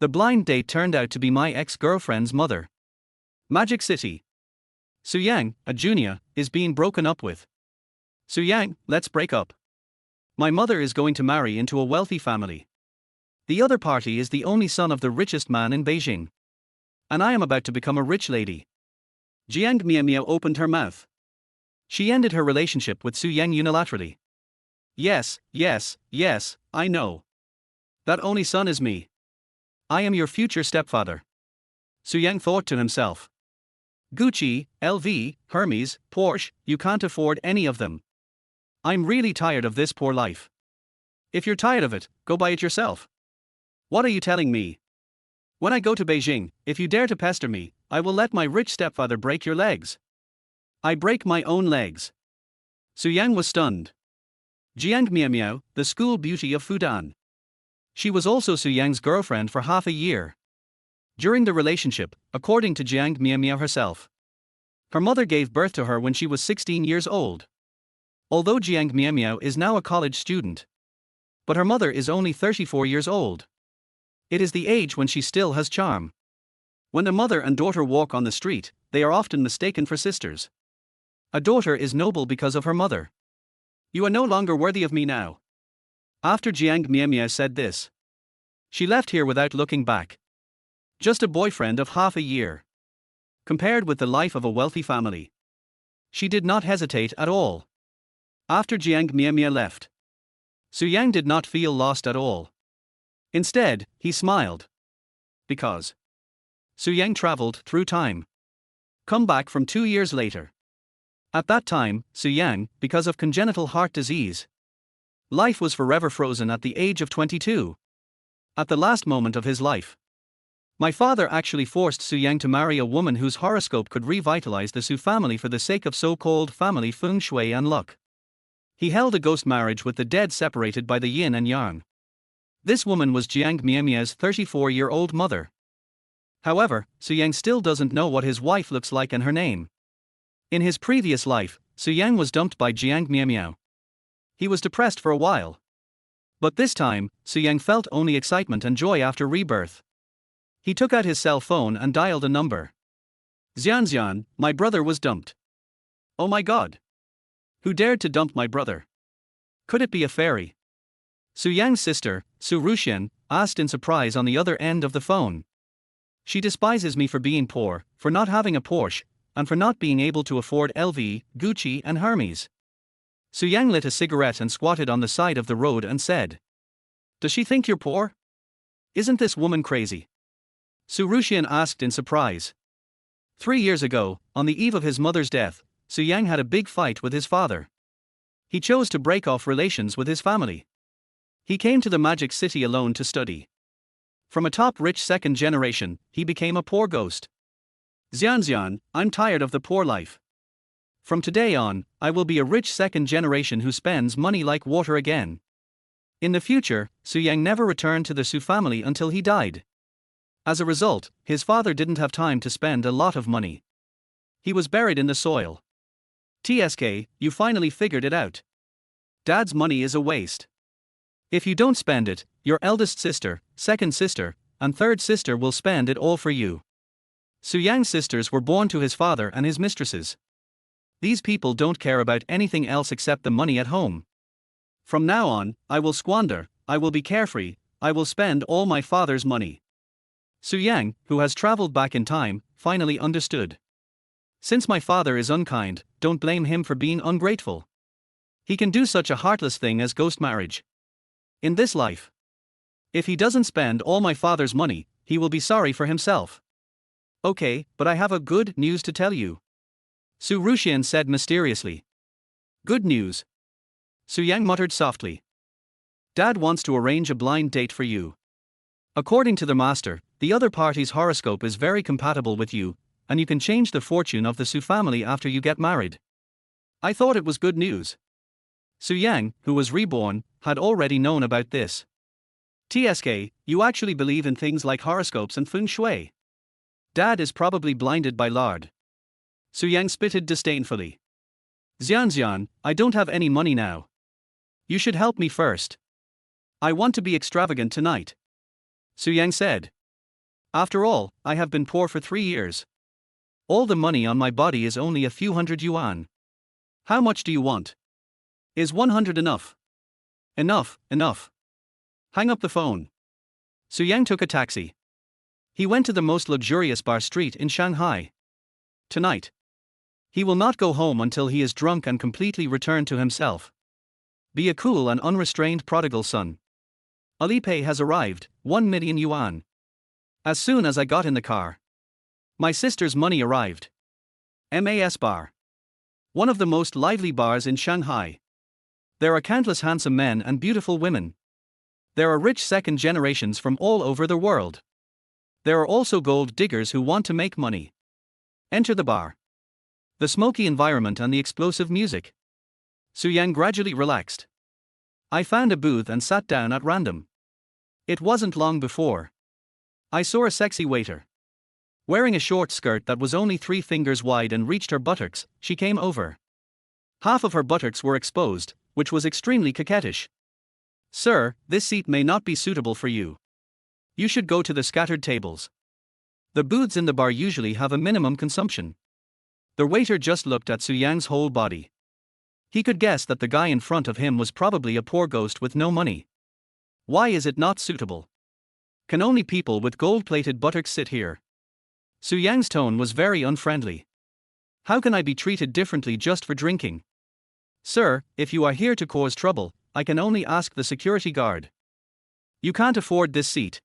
The blind date turned out to be my ex-girlfriend's mother. Magic City. Su Yang, a junior, is being broken up with. Su Yang, let's break up. My mother is going to marry into a wealthy family. The other party is the only son of the richest man in Beijing. And I am about to become a rich lady. Jiang Miaomiao opened her mouth. She ended her relationship with Su Yang unilaterally. Yes, I know. That only son is me. I am your future stepfather. Su Yang thought to himself. Gucci, LV, Hermes, Porsche, you can't afford any of them. I'm really tired of this poor life. If you're tired of it, go buy it yourself. What are you telling me? When I go to Beijing, if you dare to pester me, I will let my rich stepfather break your legs. I break my own legs. Su Yang was stunned. Jiang Miaomiao, the school beauty of Fudan. She was also Su Yang's girlfriend for half a year. During the relationship, according to Jiang Miaomiao herself, her mother gave birth to her when she was 16 years old. Although Jiang Miaomiao is now a college student, but her mother is only 34 years old. It is the age when she still has charm. When the mother and daughter walk on the street, they are often mistaken for sisters. A daughter is noble because of her mother. You are no longer worthy of me now. After Jiang Miaomiao said this, she left here without looking back. Just a boyfriend of half a year. Compared with the life of a wealthy family, she did not hesitate at all. After Jiang Miaomiao left, Su Yang did not feel lost at all. Instead, he smiled. Because Su Yang traveled through time. Come back from 2 years later. At that time, Su Yang, because of congenital heart disease, life was forever frozen at the age of 22. At the last moment of his life, my father actually forced Su Yang to marry a woman whose horoscope could revitalize the Su family for the sake of so-called family feng shui and luck. He held a ghost marriage with the dead separated by the yin and yang. This woman was Jiang Miaomiao's 34-year-old mother. However, Su Yang still doesn't know what his wife looks like and her name. In his previous life, Su Yang was dumped by Jiang Miaomiao. He was depressed for a while. But this time, Su Yang felt only excitement and joy after rebirth. He took out his cell phone and dialed a number. Xian, my brother was dumped. Oh my god. Who dared to dump my brother? Could it be a fairy? Su Yang's sister, Su Ruxian, asked in surprise on the other end of the phone. She despises me for being poor, for not having a Porsche, and for not being able to afford LV, Gucci and Hermes. Su Yang lit a cigarette and squatted on the side of the road and said, "Does she think you're poor? Isn't this woman crazy?" Su Ruxian asked in surprise. 3 years ago, on the eve of his mother's death, Su Yang had a big fight with his father. He chose to break off relations with his family. He came to the Magic City alone to study. From a top rich second generation, he became a poor ghost. Xian, I'm tired of the poor life. From today on, I will be a rich second generation who spends money like water again. In the future, Su Yang never returned to the Su family until he died. As a result, his father didn't have time to spend a lot of money. He was buried in the soil. TSK, you finally figured it out. Dad's money is a waste. If you don't spend it, your eldest sister, second sister, and third sister will spend it all for you. Su Yang's sisters were born to his father and his mistresses. These people don't care about anything else except the money at home. From now on, I will squander, I will be carefree, I will spend all my father's money. Su Yang, who has traveled back in time, finally understood. Since my father is unkind, don't blame him for being ungrateful. He can do such a heartless thing as ghost marriage. In this life, if he doesn't spend all my father's money, he will be sorry for himself. Okay, but I have a good news to tell you. Su Ruxian said mysteriously. Good news. Su Yang muttered softly. Dad wants to arrange a blind date for you. According to the master, the other party's horoscope is very compatible with you, and you can change the fortune of the Su family after you get married. I thought it was good news. Su Yang, who was reborn, had already known about this. TSK, you actually believe in things like horoscopes and feng shui. Dad is probably blinded by lard. Su Yang spitted disdainfully. Xian, I don't have any money now. You should help me first. I want to be extravagant tonight. Su Yang said. After all, I have been poor for 3 years. All the money on my body is only a few hundred yuan. How much do you want? Is 100 enough? Enough. Hang up the phone. Su Yang took a taxi. He went to the most luxurious bar street in Shanghai. Tonight. He will not go home until he is drunk and completely returned to himself. Be a cool and unrestrained prodigal son. Alipay has arrived, 1 million yuan. As soon as I got in the car. My sister's money arrived. MAS bar. One of the most lively bars in Shanghai. There are countless handsome men and beautiful women. There are rich second generations from all over the world. There are also gold diggers who want to make money. Enter the bar. The smoky environment and the explosive music. Su Yang gradually relaxed. I found a booth and sat down at random. It wasn't long before I saw a sexy waiter. Wearing a short skirt that was only 3 fingers wide and reached her buttocks, she came over. Half of her buttocks were exposed, which was extremely coquettish. Sir, this seat may not be suitable for you. You should go to the scattered tables. The booths in the bar usually have a minimum consumption. The waiter just looked at Su Yang's whole body. He could guess that the guy in front of him was probably a poor ghost with no money. Why is it not suitable? Can only people with gold-plated buttocks sit here? Su Yang's tone was very unfriendly. How can I be treated differently just for drinking? Sir, if you are here to cause trouble, I can only ask the security guard. You can't afford this seat.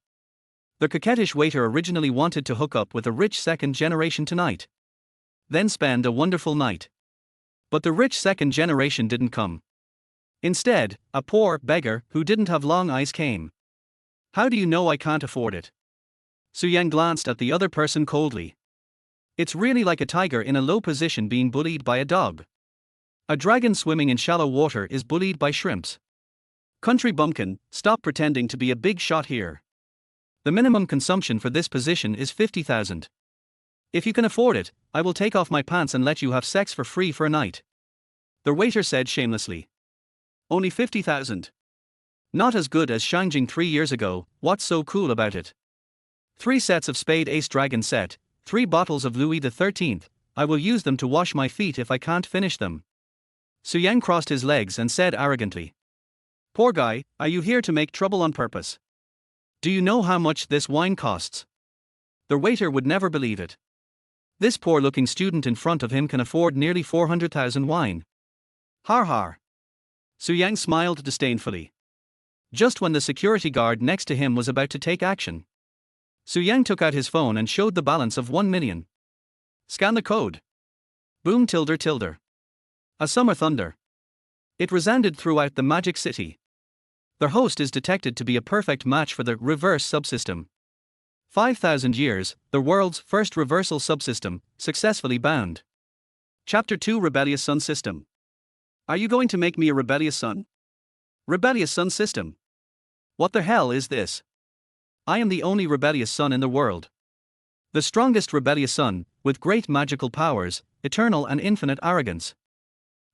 The coquettish waiter originally wanted to hook up with a rich second generation tonight. Then spend a wonderful night. But the rich second generation didn't come. Instead, a poor beggar who didn't have long eyes came. How do you know I can't afford it? Su Yang glanced at the other person coldly. It's really like a tiger in a low position being bullied by a dog. A dragon swimming in shallow water is bullied by shrimps. Country bumpkin, stop pretending to be a big shot here. The minimum consumption for this position is 50,000. If you can afford it, I will take off my pants and let you have sex for free for a night. The waiter said shamelessly. Only 50,000. Not as good as Shangjing 3 years ago, what's so cool about it? 3 sets of spade ace dragon set, 3 bottles of Louis XIII, I will use them to wash my feet if I can't finish them. Su Yang crossed his legs and said arrogantly. Poor guy, are you here to make trouble on purpose? Do you know how much this wine costs? The waiter would never believe it. This poor-looking student in front of him can afford nearly 400,000 wine. Har har. Su Yang smiled disdainfully. Just when the security guard next to him was about to take action, Su Yang took out his phone and showed the balance of 1 million. Scan the code. Boom tilde. A summer thunder. It resounded throughout the magic city. The host is detected to be a perfect match for the reverse subsystem. 5,000 years, the world's first reversal subsystem, successfully bound. Chapter 2 Rebellious Sun System. Are you going to make me a rebellious son? Rebellious Sun System. What the hell is this? I am the only rebellious son in the world. The strongest rebellious son, with great magical powers, eternal and infinite arrogance.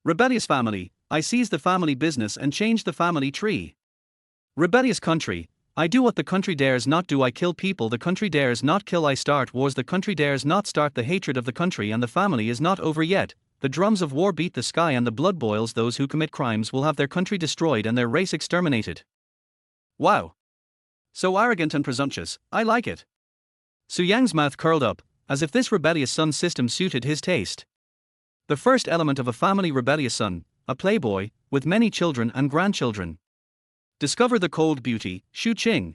Rebellious family, I seize the family business and change the family tree. Rebellious country, I do what the country dares not do. I kill people the country dares not kill. I start wars the country dares not start. The hatred of the country and the family is not over yet. The drums of war beat the sky and the blood boils. Those who commit crimes will have their country destroyed and their race exterminated. Wow. So arrogant and presumptuous, I like it. Su Yang's mouth curled up, as if this rebellious son system suited his taste. The first element of a family rebellious son, a playboy, with many children and grandchildren. Discover the cold beauty, Xu Qing.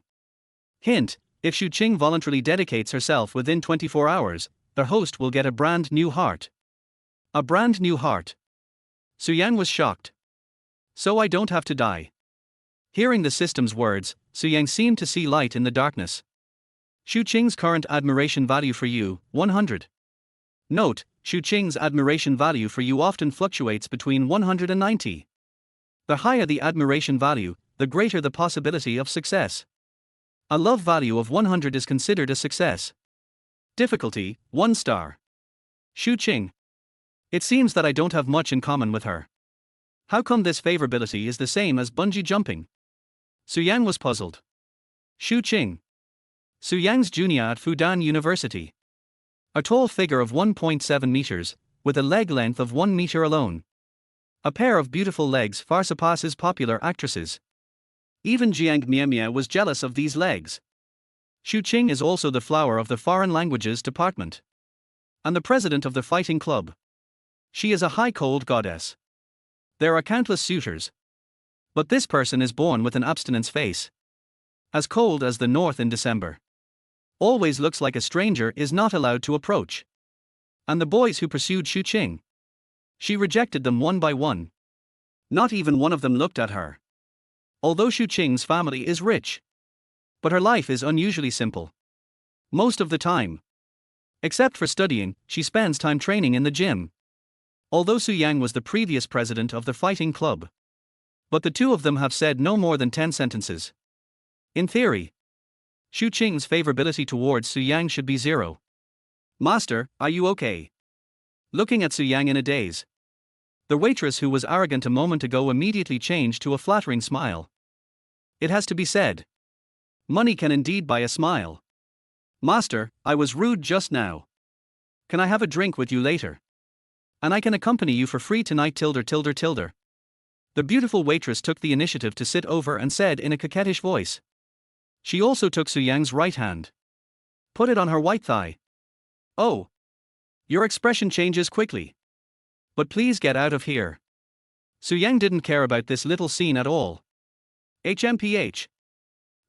Hint, if Xu Qing voluntarily dedicates herself within 24 hours, the host will get a brand new heart. A brand new heart. Su Yang was shocked. So I don't have to die. Hearing the system's words, Su Yang seemed to see light in the darkness. Xu Qing's current admiration value for you, 100. Note, Xu Qing's admiration value for you often fluctuates between 190. The higher the admiration value, the greater the possibility of success. A love value of 100 is considered a success. Difficulty, 1 star. Xu Qing. It seems that I don't have much in common with her. How come this favorability is the same as bungee jumping? Su Yang was puzzled. Xu Qing. Su Yang's junior at Fudan University. A tall figure of 1.7 meters, with a leg length of 1 meter alone. A pair of beautiful legs far surpasses popular actresses. Even Jiang Miaomiao was jealous of these legs. Xu Qing is also the flower of the foreign languages department. And the president of the fighting club. She is a high cold goddess. There are countless suitors. But this person is born with an abstinence face. As cold as the north in December. Always looks like a stranger is not allowed to approach. And the boys who pursued Xu Qing. She rejected them one by one. Not even one of them looked at her. Although Xu Qing's family is rich. But her life is unusually simple. Most of the time. Except for studying, she spends time training in the gym. Although Su Yang was the previous president of the fighting club. But the two of them have said no more than 10 sentences. In theory, Xu Qing's favorability towards Su Yang should be 0. Master, are you okay? Looking at Su Yang in a daze. The waitress who was arrogant a moment ago immediately changed to a flattering smile. It has to be said. Money can indeed buy a smile. Master, I was rude just now. Can I have a drink with you later? And I can accompany you for free tonight tilde. The beautiful waitress took the initiative to sit over and said in a coquettish voice. She also took Su Yang's right hand. Put it on her white thigh. Oh. Your expression changes quickly. But please get out of here. Su Yang didn't care about this little scene at all. HMPH.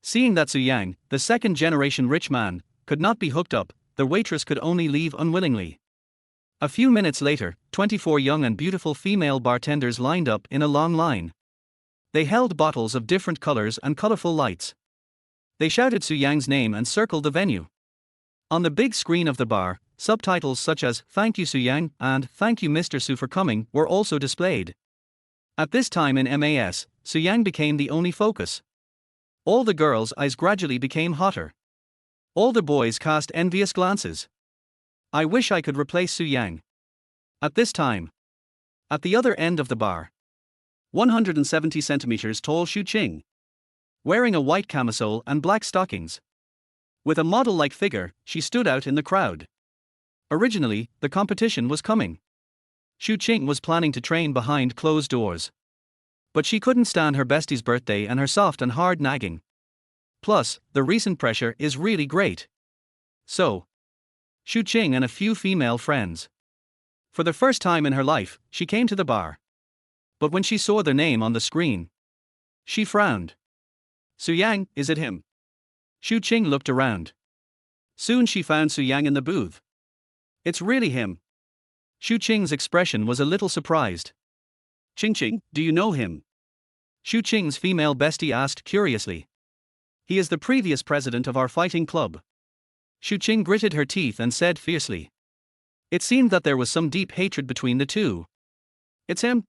Seeing that Su Yang, the second-generation rich man, could not be hooked up, the waitress could only leave unwillingly. A few minutes later, 24 young and beautiful female bartenders lined up in a long line. They held bottles of different colors and colorful lights. They shouted Su Yang's name and circled the venue. On the big screen of the bar, subtitles such as "Thank you Su Yang" and "Thank you Mr. Su for coming" were also displayed. At this time in MAS, Su Yang became the only focus. All the girls' eyes gradually became hotter. All the boys cast envious glances. I wish I could replace Su Yang. At this time. At the other end of the bar. 170 centimeters tall Xu Qing. Wearing a white camisole and black stockings. With a model-like figure, she stood out in the crowd. Originally, the competition was coming. Xu Qing was planning to train behind closed doors. But she couldn't stand her bestie's birthday and her soft and hard nagging. Plus, the recent pressure is really great. So, Xu Qing and a few female friends. For the first time in her life, she came to the bar. But when she saw their name on the screen, she frowned. Su Yang, is it him? Xu Qing looked around. Soon she found Su Yang in the booth. It's really him. Xu Qing's expression was a little surprised. Qing, do you know him? Xu Qing's female bestie asked curiously. He is the previous president of our fighting club. Xu Qing gritted her teeth and said fiercely. It seemed that there was some deep hatred between the two. It's him?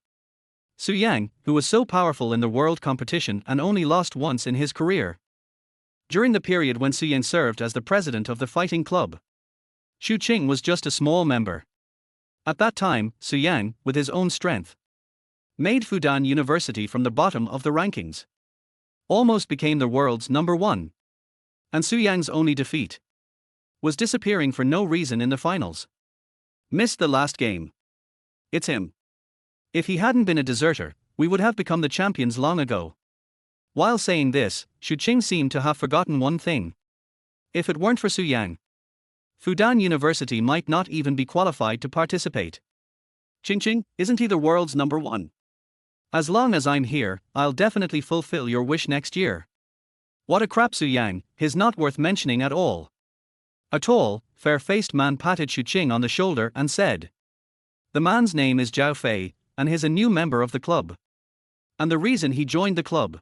Su Yang, who was so powerful in the world competition and only lost once in his career. During the period when Su Yang served as the president of the fighting club. Xu Qing was just a small member. At that time, Su Yang, with his own strength, made Fudan University from the bottom of the rankings. Almost became the world's number one. And Su Yang's only defeat was disappearing for no reason in the finals. Missed the last game. It's him. If he hadn't been a deserter, we would have become the champions long ago. While saying this, Xu Qing seemed to have forgotten one thing. If it weren't for Su Yang, Fudan University might not even be qualified to participate. Qing, isn't he the world's number one? As long as I'm here, I'll definitely fulfill your wish next year. What a crap Su Yang, he's not worth mentioning at all. A tall, fair-faced man patted Xu Qing on the shoulder and said. The man's name is Zhao Fei, and he's a new member of the club. And the reason he joined the club.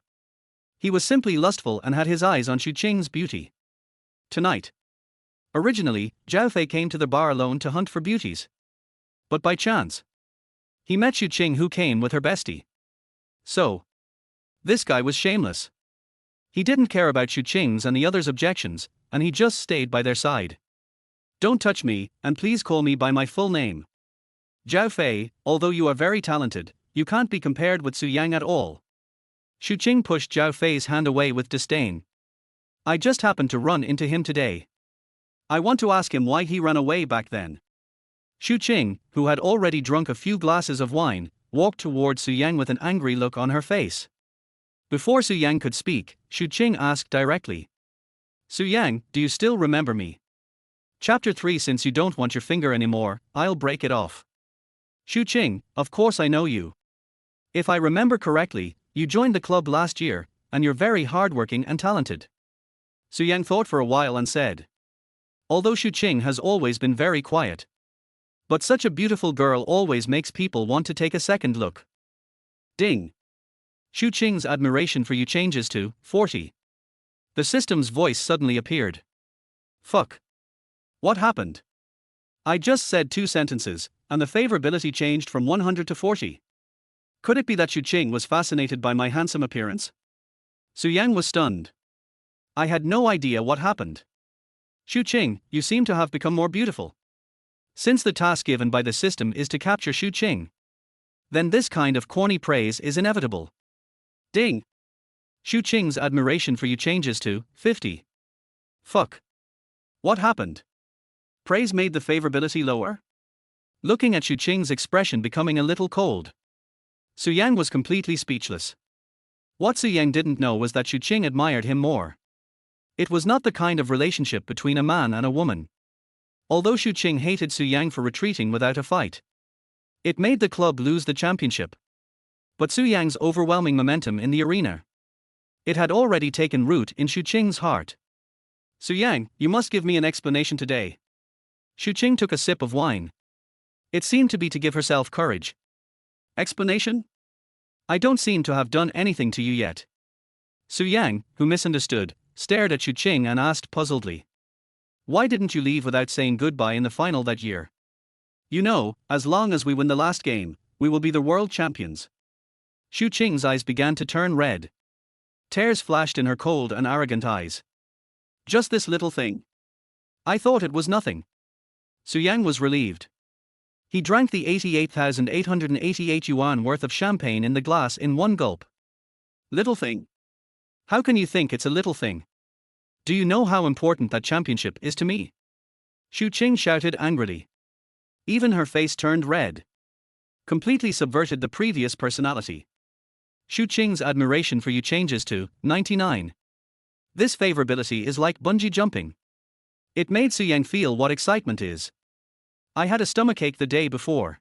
He was simply lustful and had his eyes on Xu Qing's beauty. Tonight. Originally, Zhao Fei came to the bar alone to hunt for beauties. But by chance, he met Xu Qing, who came with her bestie. So, this guy was shameless. He didn't care about Xu Qing's and the others' objections, and he just stayed by their side. Don't touch me, and please call me by my full name. Zhao Fei, although you are very talented, you can't be compared with Su Yang at all. Xu Qing pushed Zhao Fei's hand away with disdain. I just happened to run into him today. I want to ask him why he ran away back then. Xu Qing, who had already drunk a few glasses of wine, walked towards Su Yang with an angry look on her face. Before Su Yang could speak, Xu Qing asked directly. Su Yang, do you still remember me? Chapter 3. Since you don't want your finger anymore, I'll break it off. Xu Qing, of course I know you. If I remember correctly, you joined the club last year, and you're very hardworking and talented. Su Yang thought for a while and said. Although Xu Qing has always been very quiet. But such a beautiful girl always makes people want to take a second look. Ding. Xu Qing's admiration for you changes to 40. The system's voice suddenly appeared. Fuck. What happened? I just said 2 sentences, and the favorability changed from 100 to 40. Could it be that Xu Qing was fascinated by my handsome appearance? Su Yang was stunned. I had no idea what happened. Xu Qing, you seem to have become more beautiful. Since the task given by the system is to capture Xu Qing, then this kind of corny praise is inevitable. Ding. Xu Qing's admiration for you changes to 50. Fuck. What happened? Praise made the favorability lower? Looking at Xu Qing's expression becoming a little cold, Su Yang was completely speechless. What Su Yang didn't know was that Xu Qing admired him more. It was not the kind of relationship between a man and a woman. Although Xu Qing hated Su Yang for retreating without a fight, it made the club lose the championship. But Su Yang's overwhelming momentum in the arena, it had already taken root in Xu Qing's heart. Su Yang, you must give me an explanation today. Xu Qing took a sip of wine. It seemed to be to give herself courage. Explanation? I don't seem to have done anything to you yet. Su Yang, who misunderstood, stared at Xu Qing and asked puzzledly. Why didn't you leave without saying goodbye in the final that year? You know, as long as we win the last game, we will be the world champions. Xu Qing's eyes began to turn red. Tears flashed in her cold and arrogant eyes. Just this little thing. I thought it was nothing. Su Yang was relieved. He drank the 88,888 yuan worth of champagne in the glass in one gulp. Little thing? How can you think it's a little thing? Do you know how important that championship is to me? Xu Qing shouted angrily. Even her face turned red. Completely subverted the previous personality. Xu Qing's admiration for you changes to 99. This favorability is like bungee jumping. It made Su Yang feel what excitement is. I had a stomachache the day before,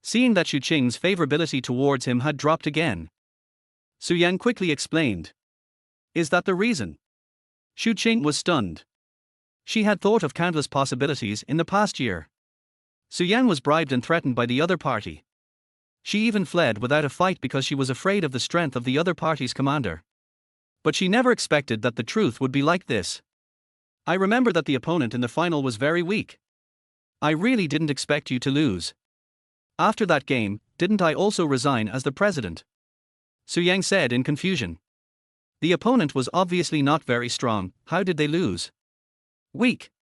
seeing that Xu Qing's favorability towards him had dropped again. Su Yang quickly explained. Is that the reason? Xu Qing was stunned. She had thought of countless possibilities in the past year. Su Yang was bribed and threatened by the other party. She even fled without a fight because she was afraid of the strength of the other party's commander. But she never expected that the truth would be like this. I remember that the opponent in the final was very weak. I really didn't expect you to lose. After that game, didn't I also resign as the president? Su Yang said in confusion. The opponent was obviously not very strong. How did they lose? Weak.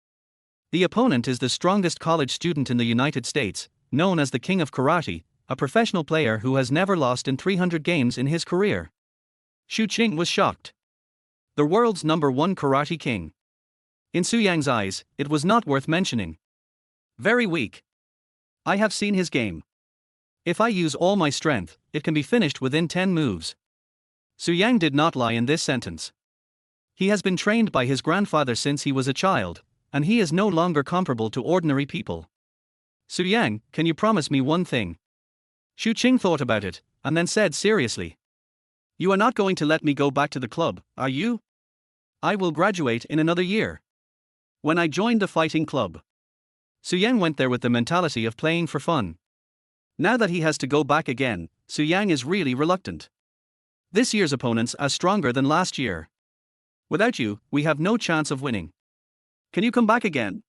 The opponent is the strongest college student in the United States, known as the King of Karate, a professional player who has never lost in 300 games in his career. Xu Qing was shocked. The world's #1 karate king. In Su Yang's eyes, it was not worth mentioning. Very weak. I have seen his game. If I use all my strength, it can be finished within 10 moves. Su Yang did not lie in this sentence. He has been trained by his grandfather since he was a child, and he is no longer comparable to ordinary people. Su Yang, can you promise me one thing? Xu Qing thought about it, and then said seriously. You are not going to let me go back to the club, are you? I will graduate in another year. When I joined the fighting club, Su Yang went there with the mentality of playing for fun. Now that he has to go back again, Su Yang is really reluctant. This year's opponents are stronger than last year. Without you, we have no chance of winning. Can you come back again?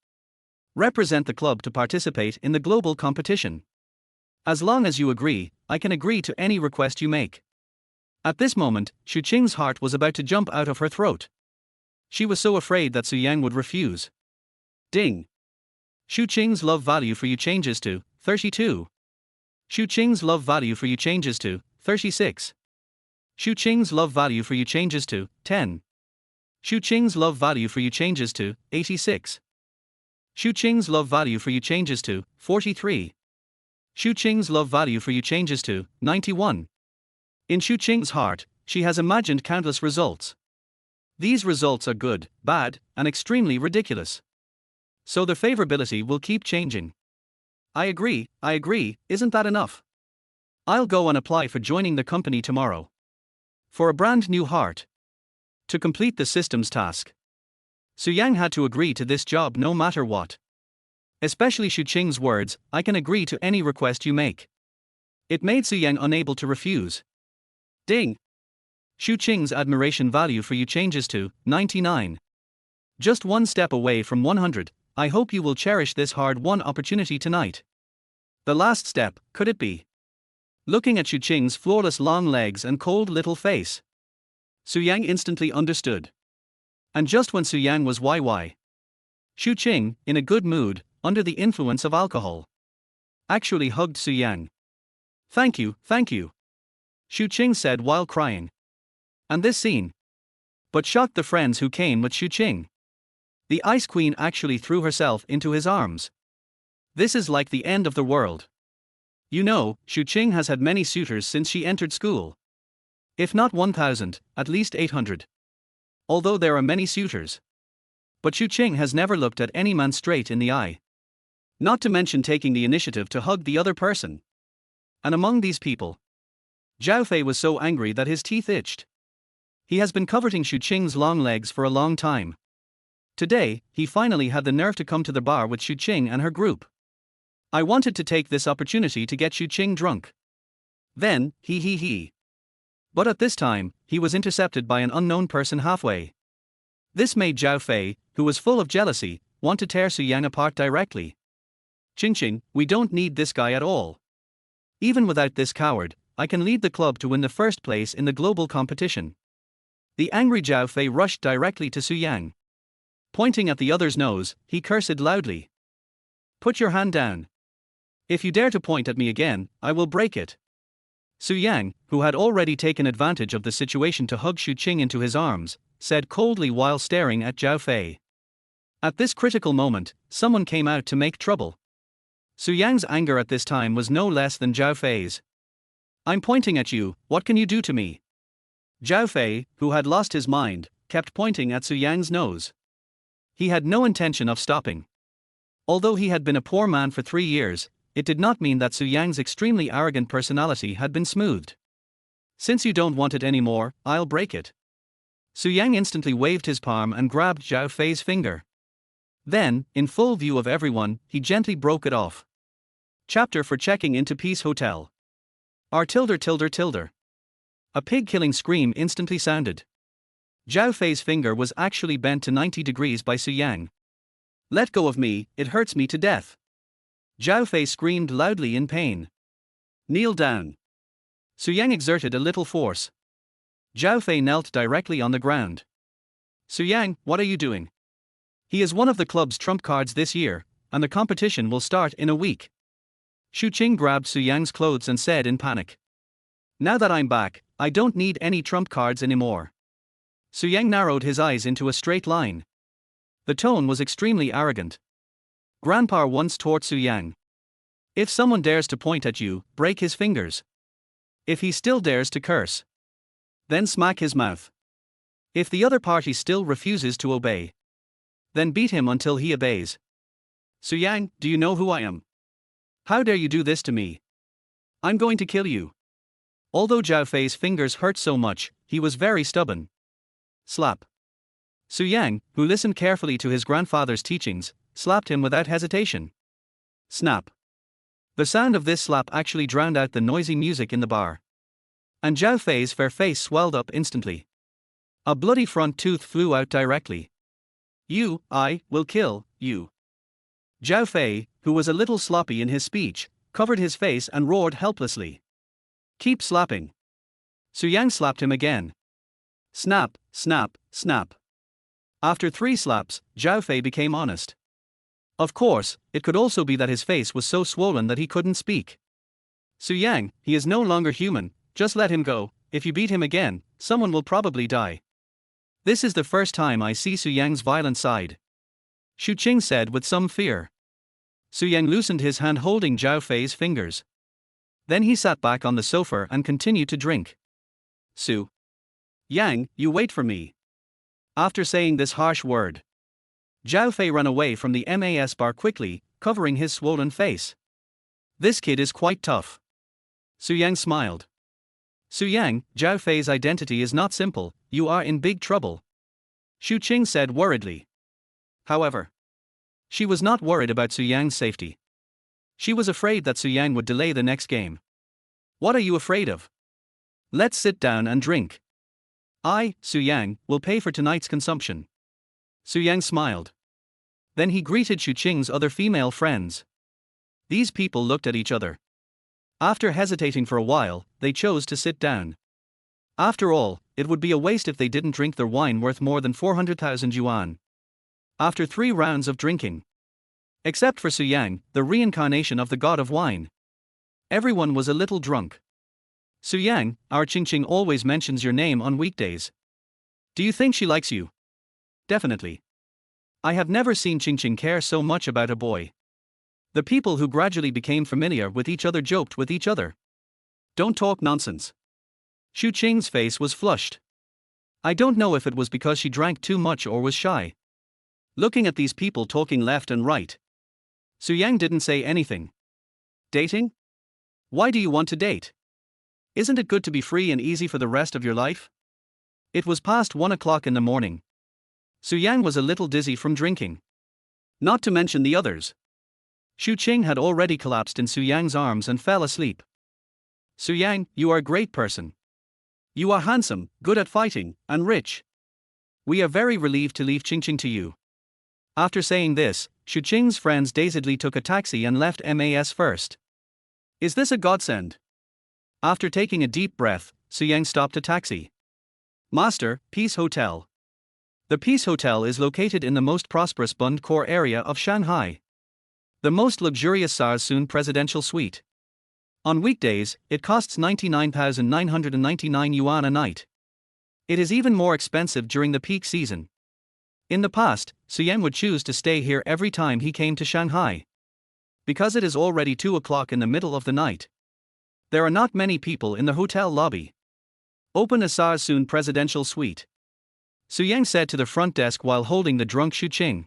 Represent the club to participate in the global competition. As long as you agree, I can agree to any request you make. At this moment, Xu Qing's heart was about to jump out of her throat. She was so afraid that Su Yang would refuse. Ding. Xu Qing's love value for you changes to 32. Xu Qing's love value for you changes to 36. Xu Qing's love value for you changes to 10. Xu Qing's love value for you changes to 86. Xu Qing's love value for you changes to 43. Xu Qing's love value for you changes to 91. In Xu Qing's heart, she has imagined countless results. These results are good, bad, and extremely ridiculous. So the favorability will keep changing. I agree, isn't that enough? I'll go and apply for joining the company tomorrow. For a brand new heart. To complete the system's task. Su Yang had to agree to this job no matter what. Especially Xu Qing's words, I can agree to any request you make. It made Su Yang unable to refuse. Ding! Xu Qing's admiration value for you changes to 99. Just one step away from 100, I hope you will cherish this hard-won opportunity tonight. The last step, could it be? Looking at Xu Qing's flawless long legs and cold little face, Su Yang instantly understood. And just when Su Yang was Xu Qing, in a good mood, under the influence of alcohol, actually hugged Su Yang. Thank you, Xu Qing said while crying. And this scene but shocked the friends who came with Xu Qing. The Ice Queen actually threw herself into his arms. This is like the end of the world. You know, Xu Qing has had many suitors since she entered school. If not 1,000, at least 800. Although there are many suitors. But Xu Qing has never looked at any man straight in the eye. Not to mention taking the initiative to hug the other person. And among these people, Zhao Fei was so angry that his teeth itched. He has been coveting Xu Qing's long legs for a long time. Today, he finally had the nerve to come to the bar with Xu Qing and her group. I wanted to take this opportunity to get Xu Qing drunk. Then, he. But at this time, he was intercepted by an unknown person halfway. This made Zhao Fei, who was full of jealousy, want to tear Su Yang apart directly. Qing, we don't need this guy at all. Even without this coward, I can lead the club to win the first place in the global competition. The angry Zhao Fei rushed directly to Su Yang. Pointing at the other's nose, he cursed loudly. Put your hand down. If you dare to point at me again, I will break it. Su Yang, who had already taken advantage of the situation to hug Xu Qing into his arms, said coldly while staring at Zhao Fei. At this critical moment, someone came out to make trouble. Su Yang's anger at this time was no less than Zhao Fei's. I'm pointing at you, what can you do to me? Zhao Fei, who had lost his mind, kept pointing at Su Yang's nose. He had no intention of stopping. Although he had been a poor man for 3 years, it did not mean that Su Yang's extremely arrogant personality had been smoothed. Since you don't want it anymore, I'll break it. Su Yang instantly waved his palm and grabbed Zhao Fei's finger. Then, in full view of everyone, he gently broke it off. Chapter for checking into Peace Hotel. R tilde. A pig-killing scream instantly sounded. Zhao Fei's finger was actually bent to 90 degrees by Su Yang. Let go of me, it hurts me to death. Zhao Fei screamed loudly in pain. Kneel down. Su Yang exerted a little force. Zhao Fei knelt directly on the ground. Su Yang, what are you doing? He is one of the club's trump cards this year, and the competition will start in a week. Xu Qing grabbed Su Yang's clothes and said in panic. Now that I'm back, I don't need any trump cards anymore. Su Yang narrowed his eyes into a straight line. The tone was extremely arrogant. Grandpa once taught Su Yang. If someone dares to point at you, break his fingers. If he still dares to curse, then smack his mouth. If the other party still refuses to obey, then beat him until he obeys. Su Yang, do you know who I am? How dare you do this to me? I'm going to kill you. Although Zhao Fei's fingers hurt so much, he was very stubborn. Slap. Su Yang, who listened carefully to his grandfather's teachings, slapped him without hesitation. Snap. The sound of this slap actually drowned out the noisy music in the bar. And Zhao Fei's fair face swelled up instantly. A bloody front tooth flew out directly. I will kill you. Zhao Fei, who was a little sloppy in his speech, covered his face and roared helplessly. Keep slapping. Su Yang slapped him again. Snap, snap, snap. After 3 slaps, Zhao Fei became honest. Of course, it could also be that his face was so swollen that he couldn't speak. Su Yang, he is no longer human, just let him go, if you beat him again, someone will probably die. This is the first time I see Su Yang's violent side, Xu Qing said with some fear. Su Yang loosened his hand holding Zhao Fei's fingers. Then he sat back on the sofa and continued to drink. Su Yang, you wait for me. After saying this harsh word, Zhao Fei ran away from the MAS bar quickly, covering his swollen face. This kid is quite tough. Su Yang smiled. Su Yang, Zhao Fei's identity is not simple, you are in big trouble, Xu Qing said worriedly. However, she was not worried about Su Yang's safety. She was afraid that Su Yang would delay the next game. What are you afraid of? Let's sit down and drink. I, Su Yang, will pay for tonight's consumption. Su Yang smiled. Then he greeted Xu Qing's other female friends. These people looked at each other. After hesitating for a while, they chose to sit down. After all, it would be a waste if they didn't drink their wine worth more than 400,000 yuan. After 3 rounds of drinking, except for Su Yang, the reincarnation of the god of wine, everyone was a little drunk. Su Yang, our Qing always mentions your name on weekdays. Do you think she likes you? Definitely. I have never seen Qing care so much about a boy. The people who gradually became familiar with each other joked with each other. Don't talk nonsense. Xu Qing's face was flushed. I don't know if it was because she drank too much or was shy. Looking at these people talking left and right, Su Yang didn't say anything. Dating? Why do you want to date? Isn't it good to be free and easy for the rest of your life? It was past 1 o'clock in the morning. Su Yang was a little dizzy from drinking. Not to mention the others. Xu Qing had already collapsed in Su Yang's arms and fell asleep. Su Yang, you are a great person. You are handsome, good at fighting, and rich. We are very relieved to leave Qing to you. After saying this, Xu Qing's friends dazedly took a taxi and left MAS first. Is this a godsend? After taking a deep breath, Su Yang stopped a taxi. Master, Peace Hotel. The Peace Hotel is located in the most prosperous Bund core area of Shanghai. The most luxurious Sarsoon presidential suite. On weekdays, it costs 99,999 yuan a night. It is even more expensive during the peak season. In the past, Su Yang would choose to stay here every time he came to Shanghai. Because it is already 2 o'clock in the middle of the night, there are not many people in the hotel lobby. Open a Sarsoon presidential suite, Su Yang said to the front desk while holding the drunk Xu Qing.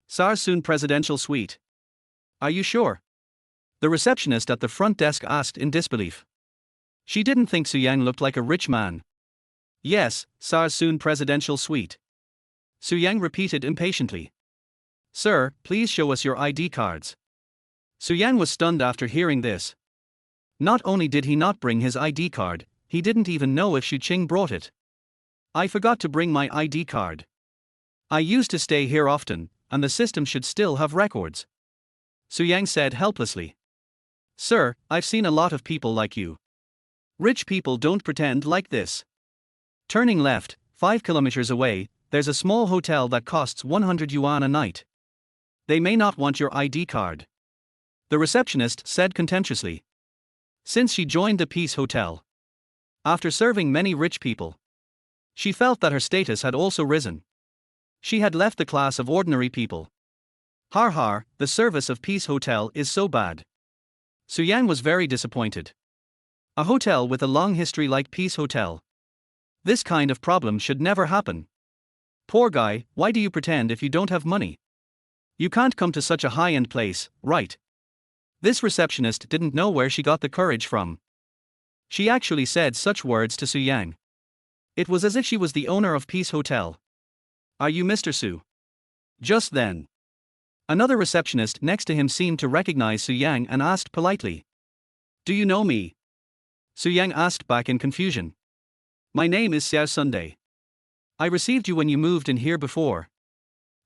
Sarsoon presidential suite. Are you sure? The receptionist at the front desk asked in disbelief. She didn't think Su Yang looked like a rich man. Yes, Sarsoon presidential suite, Su Yang repeated impatiently. Sir, please show us your ID cards. Su Yang was stunned after hearing this. Not only did he not bring his ID card, he didn't even know if Xu Qing brought it. I forgot to bring my ID card. I used to stay here often, and the system should still have records, Su Yang said helplessly. Sir, I've seen a lot of people like you. Rich people don't pretend like this. Turning left, 5 kilometers away, there's a small hotel that costs 100 yuan a night. They may not want your ID card, the receptionist said contemptuously. Since she joined the Peace Hotel, after serving many rich people, she felt that her status had also risen. She had left the class of ordinary people. Har har, the service of Peace Hotel is so bad. Su Yang was very disappointed. A hotel with a long history like Peace Hotel. This kind of problem should never happen. Poor guy, why do you pretend if you don't have money? You can't come to such a high-end place, right? This receptionist didn't know where she got the courage from. She actually said such words to Su Yang. It was as if she was the owner of Peace Hotel. Are you Mr. Su? Just then, another receptionist next to him seemed to recognize Su Yang and asked politely. Do you know me? Su Yang asked back in confusion. My name is Xiao Sunday. I received you when you moved in here before.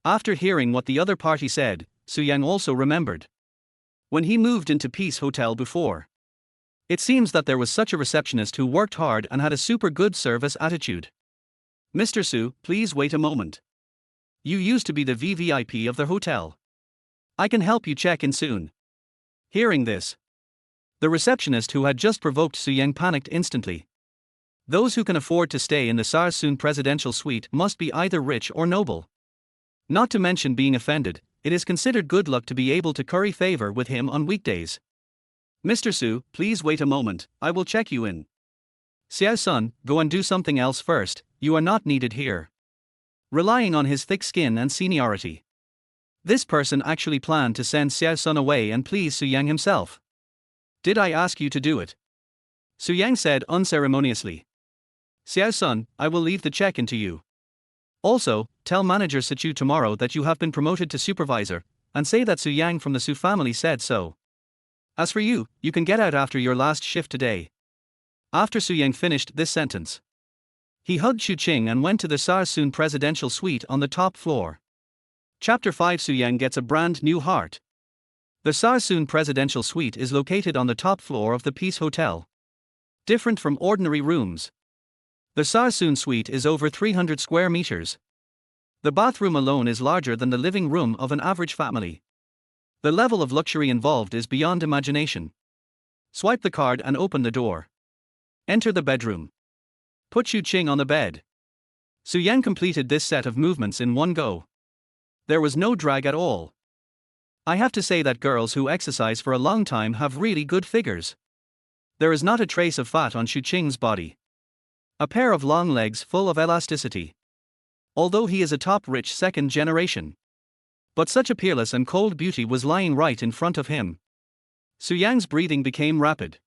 After hearing what the other party said, Su Yang also remembered. When he moved into Peace Hotel before, it seems that there was such a receptionist who worked hard and had a super good service attitude. Mr. Su, please wait a moment. You used to be the VVIP of the hotel. I can help you check in soon. Hearing this, the receptionist who had just provoked Su Yang panicked instantly. Those who can afford to stay in the Sarsoon presidential suite must be either rich or noble. Not to mention being offended, it is considered good luck to be able to curry favor with him on weekdays. Mr. Su, please wait a moment, I will check you in. Xiao Sun, go and do something else first, you are not needed here. Relying on his thick skin and seniority, this person actually planned to send Xiao Sun away and please Su Yang himself. Did I ask you to do it? Su Yang said unceremoniously. Xiao Sun, I will leave the check into you. Also, tell manager Sichu tomorrow that you have been promoted to supervisor, and say that Su Yang from the Su family said so. As for you, you can get out after your last shift today. After Su Yang finished this sentence, he hugged Xu Qing and went to the Sarsoon presidential suite on the top floor. Chapter 5. Su Yang gets a brand new heart. The Sarsoon presidential suite is located on the top floor of the Peace Hotel. Different from ordinary rooms, the Sarsoon suite is over 300 square meters. The bathroom alone is larger than the living room of an average family. The level of luxury involved is beyond imagination. Swipe the card and open the door. Enter the bedroom. Put Xu Qing on the bed. Su Yang completed this set of movements in one go. There was no drag at all. I have to say that girls who exercise for a long time have really good figures. There is not a trace of fat on Xu Qing's body. A pair of long legs full of elasticity. Although he is a top-rich second generation. But such a peerless and cold beauty was lying right in front of him. Su Yang's breathing became rapid.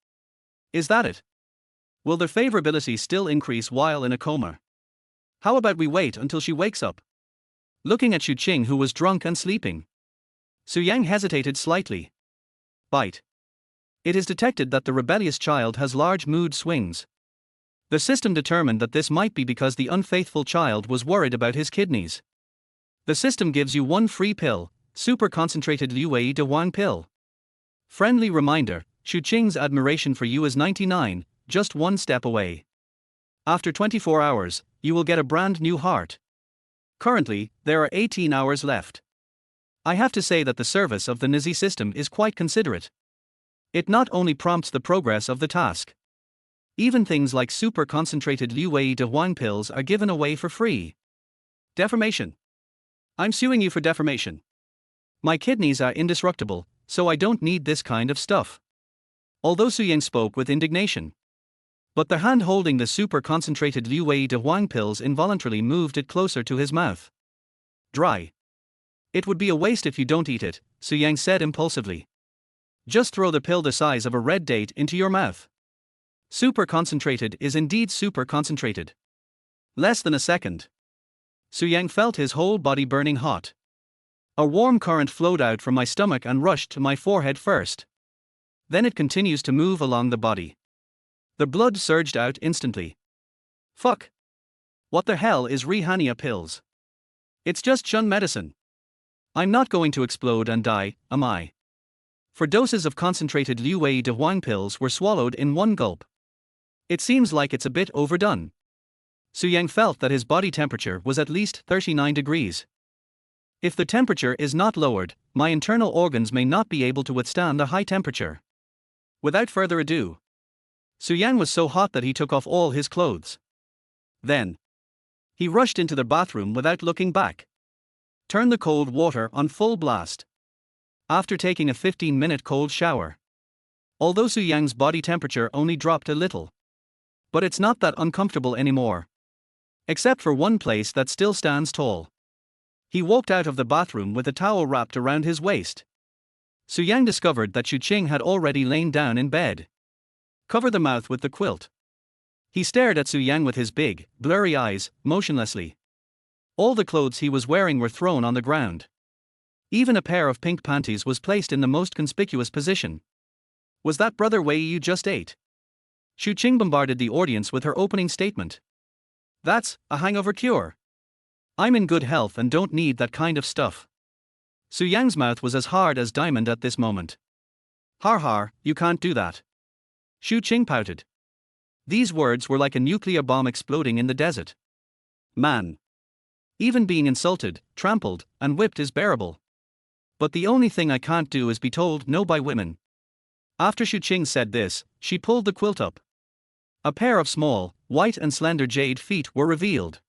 Is that it? Will the favorability still increase while in a coma? How about we wait until she wakes up? Looking at Xu Qing, who was drunk and sleeping, Su Yang hesitated slightly. Bite. It is detected that the rebellious child has large mood swings. The system determined that this might be because the unfaithful child was worried about his kidneys. The system gives you one free pill, super concentrated Liu Wei de Wang pill. Friendly reminder, Xu Qing's admiration for you is 99, just one step away. After 24 hours, you will get a brand new heart. Currently, there are 18 hours left. I have to say that the service of the Nazi system is quite considerate. It not only prompts the progress of the task. Even things like super concentrated Liu Wei de Wang pills are given away for free. Deformation. I'm suing you for defamation. My kidneys are indestructible, so I don't need this kind of stuff. Although Su Yang spoke with indignation. But the hand holding the super concentrated Liu Wei de Wang pills involuntarily moved it closer to his mouth. Dry. It would be a waste if you don't eat it, Su Yang said impulsively. Just throw the pill the size of a red date into your mouth. Super concentrated is indeed super concentrated. Less than a second. Su Yang felt his whole body burning hot. A warm current flowed out from my stomach and rushed to my forehead first. Then it continues to move along the body. The blood surged out instantly. Fuck. What the hell is Rihania pills? It's just Chun medicine. I'm not going to explode and die, am I? For doses of concentrated Liu Wei de Wang pills were swallowed in one gulp. It seems like it's a bit overdone. Su Yang felt that his body temperature was at least 39 degrees. If the temperature is not lowered, my internal organs may not be able to withstand a high temperature. Without further ado, Su Yang was so hot that he took off all his clothes. Then, he rushed into the bathroom without looking back. Turned the cold water on full blast. After taking a 15-minute cold shower. Although Su Yang's body temperature only dropped a little. But it's not that uncomfortable anymore. Except for one place that still stands tall. He walked out of the bathroom with a towel wrapped around his waist. Su Yang discovered that Xu Qing had already lain down in bed. Cover the mouth with the quilt. He stared at Su Yang with his big, blurry eyes, motionlessly. All the clothes he was wearing were thrown on the ground. Even a pair of pink panties was placed in the most conspicuous position. Was that Brother Wei you just ate? Xu Qing bombarded the audience with her opening statement. That's a hangover cure. I'm in good health and don't need that kind of stuff. Su Yang's mouth was as hard as diamond at this moment. Har har, you can't do that. Xu Qing pouted. These words were like a nuclear bomb exploding in the desert. Man. Even being insulted, trampled, and whipped is bearable. But the only thing I can't do is be told no by women. After Xu Qing said this, she pulled the quilt up. A pair of small, white and slender jade feet were revealed.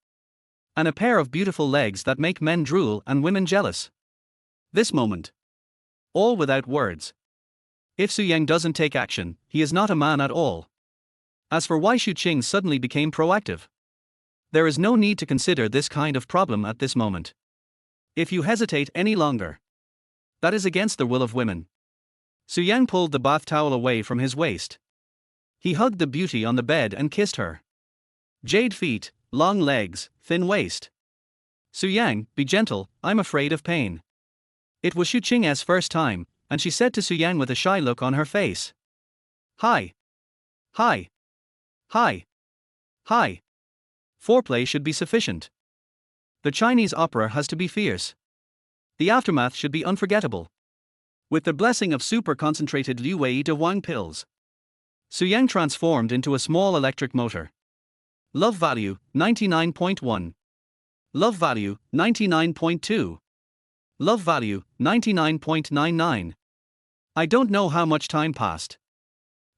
And a pair of beautiful legs that make men drool and women jealous. This moment. All without words. If Xu Yang doesn't take action, he is not a man at all. As for why Xu Qing suddenly became proactive, there is no need to consider this kind of problem at this moment. If you hesitate any longer, that is against the will of women. Xu Yang pulled the bath towel away from his waist. He hugged the beauty on the bed and kissed her. Jade feet, long legs, thin waist. Xu Yang, be gentle, I'm afraid of pain. It was Xu Qing's first time, and she said to Xu Yang with a shy look on her face. Hi. Hi. Hi. Hi. Foreplay should be sufficient. The Chinese opera has to be fierce. The aftermath should be unforgettable. With the blessing of super-concentrated Liu Wei de Wang pills, Xu Yang transformed into a small electric motor. Love value, 99.1. Love value, 99.2. Love value, 99.99. I don't know how much time passed.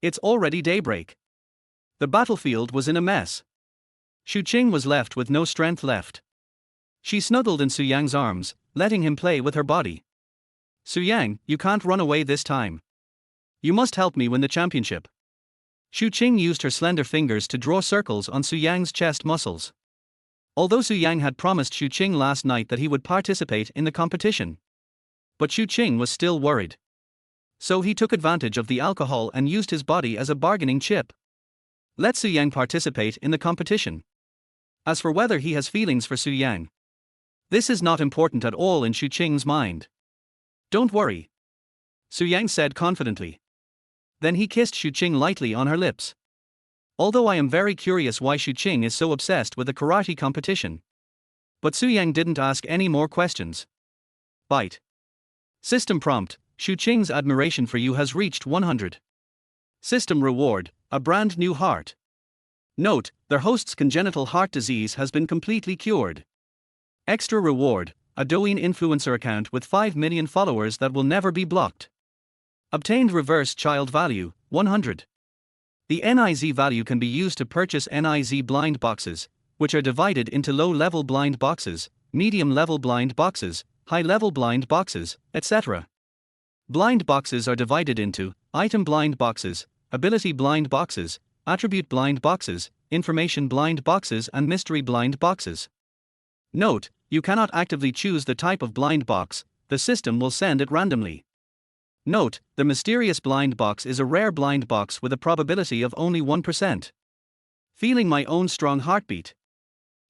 It's already daybreak. The battlefield was in a mess. Xu Qing was left with no strength left. She snuggled in Xu Yang's arms, letting him play with her body. Xu Yang, you can't run away this time. You must help me win the championship. Xu Qing used her slender fingers to draw circles on Xu Yang's chest muscles. Although Xu Yang had promised Xu Qing last night that he would participate in the competition, but Xu Qing was still worried. So he took advantage of the alcohol and used his body as a bargaining chip. Let Xu Yang participate in the competition. As for whether he has feelings for Xu Yang, this is not important at all in Xu Qing's mind. Don't worry, Xu Yang said confidently. Then he kissed Xu Qing lightly on her lips. Although I am very curious why Xu Qing is so obsessed with the karate competition. But Xu Yang didn't ask any more questions. Bite. System prompt, Xu Qing's admiration for you has reached 100. System reward, a brand new heart. Note, their host's congenital heart disease has been completely cured. Extra reward, a Douyin influencer account with 5 million followers that will never be blocked. Obtained reverse child value, 100. The NIZ value can be used to purchase NIZ blind boxes, which are divided into low-level blind boxes, medium-level blind boxes, high-level blind boxes, etc. Blind boxes are divided into item blind boxes, ability blind boxes, attribute blind boxes, information blind boxes, and mystery blind boxes. Note, you cannot actively choose the type of blind box, the system will send it randomly. Note, the mysterious blind box is a rare blind box with a probability of only 1%. Feeling my own strong heartbeat.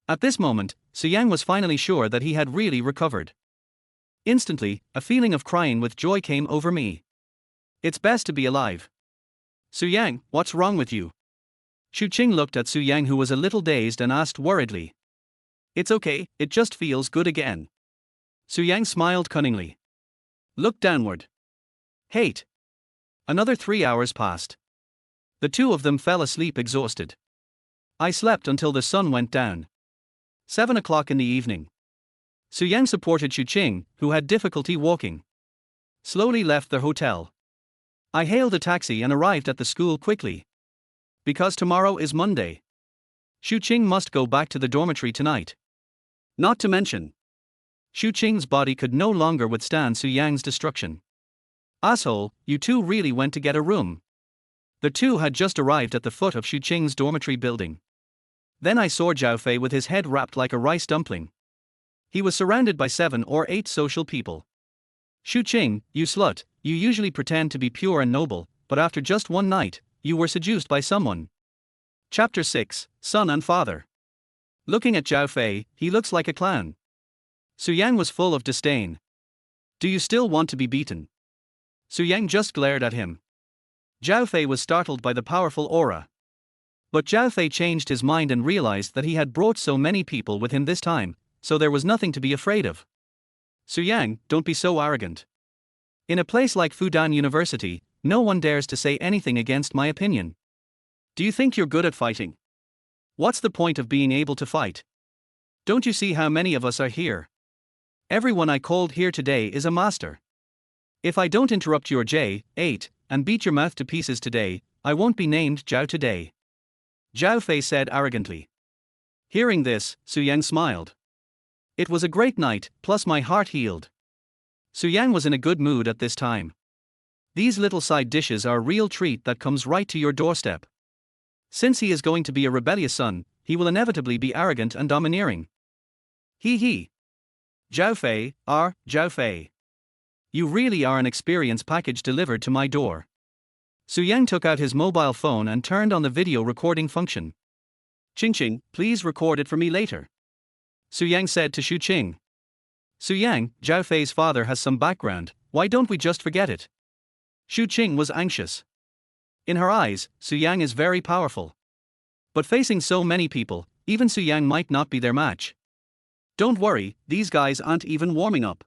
At this moment, Xu Yang was finally sure that he had really recovered. Instantly, a feeling of crying with joy came over me. It's best to be alive. Xu Yang, what's wrong with you? Xu Qing looked at Xu Yang, who was a little dazed, and asked worriedly. It's okay, it just feels good again. Xu Yang smiled cunningly. Look downward. Hate. Another 3 hours passed. The two of them fell asleep exhausted. I slept until the sun went down. 7 o'clock in the evening. Xu Yang supported Xu Qing, who had difficulty walking. Slowly left the hotel. I hailed a taxi and arrived at the school quickly. Because tomorrow is Monday. Xu Qing must go back to the dormitory tonight. Not to mention, Xu Qing's body could no longer withstand Xu Yang's destruction. Asshole, you two really went to get a room. The two had just arrived at the foot of Xu Qing's dormitory building. Then I saw Zhao Fei with his head wrapped like a rice dumpling. He was surrounded by 7 or 8 social people. Xu Qing, you slut, you usually pretend to be pure and noble, but after just one night, you were seduced by someone. Chapter 6, Son and Father. Looking at Zhao Fei, he looks like a clown. Xu Yang was full of disdain. Do you still want to be beaten? Xu Yang just glared at him. Zhao Fei was startled by the powerful aura. But Zhao Fei changed his mind and realized that he had brought so many people with him this time, so there was nothing to be afraid of. Xu Yang, don't be so arrogant. In a place like Fudan University, no one dares to say anything against my opinion. Do you think you're good at fighting? What's the point of being able to fight? Don't you see how many of us are here? Everyone I called here today is a master. If I don't interrupt your J8 and beat your mouth to pieces today, I won't be named Zhao today. Zhao Fei said arrogantly. Hearing this, Su Yang smiled. It was a great night, plus my heart healed. Su Yang was in a good mood at this time. These little side dishes are a real treat that comes right to your doorstep. Since he is going to be a rebellious son, he will inevitably be arrogant and domineering. He. Zhao Fei. You really are an experience package delivered to my door. Su Yang took out his mobile phone and turned on the video recording function. Qing, please record it for me later. Su Yang said to Xu Qing. Su Yang, Zhao Fei's father has some background, why don't we just forget it? Xu Qing was anxious. In her eyes, Su Yang is very powerful. But facing so many people, even Su Yang might not be their match. Don't worry, these guys aren't even warming up.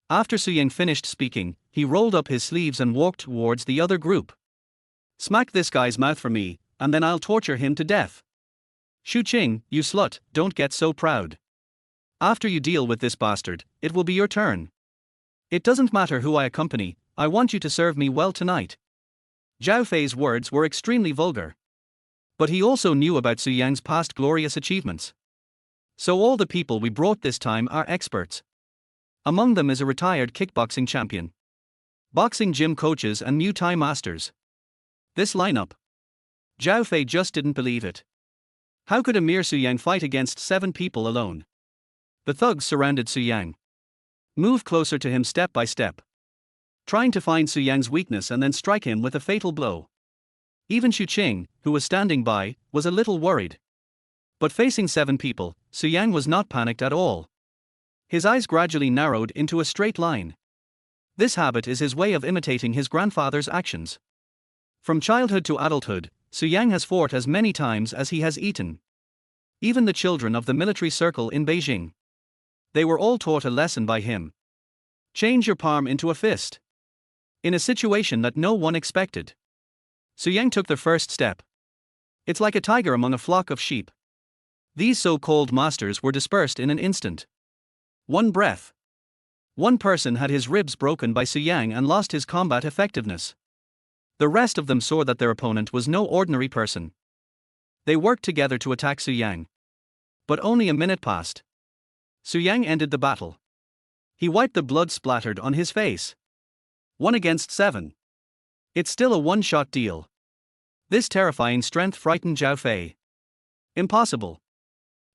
After Su Yang finished speaking, he rolled up his sleeves and walked towards the other group. Smack this guy's mouth for me, and then I'll torture him to death. Xu Qing, you slut, don't get so proud. After you deal with this bastard, it will be your turn. It doesn't matter who I accompany, I want you to serve me well tonight. Zhao Fei's words were extremely vulgar. But he also knew about Su Yang's past glorious achievements. So all the people we brought this time are experts. Among them is a retired kickboxing champion, boxing gym coaches and Muay Thai masters. This lineup. Zhao Fei just didn't believe it. How could a mere Su Yang fight against 7 people alone? The thugs surrounded Su Yang. Move closer to him step by step, trying to find Su Yang's weakness and then strike him with a fatal blow. Even Xu Qing, who was standing by, was a little worried. But facing 7 people, Su Yang was not panicked at all. His eyes gradually narrowed into a straight line. This habit is his way of imitating his grandfather's actions. From childhood to adulthood, Su Yang has fought as many times as he has eaten. Even the children of the military circle in Beijing. They were all taught a lesson by him. Change your palm into a fist. In a situation that no one expected, Su Yang took the first step. It's like a tiger among a flock of sheep. These so-called masters were dispersed in an instant. One breath. One person had his ribs broken by Su Yang and lost his combat effectiveness. The rest of them saw that their opponent was no ordinary person. They worked together to attack Su Yang. But only a minute passed. Su Yang ended the battle. He wiped the blood splattered on his face. 1 against 7. It's still a one-shot deal. This terrifying strength frightened Zhao Fei. Impossible.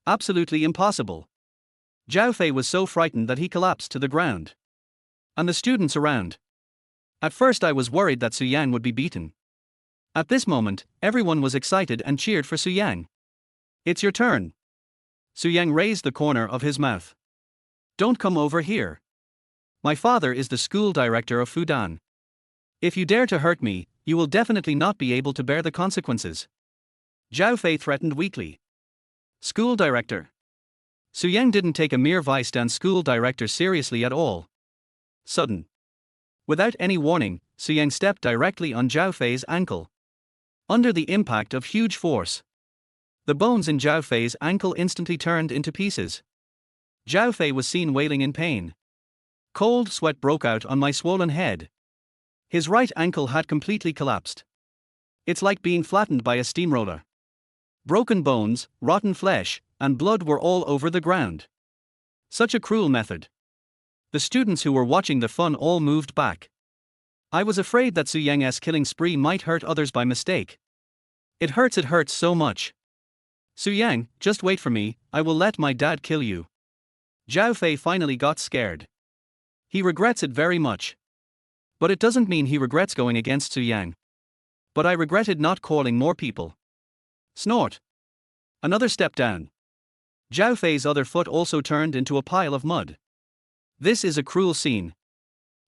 Absolutely impossible. Zhao Fei was so frightened that he collapsed to the ground. And the students around. At first I was worried that Su Yang would be beaten. At this moment, everyone was excited and cheered for Su Yang. It's your turn. Su Yang raised the corner of his mouth. Don't come over here. My father is the school director of Fudan. If you dare to hurt me, you will definitely not be able to bear the consequences. Zhao Fei threatened weakly. School director. Su Yang didn't take a mere vice-stand school director seriously at all. Sudden. Without any warning, Su Yang stepped directly on Zhao Fei's ankle. Under the impact of huge force, the bones in Zhao Fei's ankle instantly turned into pieces. Zhao Fei was seen wailing in pain. Cold sweat broke out on my swollen head. His right ankle had completely collapsed. It's like being flattened by a steamroller. Broken bones, rotten flesh, and blood were all over the ground. Such a cruel method. The students who were watching the fun all moved back. I was afraid that Su Yang's killing spree might hurt others by mistake. It hurts so much. Su Yang, just wait for me, I will let my dad kill you. Zhao Fei finally got scared. He regrets it very much. But it doesn't mean he regrets going against Su Yang. But I regretted not calling more people. Snort. Another step down. Zhao Fei's other foot also turned into a pile of mud. This is a cruel scene.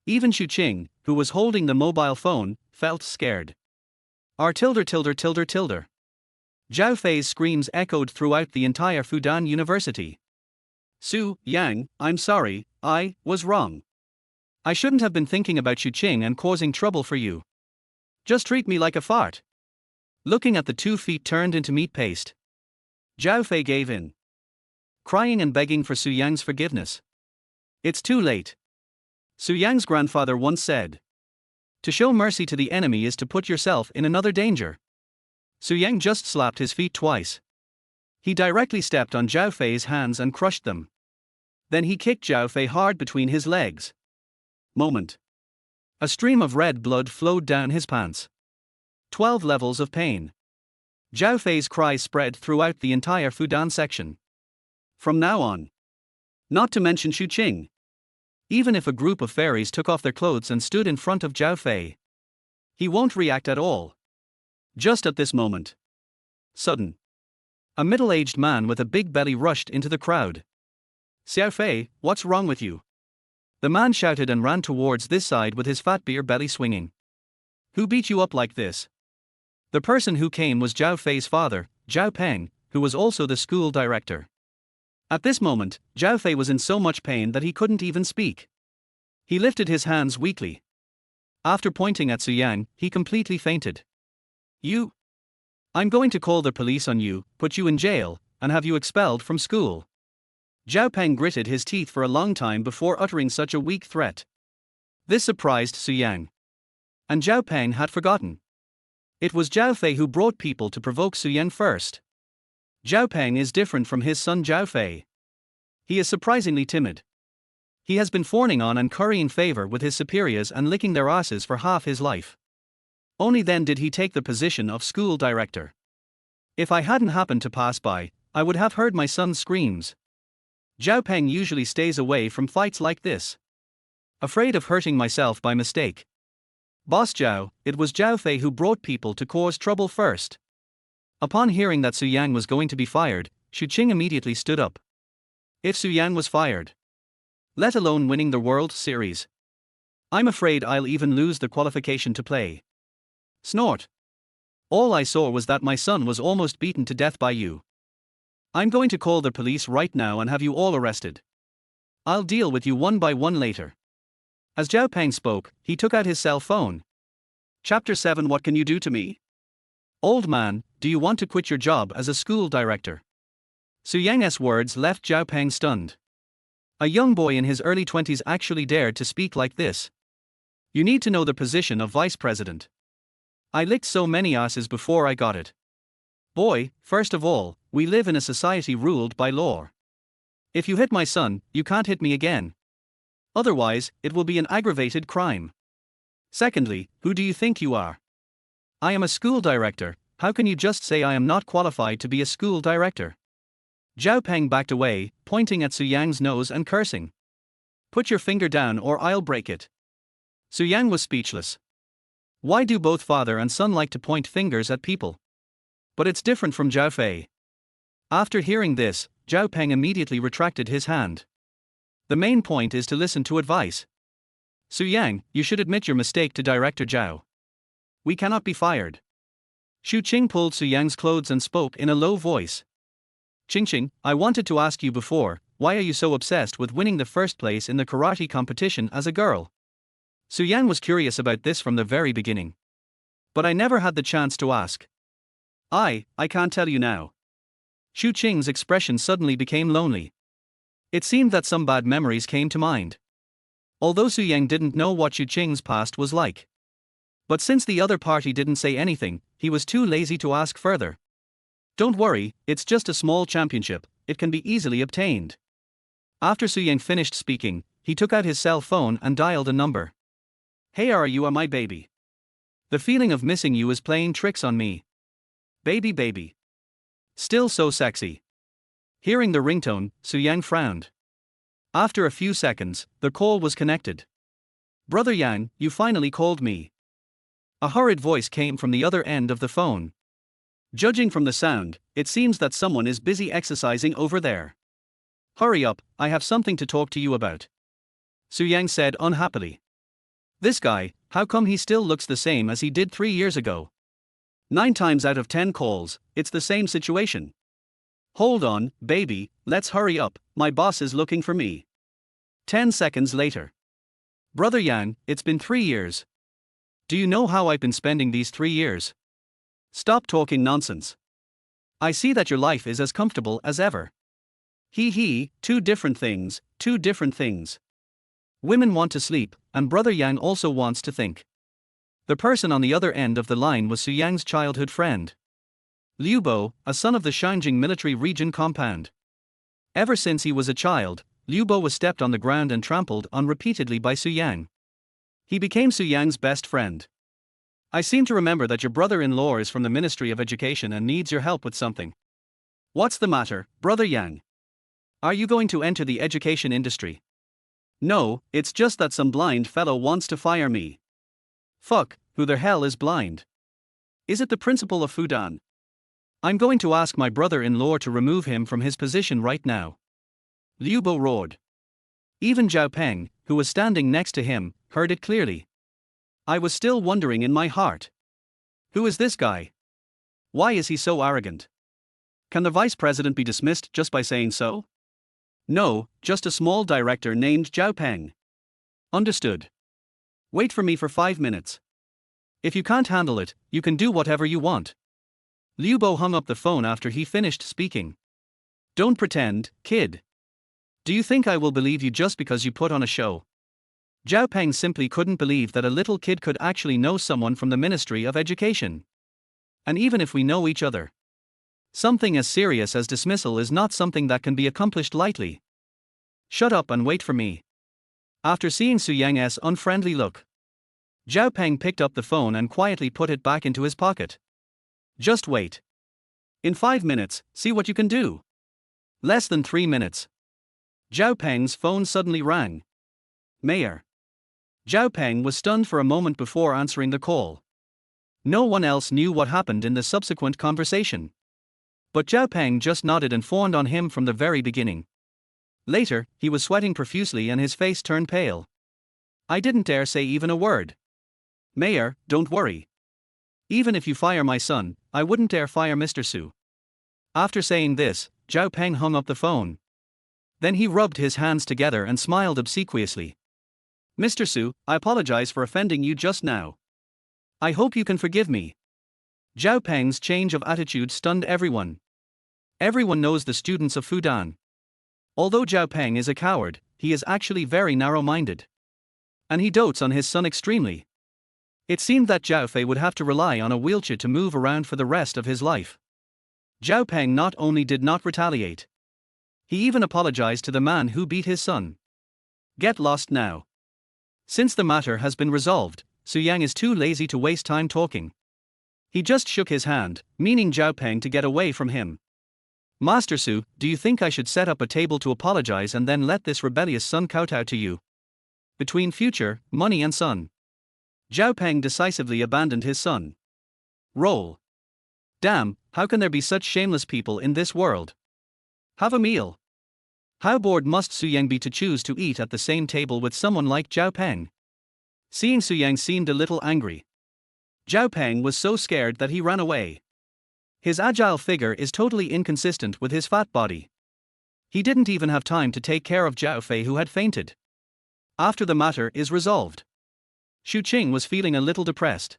Even Xu Qing, who was holding the mobile phone, felt scared. R tilde. Zhao Fei's screams echoed throughout the entire Fudan University. Su Yang, I'm sorry, I was wrong. I shouldn't have been thinking about Xu Qing and causing trouble for you. Just treat me like a fart. Looking at the 2 feet turned into meat paste, Zhao Fei gave in, crying and begging for Su Yang's forgiveness. It's too late. Su Yang's grandfather once said, to show mercy to the enemy is to put yourself in another danger. Su Yang just slapped his feet twice. He directly stepped on Zhao Fei's hands and crushed them. Then he kicked Zhao Fei hard between his legs. Moment. A stream of red blood flowed down his pants. 12 levels of pain. Zhao Fei's cries spread throughout the entire Fudan section. From now on. Not to mention Xu Qing. Even if a group of fairies took off their clothes and stood in front of Zhao Fei, he won't react at all. Just at this moment. Sudden. A middle-aged man with a big belly rushed into the crowd. Xiao Fei, what's wrong with you? The man shouted and ran towards this side with his fat beer belly swinging. Who beat you up like this? The person who came was Zhao Fei's father, Zhao Peng, who was also the school director. At this moment, Zhao Fei was in so much pain that he couldn't even speak. He lifted his hands weakly. After pointing at Su Yang, he completely fainted. You? I'm going to call the police on you, put you in jail, and have you expelled from school. Zhao Peng gritted his teeth for a long time before uttering such a weak threat. This surprised Su Yang. And Zhao Peng had forgotten. It was Zhao Fei who brought people to provoke Su Yang first. Zhao Peng is different from his son Zhao Fei. He is surprisingly timid. He has been fawning on and currying favor with his superiors and licking their asses for half his life. Only then did he take the position of school director. If I hadn't happened to pass by, I would have heard my son's screams. Zhao Peng usually stays away from fights like this. Afraid of hurting myself by mistake. Boss Zhao, it was Zhao Fei who brought people to cause trouble first. Upon hearing that Su Yang was going to be fired, Xu Qing immediately stood up. If Su Yang was fired, let alone winning the World Series, I'm afraid I'll even lose the qualification to play. Snort. All I saw was that my son was almost beaten to death by you. I'm going to call the police right now and have you all arrested. I'll deal with you one by one later. As Zhao Peng spoke, he took out his cell phone. Chapter 7. What can you do to me? Old man, do you want to quit your job as a school director? Su Yang's words left Zhao Peng stunned. A young boy in his early 20s actually dared to speak like this. You need to know the position of vice president. I licked so many asses before I got it. Boy, first of all, we live in a society ruled by law. If you hit my son, you can't hit me again. Otherwise, it will be an aggravated crime. Secondly, who do you think you are? I am a school director. How can you just say I am not qualified to be a school director? Zhao Peng backed away, pointing at Su Yang's nose and cursing. Put your finger down or I'll break it. Su Yang was speechless. Why do both father and son like to point fingers at people? But it's different from Zhao Fei. After hearing this, Zhao Peng immediately retracted his hand. The main point is to listen to advice. Su Yang, you should admit your mistake to Director Zhao. We cannot be fired. Xu Qing pulled Su Yang's clothes and spoke in a low voice. Qing, I wanted to ask you before, why are you so obsessed with winning the first place in the karate competition as a girl? Su Yang was curious about this from the very beginning. But I never had the chance to ask. I can't tell you now. Xu Qing's expression suddenly became lonely. It seemed that some bad memories came to mind. Although Su Yang didn't know what Xu Qing's past was like. But since the other party didn't say anything, he was too lazy to ask further. Don't worry, it's just a small championship, it can be easily obtained. After Su Yang finished speaking, he took out his cell phone and dialed a number. Hey, you are my baby. The feeling of missing you is playing tricks on me. Baby. Still so sexy. Hearing the ringtone, Su Yang frowned. After a few seconds, the call was connected. Brother Yang, you finally called me. A hurried voice came from the other end of the phone. Judging from the sound, it seems that someone is busy exercising over there. Hurry up, I have something to talk to you about. Su Yang said unhappily. This guy, how come he still looks the same as he did 3 years ago? 9 times out of 10 calls, it's the same situation. Hold on, baby, let's hurry up, my boss is looking for me. 10 seconds later. Brother Yang, it's been 3 years. Do you know how I've been spending these 3 years? Stop talking nonsense. I see that your life is as comfortable as ever. Two different things. Women want to sleep, and Brother Yang also wants to think. The person on the other end of the line was Su Yang's childhood friend. Liu Bo, a son of the Shanjing military region compound. Ever since he was a child, Liu Bo was stepped on the ground and trampled on repeatedly by Su Yang. He became Su Yang's best friend. I seem to remember that your brother-in-law is from the Ministry of Education and needs your help with something. What's the matter, Brother Yang? Are you going to enter the education industry? No, it's just that some blind fellow wants to fire me. Fuck, who the hell is blind? Is it the principal of Fudan? I'm going to ask my brother-in-law to remove him from his position right now. Liu Bo roared. Even Zhao Peng, who was standing next to him, heard it clearly. I was still wondering in my heart. Who is this guy? Why is he so arrogant? Can the vice president be dismissed just by saying so? No, just a small director named Zhao Peng. Understood. Wait for me for 5 minutes. If you can't handle it, you can do whatever you want. Liu Bo hung up the phone after he finished speaking. Don't pretend, kid. Do you think I will believe you just because you put on a show? Zhao Peng simply couldn't believe that a little kid could actually know someone from the Ministry of Education. And even if we know each other, something as serious as dismissal is not something that can be accomplished lightly. Shut up and wait for me. After seeing Su Yang's unfriendly look, Zhao Peng picked up the phone and quietly put it back into his pocket. Just wait. In 5 minutes, see what you can do. Less than 3 minutes. Zhao Peng's phone suddenly rang. Mayor. Zhao Peng was stunned for a moment before answering the call. No one else knew what happened in the subsequent conversation. But Zhao Peng just nodded and fawned on him from the very beginning. Later, he was sweating profusely and his face turned pale. I didn't dare say even a word. Mayor, don't worry. Even if you fire my son, I wouldn't dare fire Mr. Su. After saying this, Zhao Peng hung up the phone. Then he rubbed his hands together and smiled obsequiously. Mr. Su, I apologize for offending you just now. I hope you can forgive me. Zhao Peng's change of attitude stunned everyone. Everyone knows the students of Fudan. Although Zhao Peng is a coward, he is actually very narrow-minded. And he dotes on his son extremely. It seemed that Zhao Fei would have to rely on a wheelchair to move around for the rest of his life. Zhao Peng not only did not retaliate, he even apologized to the man who beat his son. Get lost now. Since the matter has been resolved, Su Yang is too lazy to waste time talking. He just shook his hand, meaning Zhao Peng to get away from him. Master Su, do you think I should set up a table to apologize and then let this rebellious son kowtow to you? Between future, money and son. Zhao Peng decisively abandoned his son. Roll. Damn, how can there be such shameless people in this world? Have a meal. How bored must Su Yang be to choose to eat at the same table with someone like Zhao Peng? Seeing Su Yang seemed a little angry. Zhao Peng was so scared that he ran away. His agile figure is totally inconsistent with his fat body. He didn't even have time to take care of Zhao Fei who had fainted. After the matter is resolved, Xu Qing was feeling a little depressed.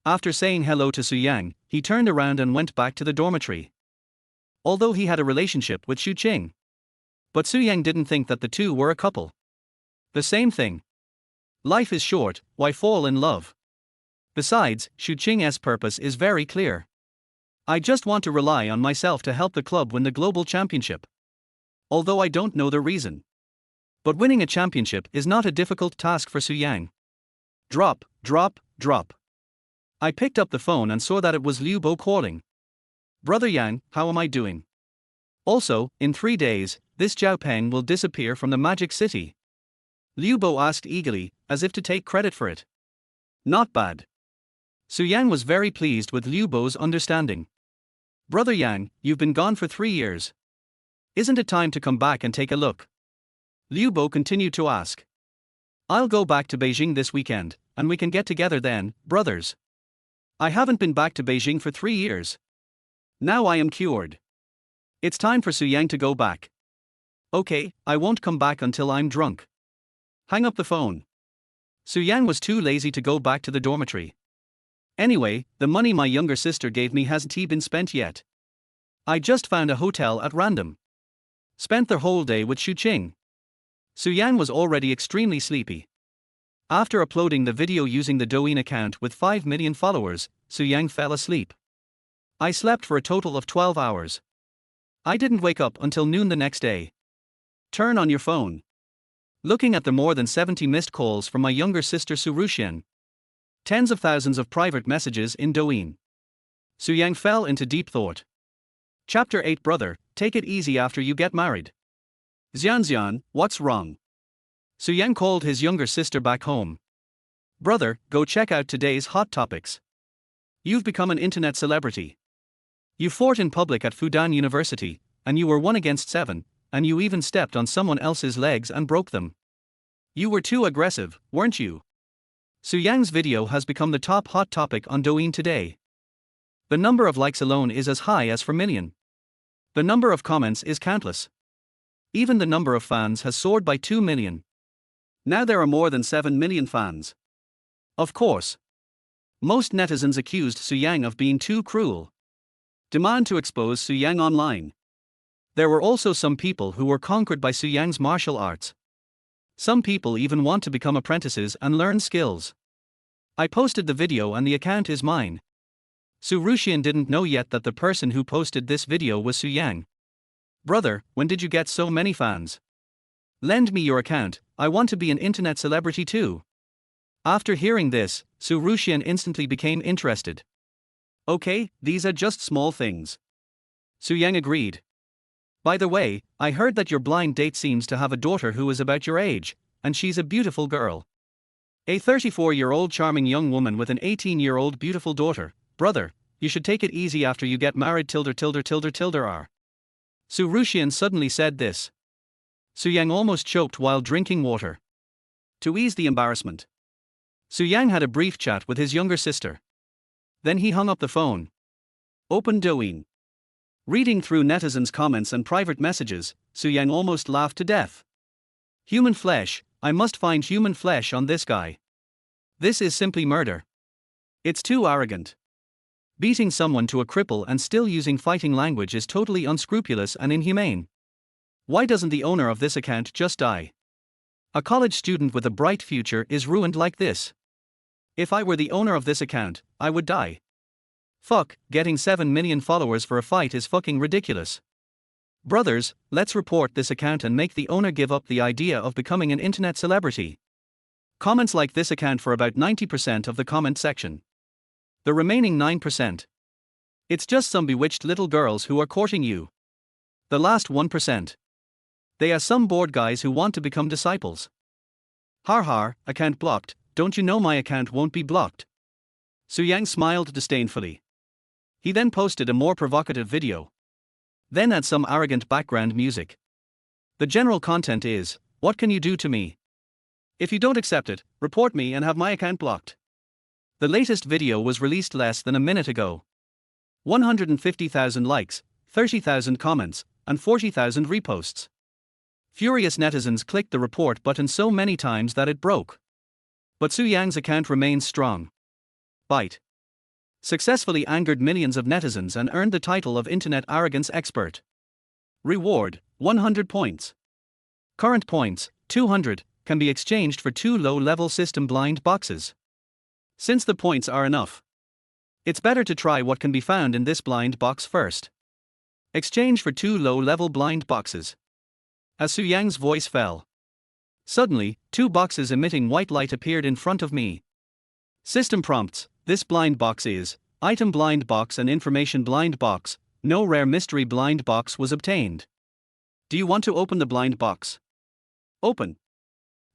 After saying hello to Su Yang, he turned around and went back to the dormitory. Although he had a relationship with Xu Qing, but Su Yang didn't think that the two were a couple. The same thing. Life is short, why fall in love? Besides, Xu Qing's purpose is very clear. I just want to rely on myself to help the club win the global championship. Although I don't know the reason. But winning a championship is not a difficult task for Su Yang. Drop, drop, drop. I picked up the phone and saw that it was Liu Bo calling. Brother Yang, how am I doing? Also, in 3 days, this Zhao Peng will disappear from the Magic City. Liu Bo asked eagerly, as if to take credit for it. Not bad. Su Yang was very pleased with Liu Bo's understanding. Brother Yang, you've been gone for 3 years. Isn't it time to come back and take a look? Liu Bo continued to ask. I'll go back to Beijing this weekend, and we can get together then, brothers. I haven't been back to Beijing for 3 years. Now I am cured. It's time for Su Yang to go back. Okay, I won't come back until I'm drunk. Hang up the phone. Su Yang was too lazy to go back to the dormitory. Anyway, the money my younger sister gave me hasn't been spent yet. I just found a hotel at random. Spent the whole day with Xu Qing. Su Yang was already extremely sleepy. After uploading the video using the Douyin account with 5 million followers, Su Yang fell asleep. I slept for a total of 12 hours. I didn't wake up until noon the next day. Turn on your phone. Looking at the more than 70 missed calls from my younger sister Su Ruxian. Tens of thousands of private messages in Douyin. Su Yang fell into deep thought. Chapter 8. Brother, take it easy after you get married. Xian, what's wrong? Su Yang called his younger sister back home. Brother, go check out today's hot topics. You've become an internet celebrity. You fought in public at Fudan University, and you were 1 against 7, and you even stepped on someone else's legs and broke them. You were too aggressive, weren't you? Su Yang's video has become the top hot topic on Douyin today. The number of likes alone is as high as 4 million. The number of comments is countless. Even the number of fans has soared by 2 million. Now there are more than 7 million fans. Of course. Most netizens accused Su Yang of being too cruel. Demand to expose Su Yang online. There were also some people who were conquered by Su Yang's martial arts. Some people even want to become apprentices and learn skills. I posted the video and the account is mine. Su Ruxian didn't know yet that the person who posted this video was Su Yang. Brother, when did you get so many fans? Lend me your account, I want to be an internet celebrity too. After hearing this, Su Ruxian instantly became interested. Okay, these are just small things. Su Yang agreed. By the way, I heard that your blind date seems to have a daughter who is about your age, and she's a beautiful girl. A 34-year-old charming young woman with an 18-year-old beautiful daughter. Brother, you should take it easy after you get married. Su Ruxian suddenly said this. Su Yang almost choked while drinking water. To ease the embarrassment, Su Yang had a brief chat with his younger sister. Then he hung up the phone. Open Douyin. Reading through netizens' comments and private messages, Su Yang almost laughed to death. Human flesh, I must find human flesh on this guy. This is simply murder. It's too arrogant. Beating someone to a cripple and still using fighting language is totally unscrupulous and inhumane. Why doesn't the owner of this account just die? A college student with a bright future is ruined like this. If I were the owner of this account, I would die. Fuck, getting 7 million followers for a fight is fucking ridiculous. Brothers, let's report this account and make the owner give up the idea of becoming an internet celebrity. Comments like this account for about 90% of the comment section. The remaining 9%. It's just some bewitched little girls who are courting you. The last 1%. They are some bored guys who want to become disciples. Har, account blocked, don't you know my account won't be blocked? Su Yang smiled disdainfully. He then posted a more provocative video. Then add some arrogant background music. The general content is, what can you do to me? If you don't accept it, report me and have my account blocked. The latest video was released less than a minute ago. 150,000 likes, 30,000 comments, and 40,000 reposts. Furious netizens clicked the report button so many times that it broke. But Su Yang's account remains strong. Byte. Successfully angered millions of netizens and earned the title of Internet Arrogance Expert. Reward, 100 points. Current points, 200, can be exchanged for 2 low-level system blind boxes. Since the points are enough, it's better to try what can be found in this blind box first. Exchange for 2 low-level blind boxes. As Su Yang's voice fell, suddenly, 2 boxes emitting white light appeared in front of me. System prompts. This blind box is item blind box and information blind box. No rare mystery blind box was obtained. Do you want to open the blind box? Open.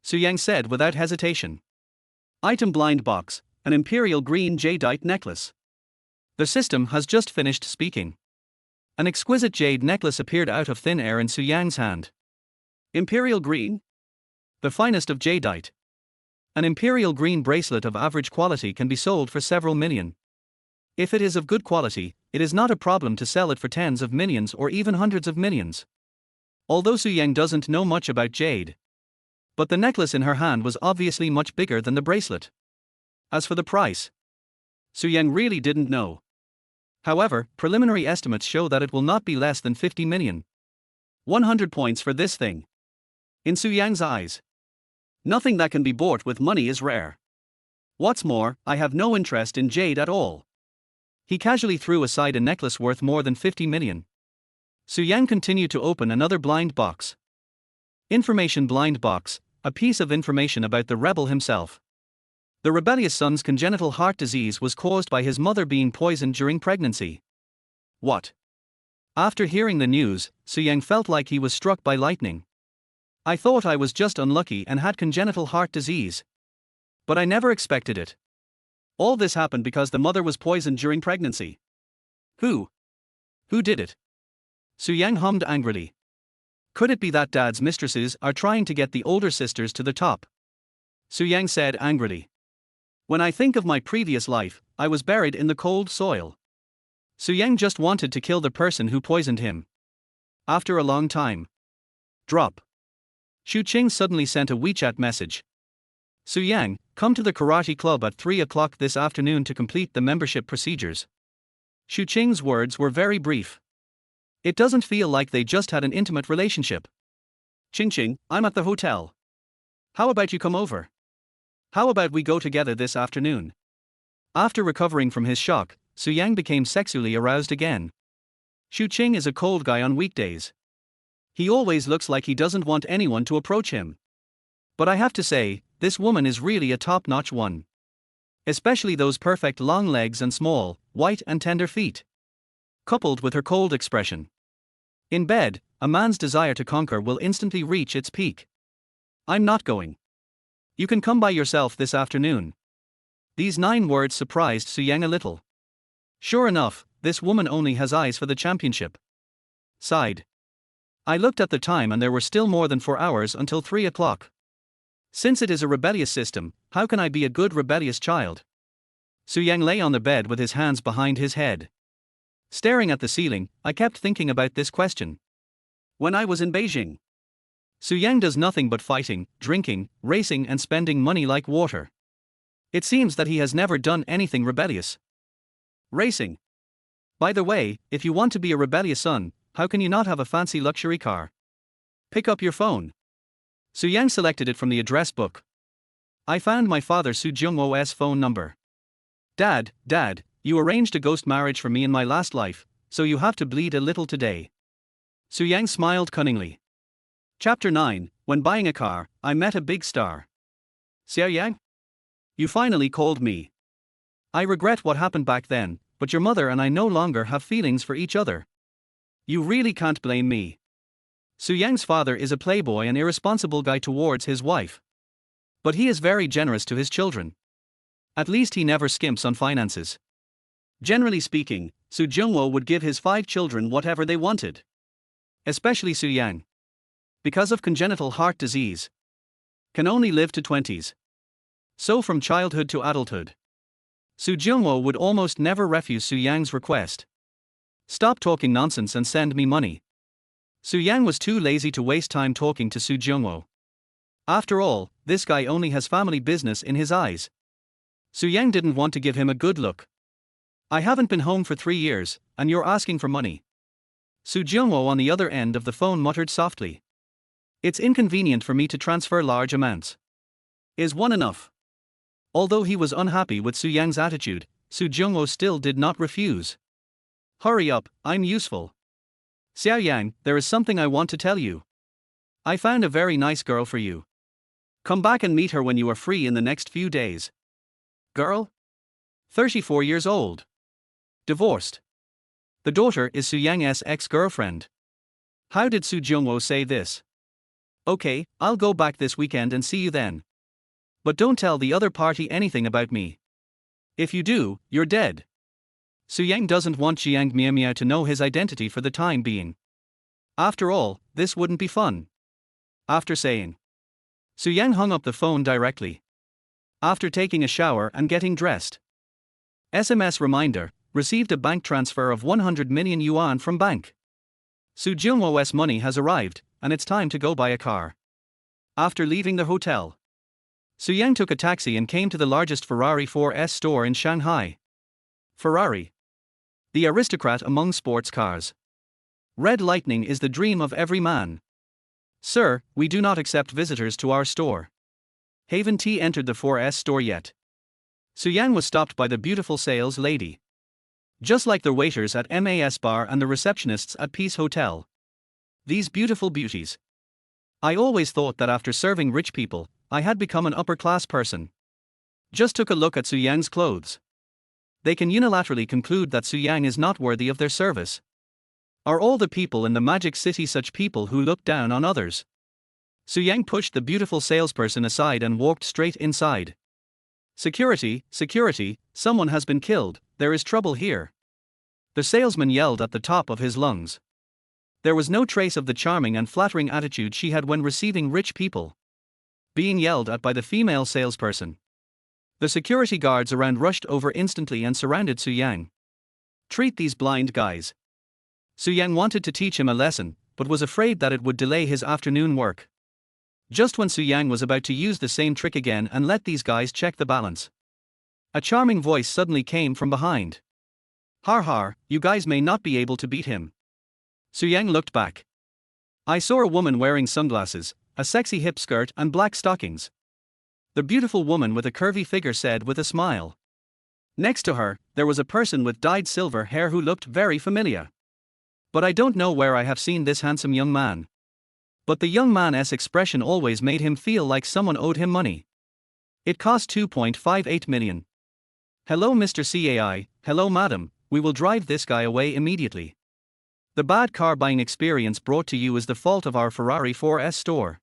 Su Yang said without hesitation. Item blind box, an imperial green jadeite necklace. The system has just finished speaking. An exquisite jade necklace appeared out of thin air in Su Yang's hand. Imperial green? The finest of jadeite. An imperial green bracelet of average quality can be sold for several million. If it is of good quality, it is not a problem to sell it for tens of millions or even hundreds of millions. Although Su Yang doesn't know much about jade. But the necklace in her hand was obviously much bigger than the bracelet. As for the price, Su Yang really didn't know. However, preliminary estimates show that it will not be less than 50 million. 100 points for this thing. In Su Yang's eyes, nothing that can be bought with money is rare. What's more, I have no interest in jade at all. He casually threw aside a necklace worth more than 50 million. Su Yang continued to open another blind box. Information blind box, a piece of information about the rebel himself. The rebellious son's congenital heart disease was caused by his mother being poisoned during pregnancy. What? After hearing the news, Su Yang felt like he was struck by lightning. I thought I was just unlucky and had congenital heart disease. But I never expected it. All this happened because the mother was poisoned during pregnancy. Who? Who did it? Su Yang hummed angrily. Could it be that dad's mistresses are trying to get the older sisters to the top? Su Yang said angrily. When I think of my previous life, I was buried in the cold soil. Su Yang just wanted to kill the person who poisoned him. After a long time. Drop. Xu Qing suddenly sent a WeChat message. Su Yang, come to the karate club at 3 o'clock this afternoon to complete the membership procedures. Xu Qing's words were very brief. It doesn't feel like they just had an intimate relationship. Qing, I'm at the hotel. How about you come over? How about we go together this afternoon? After recovering from his shock, Su Yang became sexually aroused again. Xu Qing is a cold guy on weekdays. He always looks like he doesn't want anyone to approach him. But I have to say, this woman is really a top-notch one. Especially those perfect long legs and small, white and tender feet. Coupled with her cold expression. In bed, a man's desire to conquer will instantly reach its peak. I'm not going. You can come by yourself this afternoon. These 9 words surprised Su Yang a little. Sure enough, this woman only has eyes for the championship. Sighed. I looked at the time and there were still more than 4 hours until 3 o'clock. Since it is a rebellious system, how can I be a good rebellious child? Su Yang lay on the bed with his hands behind his head. Staring at the ceiling, I kept thinking about this question. When I was in Beijing, Su Yang does nothing but fighting, drinking, racing and spending money like water. It seems that he has never done anything rebellious. Racing. By the way, if you want to be a rebellious son, how can you not have a fancy luxury car? Pick up your phone. Su Yang selected it from the address book. I found my father Su Jungwo's phone number. Dad, you arranged a ghost marriage for me in my last life, so you have to bleed a little today. Su Yang smiled cunningly. Chapter 9, When buying a car, I met a big star. Xiao Yang? You finally called me. I regret what happened back then, but your mother and I no longer have feelings for each other. You really can't blame me. Su Yang's father is a playboy and irresponsible guy towards his wife. But he is very generous to his children. At least he never skimps on finances. Generally speaking, Su Jungwo would give his 5 children whatever they wanted. Especially Su Yang. Because of congenital heart disease. Can only live to 20s. So from childhood to adulthood. Su Jungwo would almost never refuse Su Yang's request. Stop talking nonsense and send me money. Su Yang was too lazy to waste time talking to Su Jungwo. After all, this guy only has family business in his eyes. Su Yang didn't want to give him a good look. I haven't been home for 3 years, and you're asking for money. Su Jungwo on the other end of the phone muttered softly. It's inconvenient for me to transfer large amounts. Is one enough? Although he was unhappy with Su Yang's attitude, Su Jungwo still did not refuse. Hurry up, I'm useful. Xiao Yang, there is something I want to tell you. I found a very nice girl for you. Come back and meet her when you are free in the next few days. Girl? 34 years old. Divorced. The daughter is Su Yang's ex-girlfriend. How did Su Jungwo say this? Okay, I'll go back this weekend and see you then. But don't tell the other party anything about me. If you do, you're dead. Su Yang doesn't want Jiang Miaomiao to know his identity for the time being. After all, this wouldn't be fun. After saying. Su Yang hung up the phone directly. After taking a shower and getting dressed. SMS reminder, received a bank transfer of 100 million yuan from bank. Su Jungwo's money has arrived, and it's time to go buy a car. After leaving the hotel, Su Yang took a taxi and came to the largest Ferrari 4S store in Shanghai. Ferrari. The aristocrat among sports cars. Red lightning is the dream of every man. Sir, we do not accept visitors to our store. Haven't entered the 4S store yet. Su Yang was stopped by the beautiful sales lady. Just like the waiters at MAS Bar and the receptionists at Peace Hotel. These beautiful beauties. I always thought that after serving rich people, I had become an upper-class person. Just took a look at Su Yang's clothes. They can unilaterally conclude that Su Yang is not worthy of their service. Are all the people in the Magic City such people who look down on others? Su Yang pushed the beautiful salesperson aside and walked straight inside. Security, security, someone has been killed, there is trouble here. The salesman yelled at the top of his lungs. There was no trace of the charming and flattering attitude she had when receiving rich people. Being yelled at by the female salesperson. The security guards around rushed over instantly and surrounded Su Yang. Treat these blind guys. Su Yang wanted to teach him a lesson, but was afraid that it would delay his afternoon work. Just when Su Yang was about to use the same trick again and let these guys check the balance, a charming voice suddenly came from behind. Har har, you guys may not be able to beat him. Su Yang looked back. I saw a woman wearing sunglasses, a sexy hip skirt and black stockings. The beautiful woman with a curvy figure said with a smile. Next to her, there was a person with dyed silver hair who looked very familiar. But I don't know where I have seen this handsome young man. But the young man's expression always made him feel like someone owed him money. It cost 2.58 million. Hello Mr. CAI, hello madam, we will drive this guy away immediately. The bad car buying experience brought to you is the fault of our Ferrari 4S store.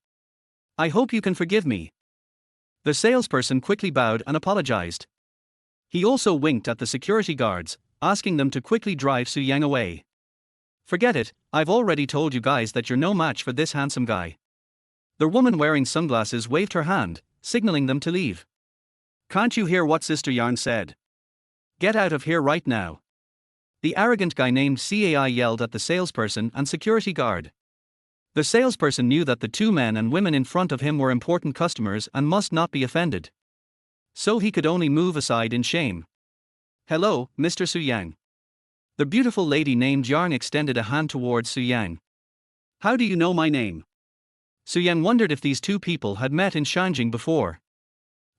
I hope you can forgive me. The salesperson quickly bowed and apologized. He also winked at the security guards, asking them to quickly drive Su Yang away. Forget it, I've already told you guys that you're no match for this handsome guy. The woman wearing sunglasses waved her hand, signaling them to leave. Can't you hear what Sister Yang said? Get out of here right now. The arrogant guy named CAI yelled at the salesperson and security guard. The salesperson knew that the two men and women in front of him were important customers and must not be offended. So he could only move aside in shame. Hello, Mr. Su Yang. The beautiful lady named Yang extended a hand towards Su Yang. How do you know my name? Su Yang wondered if these two people had met in Shanjing before.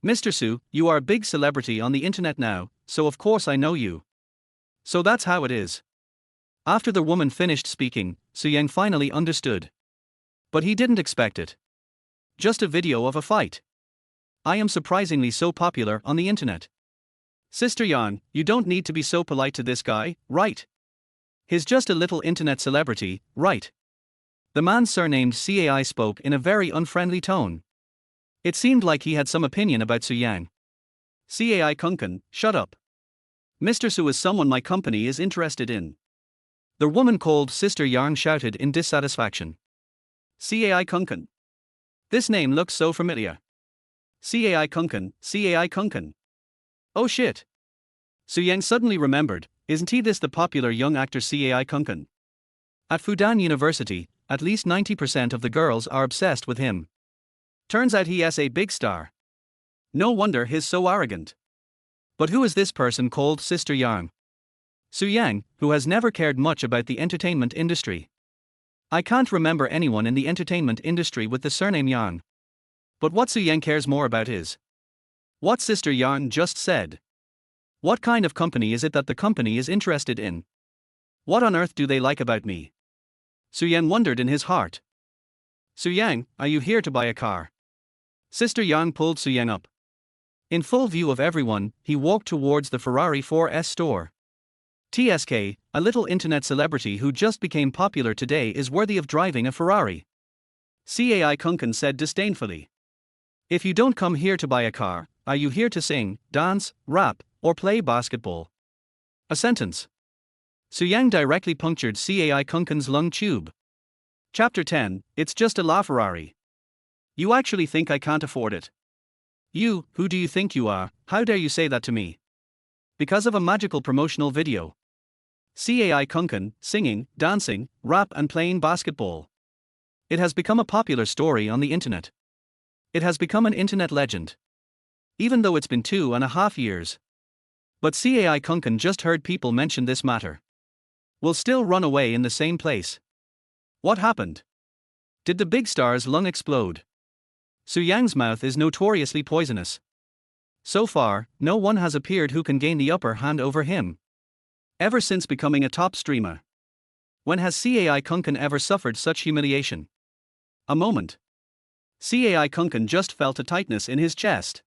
Mr. Su, you are a big celebrity on the internet now, so of course I know you. So that's how it is. After the woman finished speaking, Su Yang finally understood. But he didn't expect it. Just a video of a fight. I am surprisingly so popular on the internet. Sister Yang, you don't need to be so polite to this guy, right? He's just a little internet celebrity, right? The man surnamed CAI spoke in a very unfriendly tone. It seemed like he had some opinion about Su Yang. CAI Kunkan, shut up. Mr. Su is someone my company is interested in. The woman called Sister Yang shouted in dissatisfaction. CAI Kunkan. This name looks so familiar. CAI Kunkan, CAI Kunkan. Oh shit. Su Yang suddenly remembered, isn't he this the popular young actor CAI Kunkan? At Fudan University, at least 90% of the girls are obsessed with him. Turns out he is a big star. No wonder he's so arrogant. But who is this person called Sister Yang? Su Yang, who has never cared much about the entertainment industry. I can't remember anyone in the entertainment industry with the surname Yang. But what Su Yang cares more about is what Sister Yang just said. What kind of company is it that the company is interested in? What on earth do they like about me? Su Yang wondered in his heart. Su Yang, are you here to buy a car? Sister Yang pulled Su Yang up. In full view of everyone, he walked towards the Ferrari 4S store. TSK, a little internet celebrity who just became popular today is worthy of driving a Ferrari. CAI Kunkan said disdainfully. If you don't come here to buy a car, are you here to sing, dance, rap, or play basketball? A sentence. Su Yang directly punctured CAI Kunkan's lung tube. Chapter 10, It's just a LaFerrari. You actually think I can't afford it? You, who do you think you are, how dare you say that to me? Because of a magical promotional video. CAI Kunkan, singing, dancing, rap and playing basketball. It has become a popular story on the internet. It has become an internet legend. Even though it's been 2.5 years. But CAI Kunkan just heard people mention this matter. Will still run away in the same place. What happened? Did the big star's lung explode? Su Yang's mouth is notoriously poisonous. So far, no one has appeared who can gain the upper hand over him. Ever since becoming a top streamer. When has Cai Kunken ever suffered such humiliation? A moment. Cai Kunken just felt a tightness in his chest.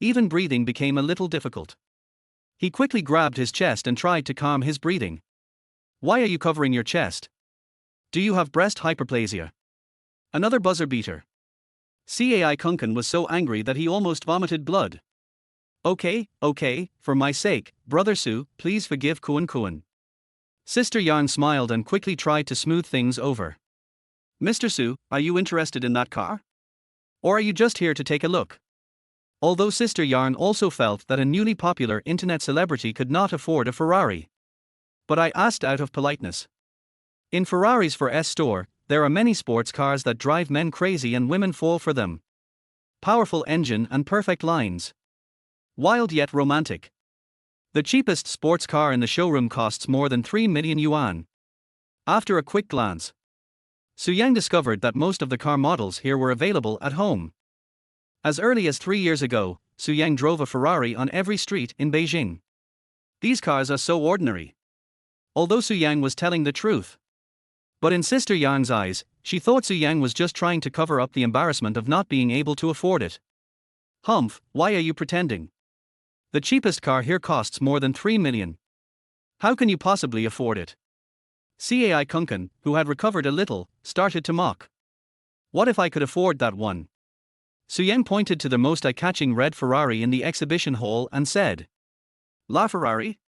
Even breathing became a little difficult. He quickly grabbed his chest and tried to calm his breathing. Why are you covering your chest? Do you have breast hyperplasia? Another buzzer beater. Cai Kunken was so angry that he almost vomited blood. Okay, for my sake, Brother Su, please forgive Kuan Kuan. Sister Yang smiled and quickly tried to smooth things over. Mr. Su, are you interested in that car? Or are you just here to take a look? Although Sister Yarn also felt that a newly popular internet celebrity could not afford a Ferrari. But I asked out of politeness. In Ferraris for S store, there are many sports cars that drive men crazy and women fall for them. Powerful engine and perfect lines. Wild yet romantic. The cheapest sports car in the showroom costs more than 3 million yuan. After a quick glance, Su Yang discovered that most of the car models here were available at home. As early as 3 years ago, Su Yang drove a Ferrari on every street in Beijing. These cars are so ordinary. Although Su Yang was telling the truth. But in Sister Yang's eyes, she thought Su Yang was just trying to cover up the embarrassment of not being able to afford it. Humph, why are you pretending? The cheapest car here costs more than 3 million. How can you possibly afford it? Cai Kunken, who had recovered a little, started to mock. What if I could afford that one? Su Yang pointed to the most eye-catching red Ferrari in the exhibition hall and said. La Ferrari?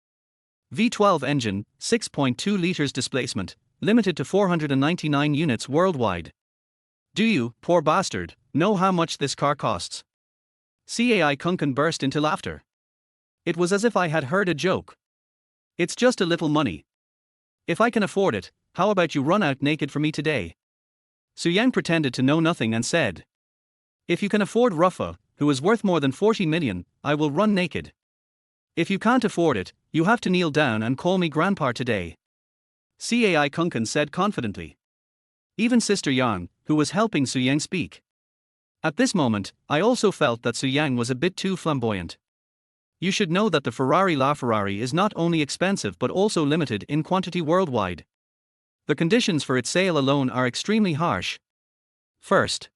V12 engine, 6.2 liters displacement, limited to 499 units worldwide. Do you, poor bastard, know how much this car costs? Cai Kunken burst into laughter. It was as if I had heard a joke. It's just a little money. If I can afford it, how about you run out naked for me today? Su Yang pretended to know nothing and said. If you can afford Ruffa, who is worth more than 40 million, I will run naked. If you can't afford it, you have to kneel down and call me grandpa today. Cai Kunken said confidently. Even Sister Yang, who was helping Su Yang speak. At this moment, I also felt that Su Yang was a bit too flamboyant. You should know that the Ferrari LaFerrari is not only expensive but also limited in quantity worldwide. The conditions for its sale alone are extremely harsh. First,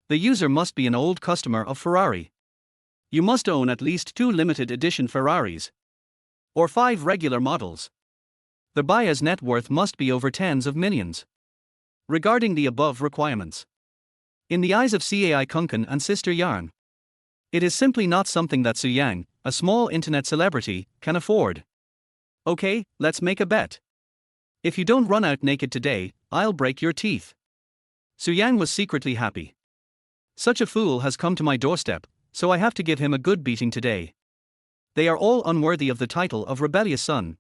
the user must be an old customer of Ferrari. You must own at least 2 limited edition Ferraris. Or 5 regular models. The buyer's net worth must be over tens of millions. Regarding the above requirements, in the eyes of Cai Kunken and Sister Yarn, it is simply not something that Su Yang, a small internet celebrity, can afford. Okay, let's make a bet. If you don't run out naked today, I'll break your teeth. Su Yang was secretly happy. Such a fool has come to my doorstep, so I have to give him a good beating today. They are all unworthy of the title of rebellious son.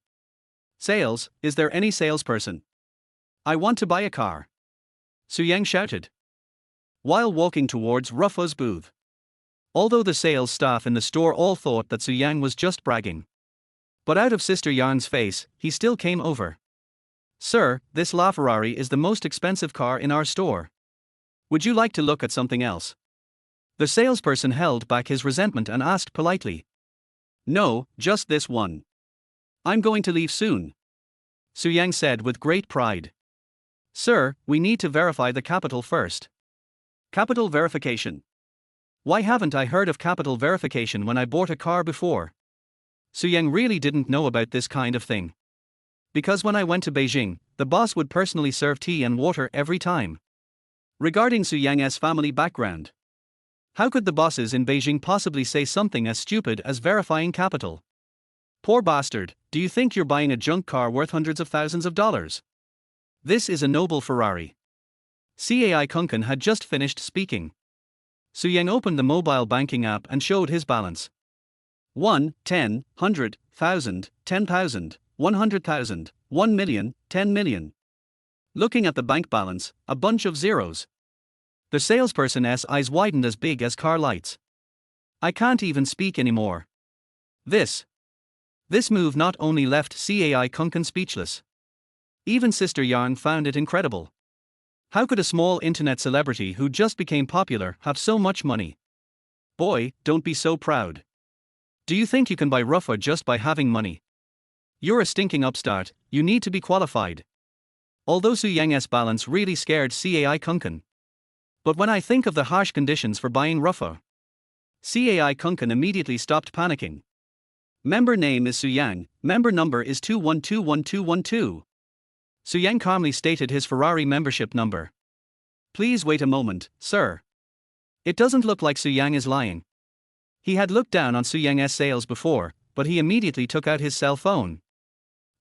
Sales, is there any salesperson? I want to buy a car. Su Yang shouted, while walking towards Ruffa's booth. Although the sales staff in the store all thought that Su Yang was just bragging. But out of Sister Yarn's face, he still came over. Sir, this LaFerrari is the most expensive car in our store. Would you like to look at something else? The salesperson held back his resentment and asked politely. No, just this one. I'm going to leave soon. Su Yang said with great pride. Sir, we need to verify the capital first. Capital verification. Why haven't I heard of capital verification when I bought a car before? Su Yang really didn't know about this kind of thing. Because when I went to Beijing, the boss would personally serve tea and water every time. Regarding Su Yang's family background, how could the bosses in Beijing possibly say something as stupid as verifying capital? Poor bastard, do you think you're buying a junk car worth hundreds of thousands of dollars? This is a noble Ferrari. Cai Kunken had just finished speaking. Su Yang opened the mobile banking app and showed his balance. 1, 10, 100, 1000, 10,000, 100,000, 1 million, 10 million. Looking at the bank balance, a bunch of zeros. The salesperson's eyes widened as big as car lights. I can't even speak anymore. This move not only left Cai Kunken speechless. Even Sister Yang found it incredible. How could a small internet celebrity who just became popular have so much money? Boy, don't be so proud. Do you think you can buy Ruffa just by having money? You're a stinking upstart, you need to be qualified. Although Su Yang's balance really scared Cai Kunken. But when I think of the harsh conditions for buying Ruffa, Cai Kunken immediately stopped panicking. Member name is Su Yang, member number is 2121212. Su Yang calmly stated his Ferrari membership number. Please wait a moment, sir. It doesn't look like Su Yang is lying. He had looked down on Su Yang's sales before, but he immediately took out his cell phone.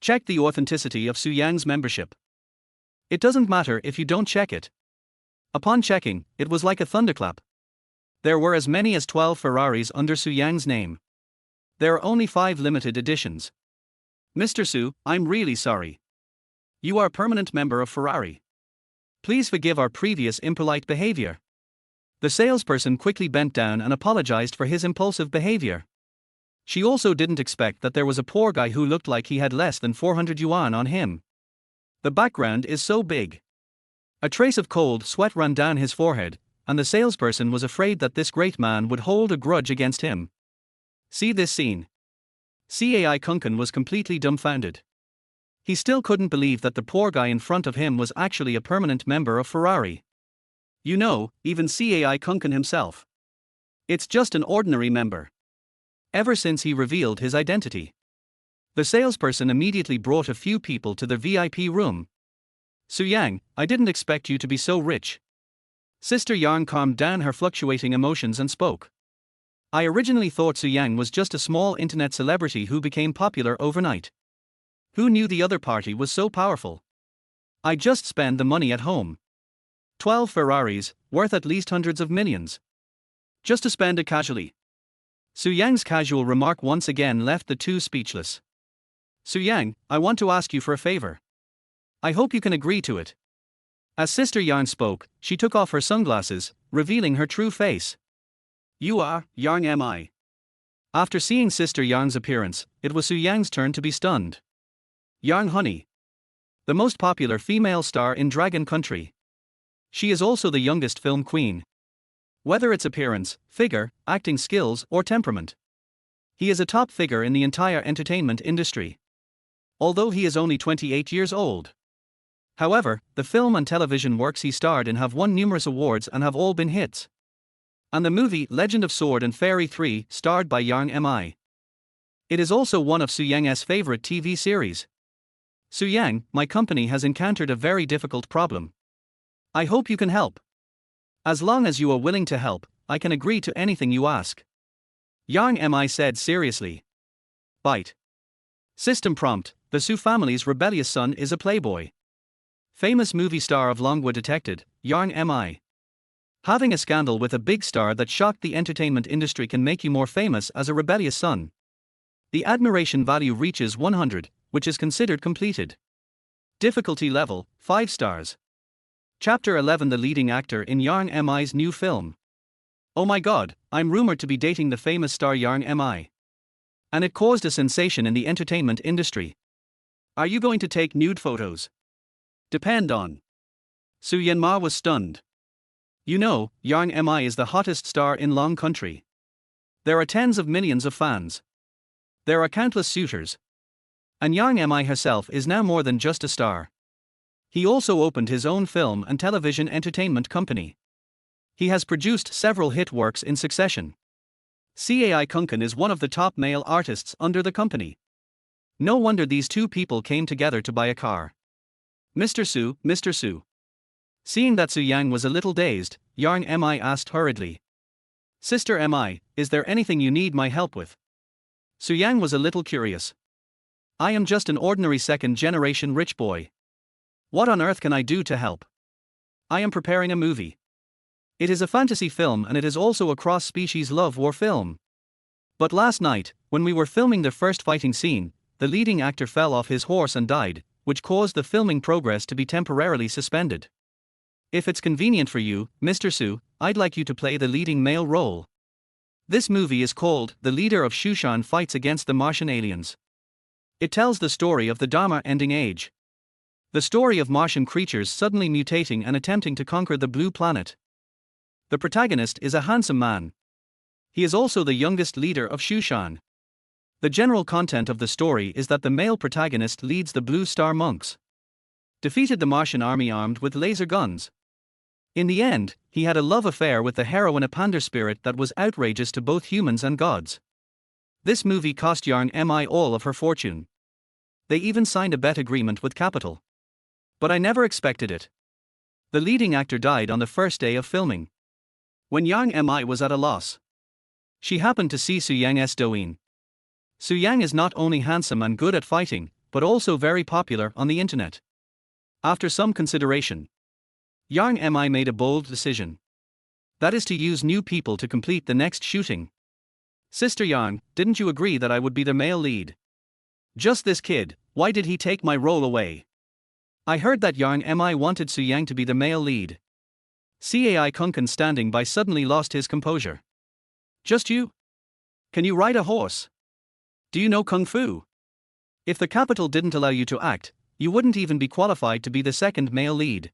Check the authenticity of Su Yang's membership. It doesn't matter if you don't check it. Upon checking, it was like a thunderclap. There were as many as 12 Ferraris under Su Yang's name. There are only 5 limited editions. Mr. Su, I'm really sorry. You are a permanent member of Ferrari. Please forgive our previous impolite behavior. The salesperson quickly bent down and apologized for his impulsive behavior. She also didn't expect that there was a poor guy who looked like he had less than 400 yuan on him. The background is so big. A trace of cold sweat ran down his forehead, and the salesperson was afraid that this great man would hold a grudge against him. See this scene. Cai Kunken was completely dumbfounded. He still couldn't believe that the poor guy in front of him was actually a permanent member of Ferrari. You know, even Cai Kunken himself. It's just an ordinary member. Ever since he revealed his identity, the salesperson immediately brought a few people to the VIP room. Su Yang, I didn't expect you to be so rich. Sister Yang calmed down her fluctuating emotions and spoke. I originally thought Su Yang was just a small internet celebrity who became popular overnight. Who knew the other party was so powerful? I just spend the money at home. 12 Ferraris, worth at least hundreds of millions. Just to spend it casually. Su Yang's casual remark once again left the two speechless. Su Yang, I want to ask you for a favor. I hope you can agree to it. As Sister Yang spoke, she took off her sunglasses, revealing her true face. You are, Yang am I. After seeing Sister Yang's appearance, it was Su Yang's turn to be stunned. Yang Honey. The most popular female star in Dragon Country. She is also the youngest film queen. Whether it's appearance, figure, acting skills, or temperament, he is a top figure in the entire entertainment industry. Although he is only 28 years old. However, the film and television works he starred in have won numerous awards and have all been hits. And the movie Legend of Sword and Fairy 3, starred by Yang Mi. It is also one of Su Yang's favorite TV series. Su Yang, my company has encountered a very difficult problem. I hope you can help. As long as you are willing to help, I can agree to anything you ask. Yang Mi said seriously. Bite. System prompt: the Su family's rebellious son is a playboy. Famous movie star of Longwa detected, Yang Mi. Having a scandal with a big star that shocked the entertainment industry can make you more famous as a rebellious son. The admiration value reaches 100, which is considered completed. Difficulty level, 5 stars. Chapter 11: the leading actor in Yang Mi's new film. Oh my god, I'm rumored to be dating the famous star Yang Mi. And it caused a sensation in the entertainment industry. Are you going to take nude photos? Depend on. Su Yanma was stunned. You know, Yang Mi is the hottest star in Long Country. There are tens of millions of fans. There are countless suitors. And Yang Mi herself is now more than just a star. He also opened his own film and television entertainment company. He has produced several hit works in succession. Cai Kunken is one of the top male artists under the company. No wonder these two people came together to buy a car. Mr. Su. Seeing that Su Yang was a little dazed, Yang Mi asked hurriedly. Sister Mi, is there anything you need my help with? Su Yang was a little curious. I am just an ordinary second-generation rich boy. What on earth can I do to help? I am preparing a movie. It is a fantasy film and it is also a cross-species love war film. But last night, when we were filming the first fighting scene, the leading actor fell off his horse and died, which caused the filming progress to be temporarily suspended. If it's convenient for you, Mr. Su, I'd like you to play the leading male role. This movie is called The Leader of Shushan Fights Against the Martian Aliens. It tells the story of the Dharma ending age. The story of Martian creatures suddenly mutating and attempting to conquer the blue planet. The protagonist is a handsome man. He is also the youngest leader of Shushan. The general content of the story is that the male protagonist leads the Blue Star monks, defeated the Martian army armed with laser guns. In the end, he had a love affair with the heroine, a pander spirit that was outrageous to both humans and gods. This movie cost Jiang Miaomiao all of her fortune. They even signed a bet agreement with Capital. But I never expected it. The leading actor died on the first day of filming. When Jiang Miaomiao was at a loss, she happened to see Su Yang's Douyin. Su Yang is not only handsome and good at fighting, but also very popular on the internet. After some consideration, Jiang Miaomiao made a bold decision. That is to use new people to complete the next shooting. Sister Yang, didn't you agree that I would be the male lead? Just this kid, why did he take my role away? I heard that Jiang Miaomiao wanted Su Yang to be the male lead. Cai Kunken standing by suddenly lost his composure. Just you? Can you ride a horse? Do you know Kung Fu? If the Capital didn't allow you to act, you wouldn't even be qualified to be the second male lead.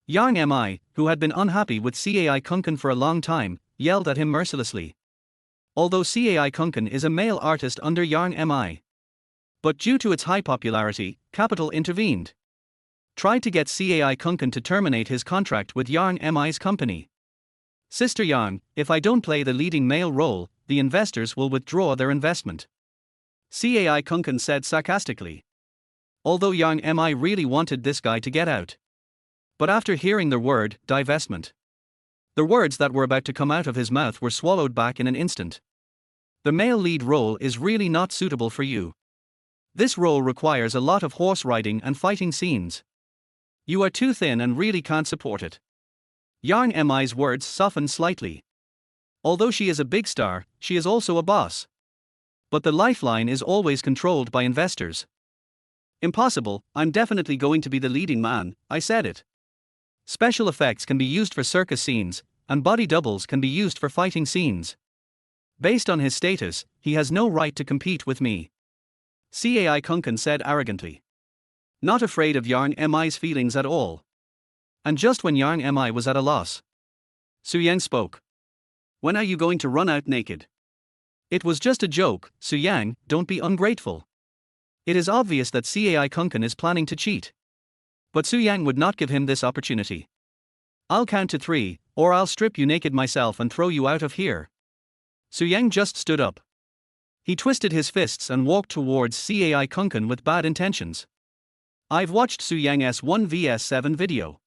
Jiang Miaomiao, who had been unhappy with Cai Kunken for a long time, yelled at him mercilessly. Although Cai Kunken is a male artist under Jiang Miaomiao, but due to its high popularity, Capital intervened. Tried to get Cai Kunken to terminate his contract with Jiang Miaomiao's company. Sister Yang, if I don't play the leading male role, the investors will withdraw their investment. Cai Kunken said sarcastically. Although Jiang Miaomiao really wanted this guy to get out. But after hearing the word, divestment, the words that were about to come out of his mouth were swallowed back in an instant. The male lead role is really not suitable for you. This role requires a lot of horse riding and fighting scenes. You are too thin and really can't support it. Jiang Miaomiao's words softened slightly. Although she is a big star, she is also a boss. But the lifeline is always controlled by investors. Impossible, I'm definitely going to be the leading man, I said it. Special effects can be used for circus scenes, and body doubles can be used for fighting scenes. Based on his status, he has no right to compete with me. Cai Kunken said arrogantly. Not afraid of Jiang Miaomiao's feelings at all. And just when Jiang Miaomiao was at a loss, Su Yang spoke. When are you going to run out naked? It was just a joke, Su Yang, don't be ungrateful. It is obvious that Cai Kunken is planning to cheat. But Su Yang would not give him this opportunity. I'll count to 3, or I'll strip you naked myself and throw you out of here. Su Yang just stood up. He twisted his fists and walked towards Cai Kunken with bad intentions. I've watched Su Yang's 1vs7 video.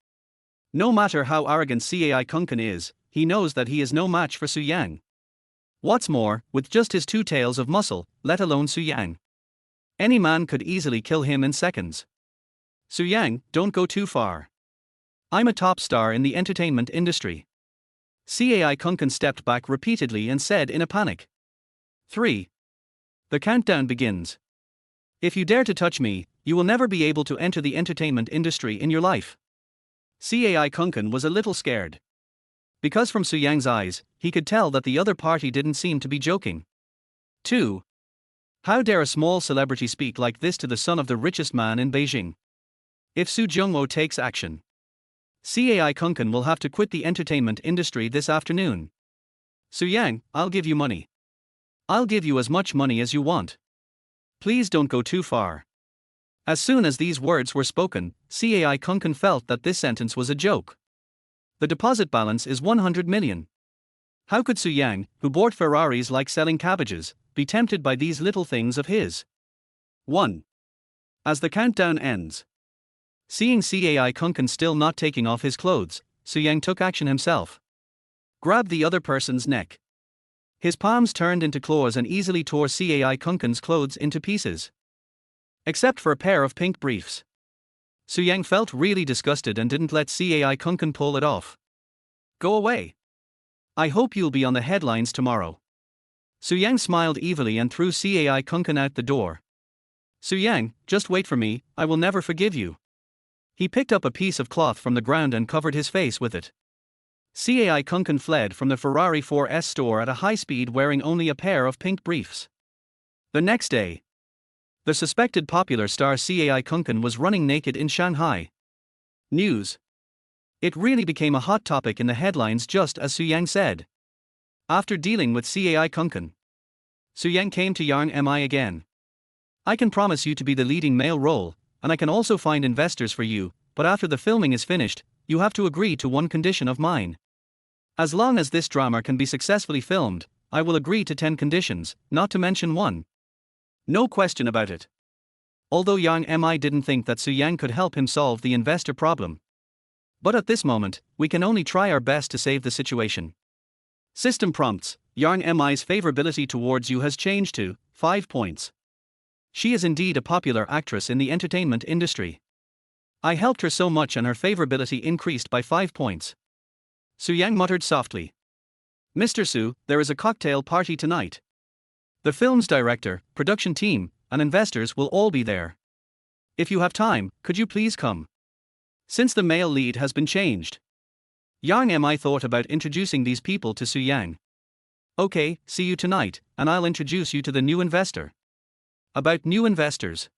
No matter how arrogant Cai Kunken is, he knows that he is no match for Su Yang. What's more, with just his 2 tails of muscle, let alone Su Yang, any man could easily kill him in seconds. Su Yang, don't go too far. I'm a top star in the entertainment industry. Cai Kunken stepped back repeatedly and said in a panic. 3. The countdown begins. If you dare to touch me, you will never be able to enter the entertainment industry in your life. Cai Kunken was a little scared. Because from Su Yang's eyes, he could tell that the other party didn't seem to be joking. 2. How dare a small celebrity speak like this to the son of the richest man in Beijing? If Su Jungwo takes action, Cai Kunken will have to quit the entertainment industry this afternoon. Su Yang, I'll give you money. I'll give you as much money as you want. Please don't go too far. As soon as these words were spoken, Cai Kunken felt that this sentence was a joke. The deposit balance is 100 million. How could Su Yang, who bought Ferraris like selling cabbages, be tempted by these little things of his? 1. As the countdown ends, seeing Cai Kunken still not taking off his clothes, Su Yang took action himself. Grabbed the other person's neck. His palms turned into claws and easily tore Cai Kunken's clothes into pieces. Except for a pair of pink briefs. Su Yang felt really disgusted and didn't let Cai Kunken pull it off. Go away. I hope you'll be on the headlines tomorrow. Su Yang smiled evilly and threw Cai Kunken out the door. Su Yang, just wait for me, I will never forgive you. He picked up a piece of cloth from the ground and covered his face with it. Cai Kunken fled from the Ferrari 4S store at a high speed wearing only a pair of pink briefs. The next day, the suspected popular star Cai Kunken was running naked in Shanghai. News. It really became a hot topic in the headlines just as Su Yang said. After dealing with Cai Kunken, Su Yang came to Yang Mi again. I can promise you to be the leading male role, and I can also find investors for you, but after the filming is finished, you have to agree to one condition of mine. As long as this drama can be successfully filmed, I will agree to 10 conditions, not to mention one. No question about it. Although Yang Mi didn't think that Su Yang could help him solve the investor problem. But at this moment, we can only try our best to save the situation. System prompts: Yang Mi's favorability towards you has changed to 5 points. She is indeed a popular actress in the entertainment industry. I helped her so much and her favorability increased by 5 points. Su Yang muttered softly. Mr. Su, there is a cocktail party tonight. The film's director, production team, and investors will all be there. If you have time, could you please come? Since the male lead has been changed. Yang Mi thought about introducing these people to Su Yang. Okay, see you tonight, and I'll introduce you to the new investor. About new investors.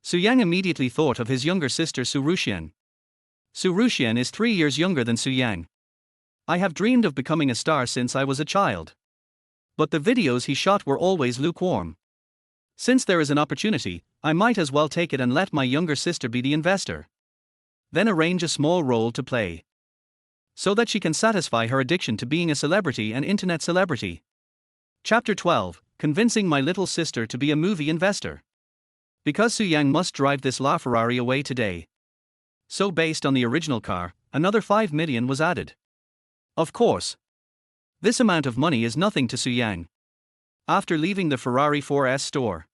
Su Yang immediately thought of his younger sister Su Ruxian. Su Ruxian is 3 years younger than Su Yang. I have dreamed of becoming a star since I was a child. But the videos he shot were always lukewarm. Since there is an opportunity, I might as well take it and let my younger sister be the investor. Then arrange a small role to play. So that she can satisfy her addiction to being a celebrity and internet celebrity. Chapter 12, Convincing My Little Sister to be a Movie Investor. Because Su Yang must drive this LaFerrari away today. So based on the original car, another 5 million was added. Of course. This amount of money is nothing to Su Yang. After leaving the Ferrari 4S store.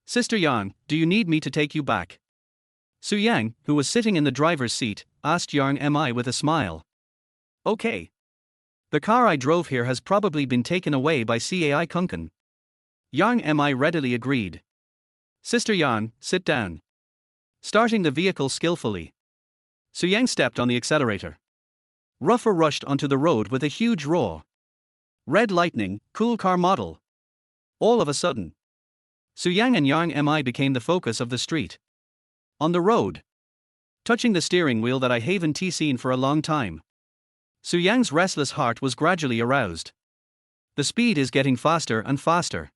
Sister Yang, do you need me to take you back? Su Yang, who was sitting in the driver's seat, asked Yang Mi with a smile. Okay. The car I drove here has probably been taken away by Cai Kunken. Yang Mi readily agreed. Sister Yang, sit down. Starting the vehicle skillfully. Su Yang stepped on the accelerator. Ruffer rushed onto the road with a huge roar. Red lightning, cool car model. All of a sudden, Su Yang and Yang Mi became the focus of the street. On the road. Touching the steering wheel that I haven't seen for a long time. Su Yang's restless heart was gradually aroused. The speed is getting faster and faster.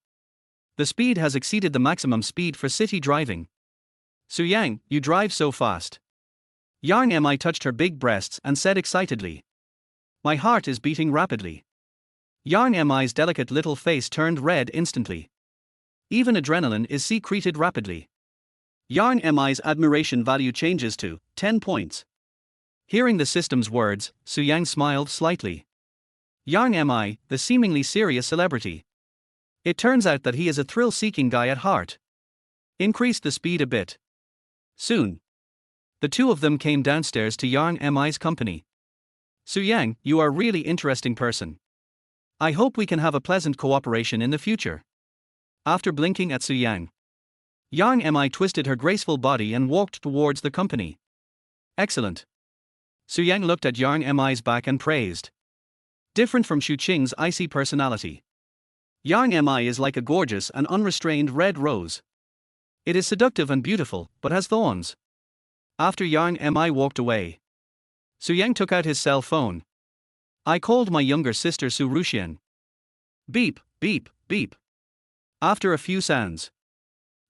The speed has exceeded the maximum speed for city driving. Su Yang, you drive so fast. Yang Mi touched her big breasts and said excitedly. My heart is beating rapidly. Yang Mi's delicate little face turned red instantly. Even adrenaline is secreted rapidly. Yang Mi's admiration value changes to 10 points. Hearing the system's words, Su Yang smiled slightly. Yang Mi, the seemingly serious celebrity. It turns out that he is a thrill-seeking guy at heart. Increased the speed a bit. Soon. The two of them came downstairs to Yang Mi's company. Su Yang, you are a really interesting person. I hope we can have a pleasant cooperation in the future. After blinking at Su Yang, Yang Mi twisted her graceful body and walked towards the company. Excellent. Su Yang looked at Yang Mi's back and praised. Different from Xu Qing's icy personality. Yang Mi is like a gorgeous and unrestrained red rose. It is seductive and beautiful, but has thorns. After Yang Mi walked away, Su Yang took out his cell phone. I called my younger sister Su Ruxian. Beep, beep, beep. After a few sounds.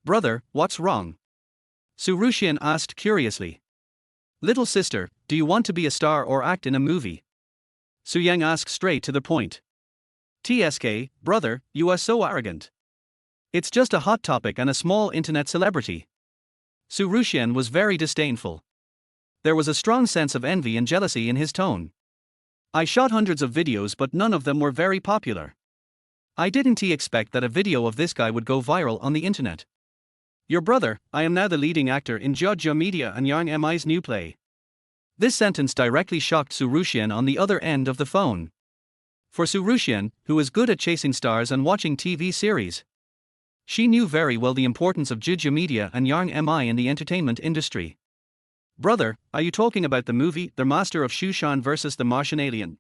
Brother, what's wrong? Su Ruxian asked curiously. Little sister, do you want to be a star or act in a movie? Su Yang asked straight to the point. TSK, brother, you are so arrogant. It's just a hot topic and a small internet celebrity. Su Ruxian was very disdainful. There was a strong sense of envy and jealousy in his tone. I shot hundreds of videos but none of them were very popular. I didn't expect that a video of this guy would go viral on the internet. Your brother, I am now the leading actor in Jiang Miaomiao and Yang Mi's new play. This sentence directly shocked Su Ruxian on the other end of the phone. For Su Ruxian, who is good at chasing stars and watching TV series, she knew very well the importance of Jiang Miaomiao and Yang Mi in the entertainment industry. Brother, are you talking about the movie The Master of Shushan vs. the Martian Alien?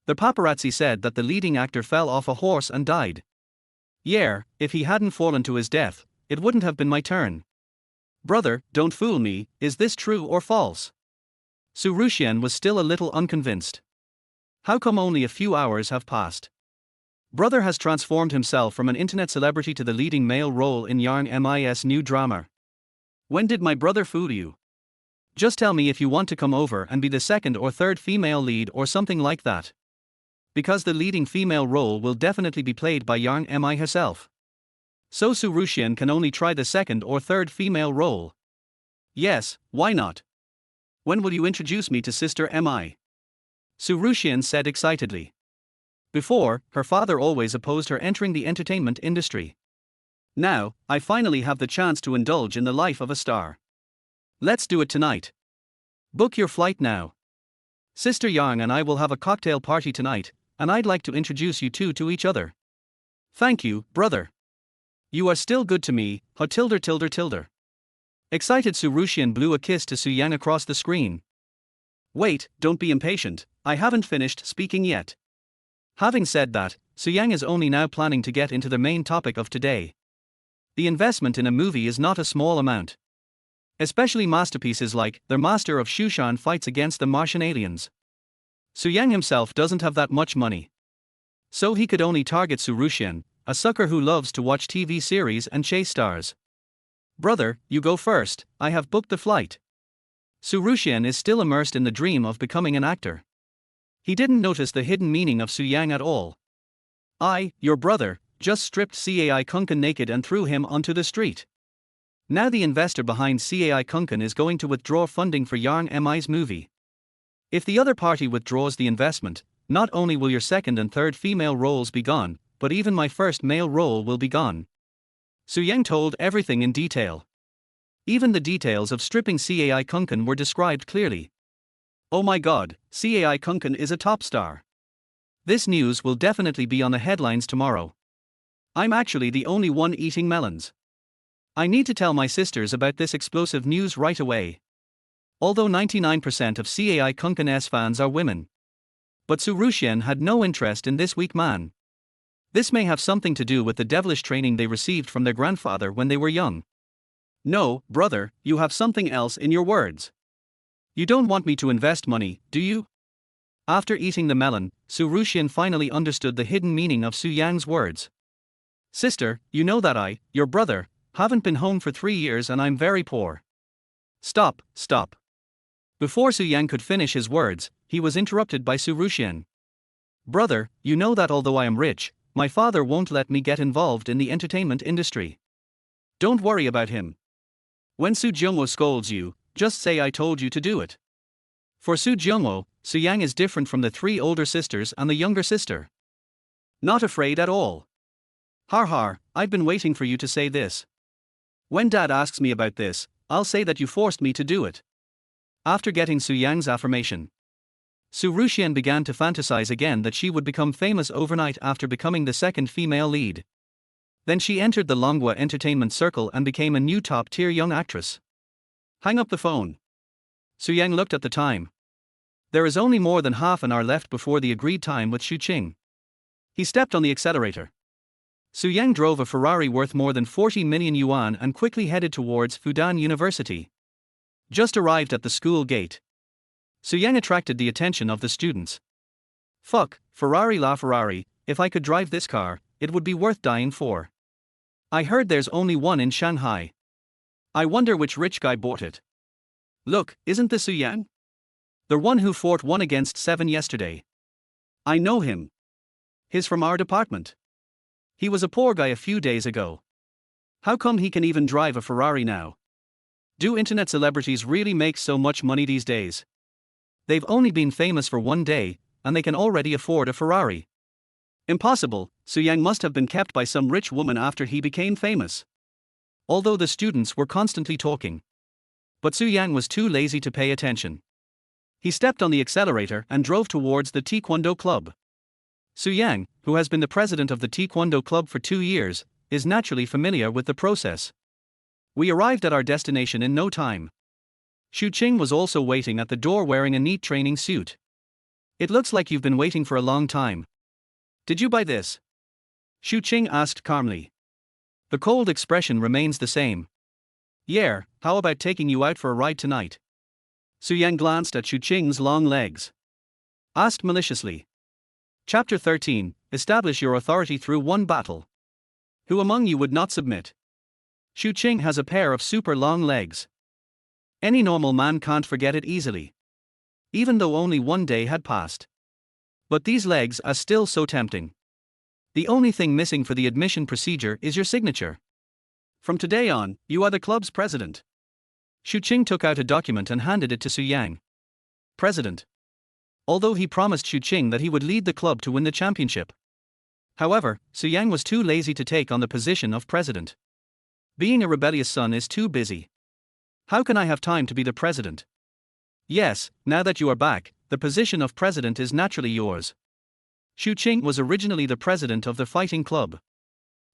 The paparazzi said that the leading actor fell off a horse and died. Yeah, if he hadn't fallen to his death, it wouldn't have been my turn. Brother, don't fool me, is this true or false? Su Ruxian was still a little unconvinced. How come only a few hours have passed? Brother has transformed himself from an internet celebrity to the leading male role in Jiang Miaomiao's new drama. When did my brother fool you? Just tell me if you want to come over and be the second or third female lead or something like that. Because the leading female role will definitely be played by Jiang Mi herself. So Su Ruxian can only try the second or third female role. Yes, why not? When will you introduce me to Sister Mi? Su Ruxian said excitedly. Before, her father always opposed her entering the entertainment industry. Now, I finally have the chance to indulge in the life of a star. Let's do it tonight. Book your flight now. Sister Yang and I will have a cocktail party tonight, and I'd like to introduce you two to each other. Thank you, brother. You are still good to me, tilder. Excited Su Ruxian blew a kiss to Su Yang across the screen. Wait, don't be impatient, I haven't finished speaking yet. Having said that, Su Yang is only now planning to get into the main topic of today. The investment in a movie is not a small amount. Especially masterpieces like The Master of Shushan Fights Against the Martian Aliens. Su Yang himself doesn't have that much money. So he could only target Su Ruxian, a sucker who loves to watch TV series and chase stars. Brother, you go first, I have booked the flight. Su Ruxian is still immersed in the dream of becoming an actor. He didn't notice the hidden meaning of Su Yang at all. Your brother, just stripped Cai Kunkan naked and threw him onto the street. Now the investor behind Cai Kunkan is going to withdraw funding for Yang Mi's movie. If the other party withdraws the investment, not only will your second and third female roles be gone, but even my first male role will be gone. Su Yang told everything in detail. Even the details of stripping Cai Kunkan were described clearly. Oh my god, Cai Kunkan is a top star. This news will definitely be on the headlines tomorrow. I'm actually the only one eating melons. I need to tell my sisters about this explosive news right away. Although 99% of Cai Kunkan's fans are women. But Su Ruxian had no interest in this weak man. This may have something to do with the devilish training they received from their grandfather when they were young. No, brother, you have something else in your words. You don't want me to invest money, do you? After eating the melon, Su Ruxian finally understood the hidden meaning of Su Yang's words. Sister, you know that I, your brother, haven't been home for 3 years and I'm very poor. Stop. Before Su Yang could finish his words, he was interrupted by Su Ruxian. Brother, you know that although I am rich, my father won't let me get involved in the entertainment industry. Don't worry about him. When Su Jiangwo scolds you, just say I told you to do it. For Su Jiangwo, Su Yang is different from the 3 older sisters and the younger sister. Not afraid at all. Har, I've been waiting for you to say this. When Dad asks me about this, I'll say that you forced me to do it. After getting Su Yang's affirmation, Su Ruxian began to fantasize again that she would become famous overnight after becoming the second female lead. Then she entered the Longhua entertainment circle and became a new top-tier young actress. Hang up the phone. Su Yang looked at the time. There is only more than half an hour left before the agreed time with Xu Qing. He stepped on the accelerator. Su Yang drove a Ferrari worth more than 40 million yuan and quickly headed towards Fudan University. Just arrived at the school gate. Su Yang attracted the attention of the students. Fuck, Ferrari la Ferrari, if I could drive this car, it would be worth dying for. I heard there's only one in Shanghai. I wonder which rich guy bought it. Look, isn't this Su Yang? The one who fought 1 against 7 yesterday. I know him. He's from our department. He was a poor guy a few days ago. How come he can even drive a Ferrari now? Do internet celebrities really make so much money these days? They've only been famous for 1 day, and they can already afford a Ferrari. Impossible, Su Yang must have been kept by some rich woman after he became famous. Although the students were constantly talking. But Su Yang was too lazy to pay attention. He stepped on the accelerator and drove towards the Taekwondo club. Su Yang, who has been the president of the Taekwondo club for 2 years, is naturally familiar with the process. We arrived at our destination in no time. Xu Qing was also waiting at the door wearing a neat training suit. It looks like you've been waiting for a long time. Did you buy this? Xu Qing asked calmly. The cold expression remains the same. Yeah, how about taking you out for a ride tonight? Su Yang glanced at Xu Qing's long legs. Asked maliciously. Chapter 13. Establish your authority through one battle. Who among you would not submit? Xu Qing has a pair of super long legs. Any normal man can't forget it easily. Even though only one day had passed. But these legs are still so tempting. The only thing missing for the admission procedure is your signature. From today on, you are the club's president. Xu Qing took out a document and handed it to Su Yang. President. Although he promised Xu Qing that he would lead the club to win the championship. However, Su Yang was too lazy to take on the position of president. Being a rebellious son is too busy. How can I have time to be the president? Yes, now that you are back, the position of president is naturally yours. Xu Qing was originally the president of the fighting club.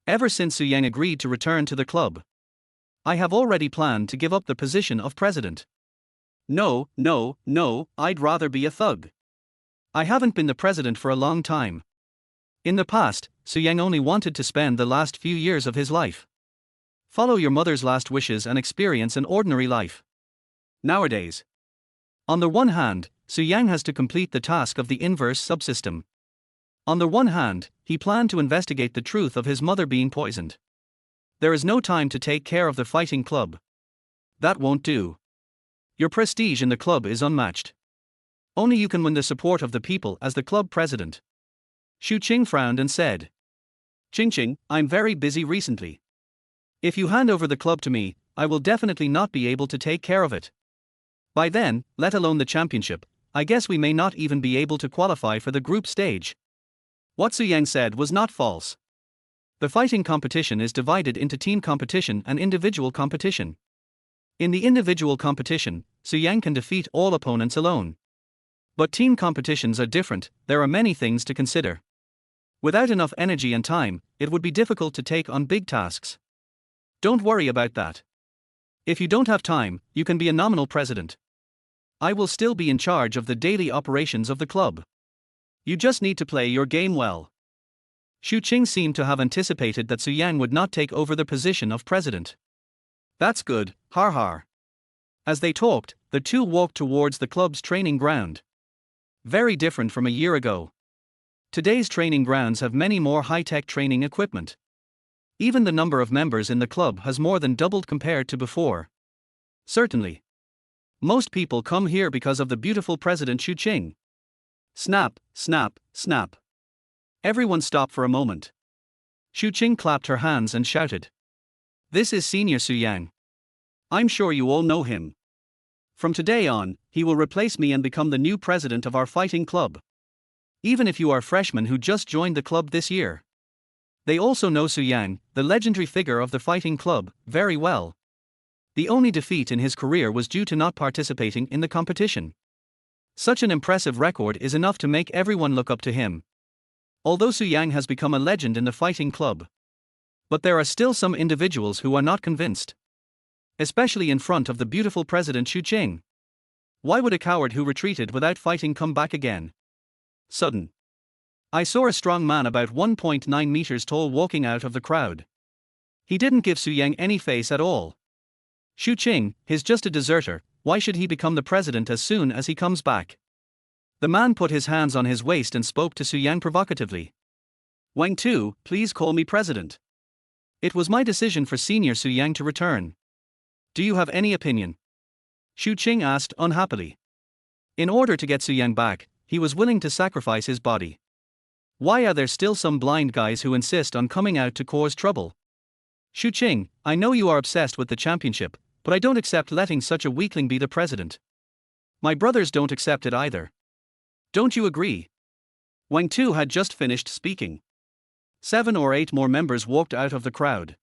Ever since Su Yang agreed to return to the club, I have already planned to give up the position of president. No, I'd rather be a thug. I haven't been the president for a long time. In the past, Su Yang only wanted to spend the last few years of his life. Follow your mother's last wishes and experience an ordinary life. Nowadays, on the one hand, Su Yang has to complete the task of the inverse subsystem. On the one hand, he planned to investigate the truth of his mother being poisoned. There is no time to take care of the fighting club. That won't do. Your prestige in the club is unmatched. Only you can win the support of the people as the club president. Xu Qing frowned and said, Qing, I'm very busy recently. If you hand over the club to me, I will definitely not be able to take care of it. By then, let alone the championship, I guess we may not even be able to qualify for the group stage. What Su Yang said was not false. The fighting competition is divided into team competition and individual competition. In the individual competition, Su Yang can defeat all opponents alone. But team competitions are different, there are many things to consider. Without enough energy and time, it would be difficult to take on big tasks. Don't worry about that. If you don't have time, you can be a nominal president. I will still be in charge of the daily operations of the club. You just need to play your game well. Xu Qing seemed to have anticipated that Su Yang would not take over the position of president. That's good, har. As they talked, the two walked towards the club's training ground. Very different from a year ago. Today's training grounds have many more high-tech training equipment. Even the number of members in the club has more than doubled compared to before. Certainly. Most people come here because of the beautiful President Xu Qing. Snap. Everyone stop for a moment. Xu Qing clapped her hands and shouted. This is Senior Su Yang. I'm sure you all know him. From today on, he will replace me and become the new president of our fighting club. Even if you are freshmen who just joined the club this year. They also know Su Yang, the legendary figure of the fighting club, very well. The only defeat in his career was due to not participating in the competition. Such an impressive record is enough to make everyone look up to him. Although Su Yang has become a legend in the fighting club. But there are still some individuals who are not convinced. Especially in front of the beautiful President Xu Qing. Why would a coward who retreated without fighting come back again? Sudden. I saw a strong man about 1.9 meters tall walking out of the crowd. He didn't give Su Yang any face at all. Xu Qing, he's just a deserter, why should he become the president as soon as he comes back? The man put his hands on his waist and spoke to Su Yang provocatively. Wang Tu, please call me president. It was my decision for Senior Su Yang to return. Do you have any opinion? Xu Qing asked unhappily. In order to get Su Yang back, he was willing to sacrifice his body. Why are there still some blind guys who insist on coming out to cause trouble? Xu Qing, I know you are obsessed with the championship, but I don't accept letting such a weakling be the president. My brothers don't accept it either. Don't you agree? Wang Tu had just finished speaking. 7 or 8 more members walked out of the crowd.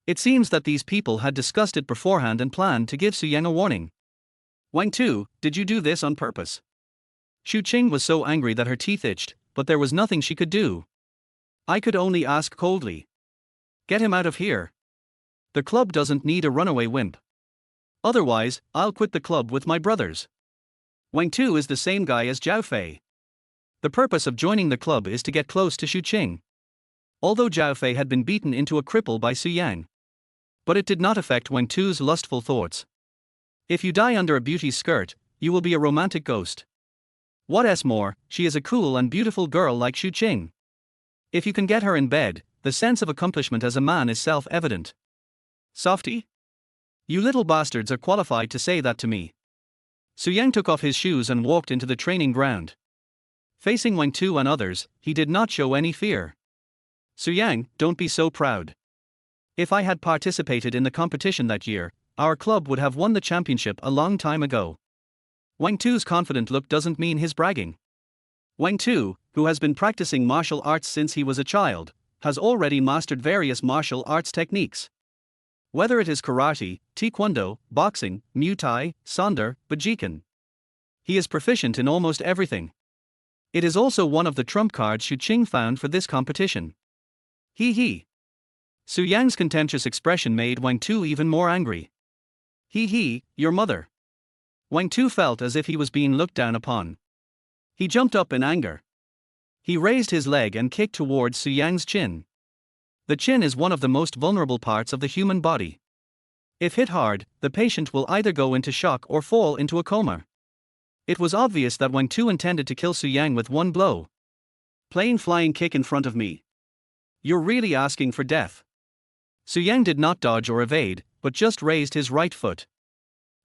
It seems that these people had discussed it beforehand and planned to give Su Yang a warning. Wang Tu, did you do this on purpose? Xu Qing was so angry that her teeth itched, but there was nothing she could do. I could only ask coldly. Get him out of here. The club doesn't need a runaway wimp. Otherwise, I'll quit the club with my brothers. Wang Tu is the same guy as Zhao Fei. The purpose of joining the club is to get close to Xu Qing. Although Zhao Fei had been beaten into a cripple by Su Yang. But it did not affect Wang Tu's lustful thoughts. If you die under a beauty's skirt, you will be a romantic ghost. What's more, she is a cool and beautiful girl like Xu Qing. If you can get her in bed, the sense of accomplishment as a man is self-evident. Softy? You little bastards are qualified to say that to me. Su Yang took off his shoes and walked into the training ground. Facing Wang Tu and others, he did not show any fear. Su Yang, don't be so proud. If I had participated in the competition that year, our club would have won the championship a long time ago. Wang Tu's confident look doesn't mean his bragging. Wang Tu, who has been practicing martial arts since he was a child, has already mastered various martial arts techniques. Whether it is karate, taekwondo, boxing, muay thai, sonder, bajikkan. He is proficient in almost everything. It is also one of the trump cards Xu Qing found for this competition. He. Su Yang's contemptuous expression made Wang Tu even more angry. He, your mother. Wang Tu felt as if he was being looked down upon. He jumped up in anger. He raised his leg and kicked towards Su Yang's chin. The chin is one of the most vulnerable parts of the human body. If hit hard, the patient will either go into shock or fall into a coma. It was obvious that Wang Tu intended to kill Su Yang with one blow. Plain flying kick in front of me. You're really asking for death. Su Yang did not dodge or evade, but just raised his right foot.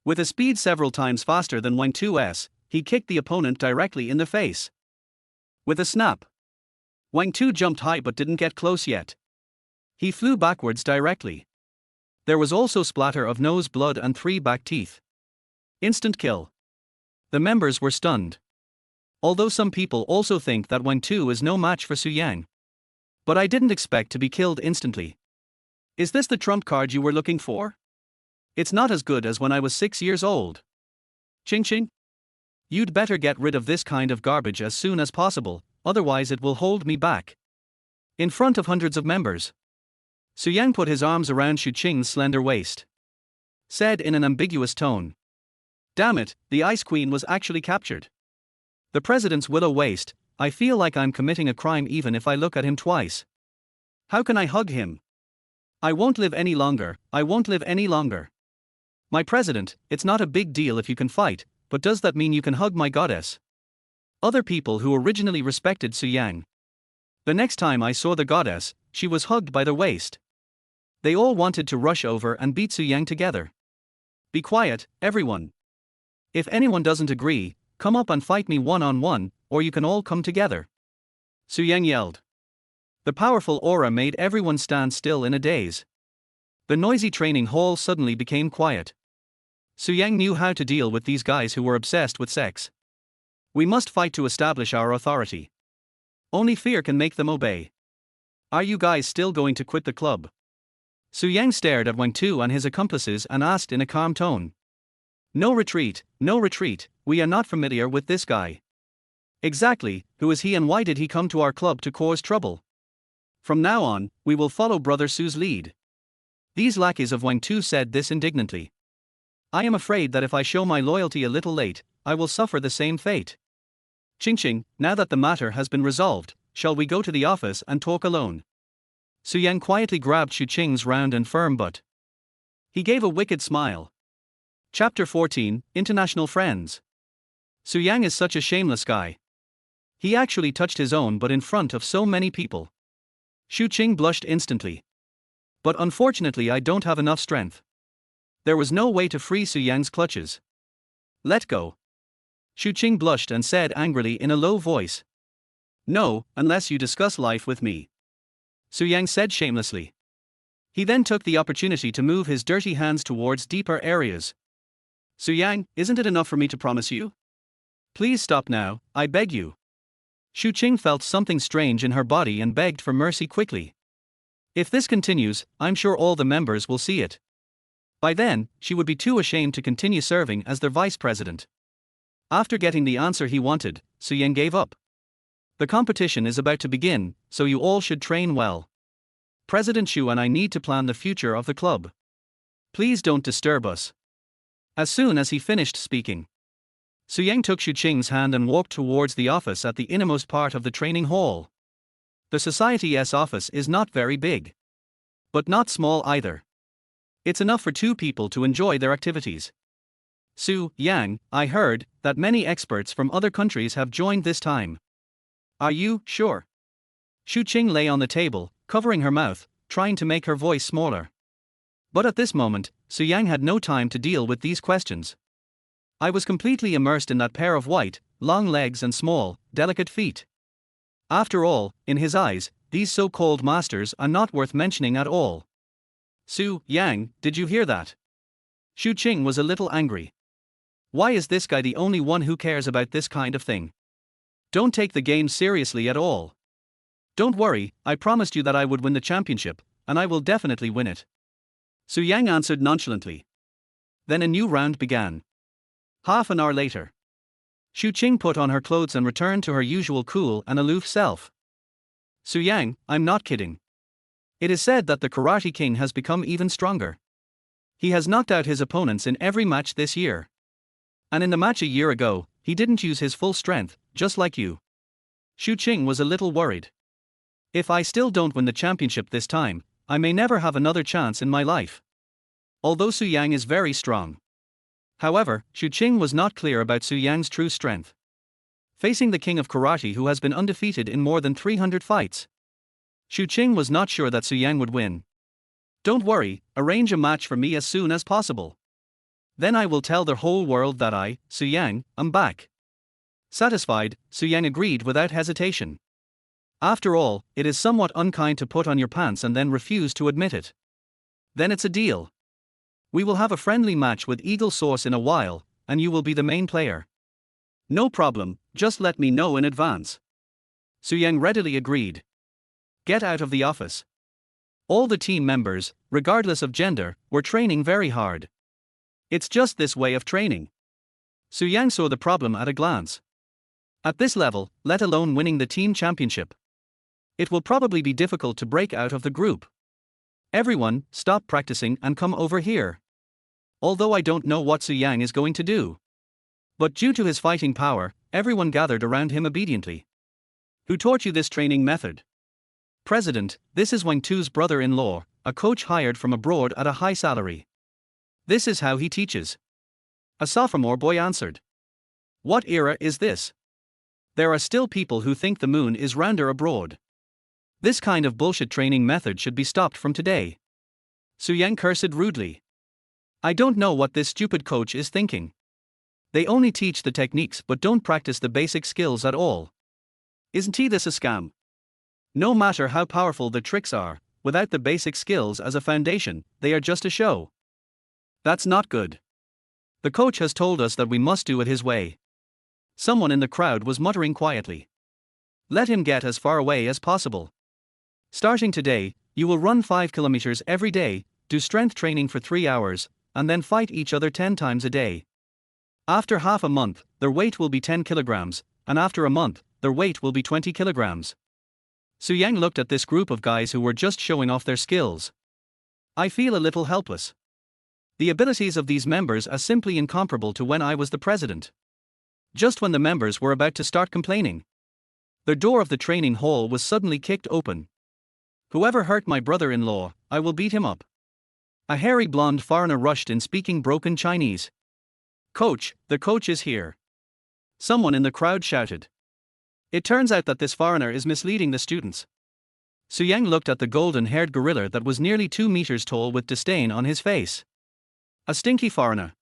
With a speed several times faster than Wang Tu's, he kicked the opponent directly in the face. With a snap. Wang Tu jumped high but didn't get close yet. He flew backwards directly. There was also splatter of nose blood and 3 back teeth. Instant kill. The members were stunned. Although some people also think that Wang Tu is no match for Su Yang. But I didn't expect to be killed instantly. Is this the trump card you were looking for? It's not as good as when I was 6 years old. Ching. You'd better get rid of this kind of garbage as soon as possible, otherwise it will hold me back. In front of hundreds of members. Su Yang put his arms around Xu Qing's slender waist. Said in an ambiguous tone. Damn it, the Ice Queen was actually captured. The president's willow waist, I feel like I'm committing a crime even if I look at him twice. How can I hug him? I won't live any longer. My president, it's not a big deal if you can fight, but does that mean you can hug my goddess? Other people who originally respected Su Yang. The next time I saw the goddess, she was hugged by the waist. They all wanted to rush over and beat Su Yang together. Be quiet, everyone. If anyone doesn't agree, come up and fight me one-on-one, or you can all come together. Su Yang yelled. The powerful aura made everyone stand still in a daze. The noisy training hall suddenly became quiet. Su Yang knew how to deal with these guys who were obsessed with sex. We must fight to establish our authority. Only fear can make them obey. Are you guys still going to quit the club? Su Yang stared at Wang Tu and his accomplices and asked in a calm tone. No retreat, we are not familiar with this guy. Exactly, who is he and why did he come to our club to cause trouble? From now on, we will follow Brother Su's lead. These lackeys of Wang Tu said this indignantly. I am afraid that if I show my loyalty a little late, I will suffer the same fate. Ching, now that the matter has been resolved, shall we go to the office and talk alone? Su Yang quietly grabbed Xu Qing's round and firm butt. He gave a wicked smile. Chapter 14, International Friends. Su Yang is such a shameless guy. He actually touched his own butt in front of so many people. Xu Qing blushed instantly. But unfortunately I don't have enough strength. There was no way to free Su Yang's clutches. Let go. Xu Qing blushed and said angrily in a low voice. No, unless you discuss life with me. Su Yang said shamelessly. He then took the opportunity to move his dirty hands towards deeper areas. Su Yang, isn't it enough for me to promise you? Please stop now, I beg you. Xu Qing felt something strange in her body and begged for mercy quickly. If this continues, I'm sure all the members will see it. By then, she would be too ashamed to continue serving as their vice president. After getting the answer he wanted, Su Yang gave up. The competition is about to begin, so you all should train well. President Xu and I need to plan the future of the club. Please don't disturb us. As soon as he finished speaking, Su Yang took Xu Qing's hand and walked towards the office at the innermost part of the training hall. The Society's office is not very big. But not small either. It's enough for 2 people to enjoy their activities. Su Yang, I heard that many experts from other countries have joined this time. Are you sure? Xu Qing lay on the table, covering her mouth, trying to make her voice smaller. But at this moment, Su Yang had no time to deal with these questions. I was completely immersed in that pair of white, long legs and small, delicate feet. After all, in his eyes, these so-called masters are not worth mentioning at all. Su Yang, did you hear that? Xu Qing was a little angry. Why is this guy the only one who cares about this kind of thing? Don't take the game seriously at all. Don't worry, I promised you that I would win the championship, and I will definitely win it. Su Yang answered nonchalantly. Then a new round began. Half an hour later, Xu Qing put on her clothes and returned to her usual cool and aloof self. Su Yang, I'm not kidding. It is said that the Karate King has become even stronger. He has knocked out his opponents in every match this year. And in the match a year ago, he didn't use his full strength, just like you. Xu Qing was a little worried. If I still don't win the championship this time, I may never have another chance in my life. Although Su Yang is very strong. However, Xu Qing was not clear about Su Yang's true strength. Facing the king of karate who has been undefeated in more than 300 fights, Xu Qing was not sure that Su Yang would win. Don't worry, arrange a match for me as soon as possible. Then I will tell the whole world that I, Su Yang, am back. Satisfied, Su Yang agreed without hesitation. After all, it is somewhat unkind to put on your pants and then refuse to admit it. Then it's a deal. We will have a friendly match with Eagle Source in a while, and you will be the main player. No problem, just let me know in advance. Su Yang readily agreed. Get out of the office. All the team members, regardless of gender, were training very hard. It's just this way of training. Su Yang saw the problem at a glance. At this level, let alone winning the team championship, it will probably be difficult to break out of the group. Everyone, stop practicing and come over here. Although I don't know what Su Yang is going to do. But due to his fighting power, everyone gathered around him obediently. Who taught you this training method? President, this is Wang Tu's brother-in-law, a coach hired from abroad at a high salary. This is how he teaches. A sophomore boy answered. What era is this? There are still people who think the moon is rounder abroad. This kind of bullshit training method should be stopped from today. Su Yang cursed rudely. I don't know what this stupid coach is thinking. They only teach the techniques but don't practice the basic skills at all. Isn't this a scam? No matter how powerful the tricks are, without the basic skills as a foundation, they are just a show. That's not good. The coach has told us that we must do it his way. Someone in the crowd was muttering quietly. Let him get as far away as possible. Starting today, you will run 5 kilometers every day, do strength training for 3 hours, and then fight each other 10 times a day. After half a month, their weight will be 10 kilograms, and after a month, their weight will be 20 kilograms. Su Yang looked at this group of guys who were just showing off their skills. I feel a little helpless. The abilities of these members are simply incomparable to when I was the president. Just when the members were about to start complaining, the door of the training hall was suddenly kicked open. Whoever hurt my brother-in-law, I will beat him up. A hairy blonde foreigner rushed in speaking broken Chinese. Coach, the coach is here. Someone in the crowd shouted. It turns out that this foreigner is misleading the students. Su Yang looked at the golden-haired gorilla that was nearly 2 meters tall with disdain on his face. A stinky foreigner.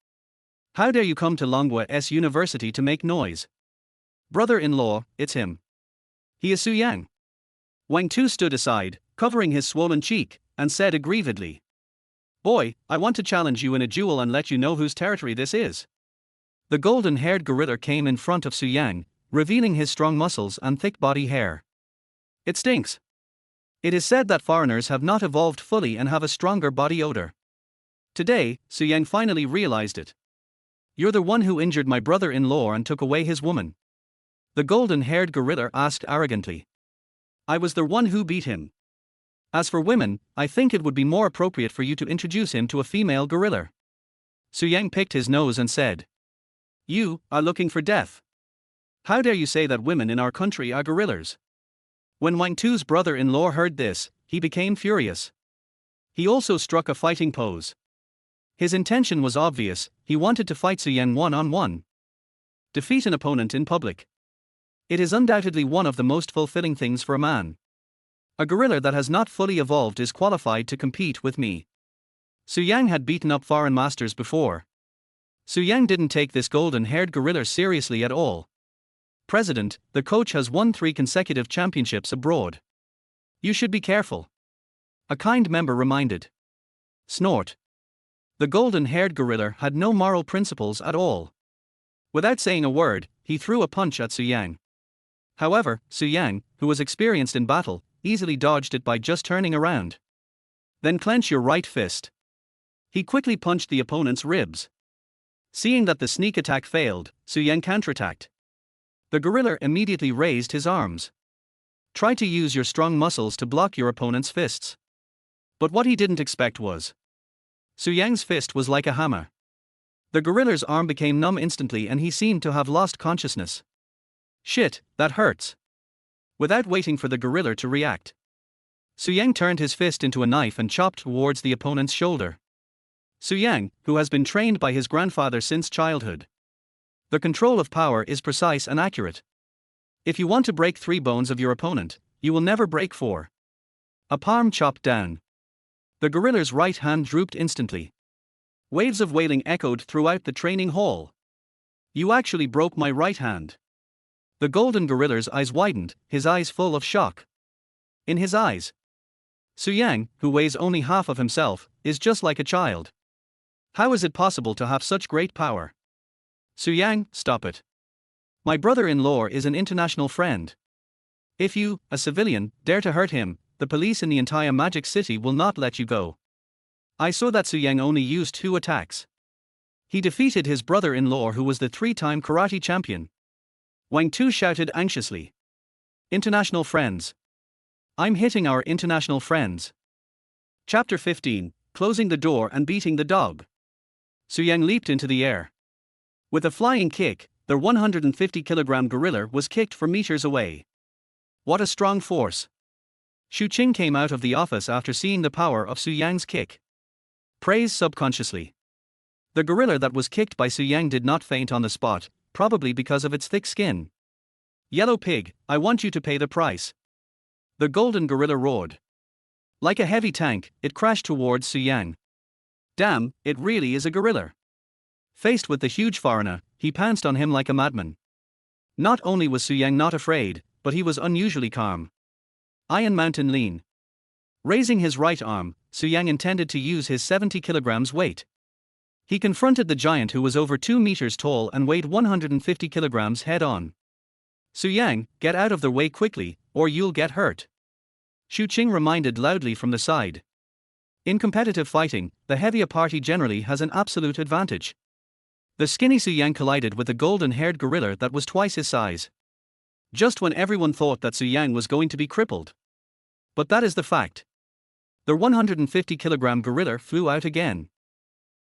How dare you come to Longhua University to make noise? Brother-in-law, it's him. He is Su Yang. Wang Tu stood aside, covering his swollen cheek, and said aggrievedly. Boy, I want to challenge you in a duel and let you know whose territory this is. The golden-haired gorilla came in front of Su Yang, revealing his strong muscles and thick body hair. It stinks. It is said that foreigners have not evolved fully and have a stronger body odor. Today, Su Yang finally realized it. You're the one who injured my brother-in-law and took away his woman. The golden-haired gorilla asked arrogantly. I was the one who beat him. As for women, I think it would be more appropriate for you to introduce him to a female gorilla. Su Yang picked his nose and said. You are looking for death. How dare you say that women in our country are gorillas? When Wang Tu's brother-in-law heard this, he became furious. He also struck a fighting pose. His intention was obvious, he wanted to fight Su Yang one-on-one. Defeat an opponent in public. It is undoubtedly one of the most fulfilling things for a man. A gorilla that has not fully evolved is qualified to compete with me. Su Yang had beaten up foreign masters before. Su Yang didn't take this golden-haired gorilla seriously at all. President, the coach has won 3 consecutive championships abroad. You should be careful. A kind member reminded. Snort. The golden-haired gorilla had no moral principles at all. Without saying a word, he threw a punch at Su Yang. However, Su Yang, who was experienced in battle, easily dodged it by just turning around. Then clench your right fist. He quickly punched the opponent's ribs. Seeing that the sneak attack failed, Su Yang counterattacked. The gorilla immediately raised his arms. Try to use your strong muscles to block your opponent's fists. But what he didn't expect was Su Yang's fist was like a hammer. The gorilla's arm became numb instantly and he seemed to have lost consciousness. Shit, that hurts. Without waiting for the gorilla to react, Su Yang turned his fist into a knife and chopped towards the opponent's shoulder. Su Yang, who has been trained by his grandfather since childhood. The control of power is precise and accurate. If you want to break 3 bones of your opponent, you will never break 4. A palm chopped down. The gorilla's right hand drooped instantly. Waves of wailing echoed throughout the training hall. You actually broke my right hand. The golden gorilla's eyes widened, his eyes full of shock. In his eyes, Su Yang, who weighs only half of himself, is just like a child. How is it possible to have such great power? Su Yang, stop it. My brother-in-law is an international friend. If you, a civilian, dare to hurt him, the police in the entire Magic City will not let you go. I saw that Su Yang only used 2 attacks. He defeated his brother-in-law who was the 3-time karate champion. Wang Tu shouted anxiously. International friends. I'm hitting our international friends. Chapter 15, Closing the Door and Beating the Dog. Su Yang leaped into the air. With a flying kick, the 150-kilogram gorilla was kicked for meters away. What a strong force. Xu Qing came out of the office after seeing the power of Su Yang's kick. Praise subconsciously. The gorilla that was kicked by Su Yang did not faint on the spot, probably because of its thick skin. Yellow pig, I want you to pay the price. The golden gorilla roared. Like a heavy tank, it crashed towards Su Yang. Damn, it really is a gorilla. Faced with the huge foreigner, he pounced on him like a madman. Not only was Su Yang not afraid, but he was unusually calm. Iron Mountain lean. Raising his right arm, Su Yang intended to use his 70 kilograms weight. He confronted the giant who was over 2 meters tall and weighed 150 kilograms head-on. Su Yang, get out of the way quickly, or you'll get hurt. Xu Qing reminded loudly from the side. In competitive fighting, the heavier party generally has an absolute advantage. The skinny Su Yang collided with a golden-haired gorilla that was twice his size. Just when everyone thought that Su Yang was going to be crippled. But that is the fact. The 150-kilogram gorilla flew out again.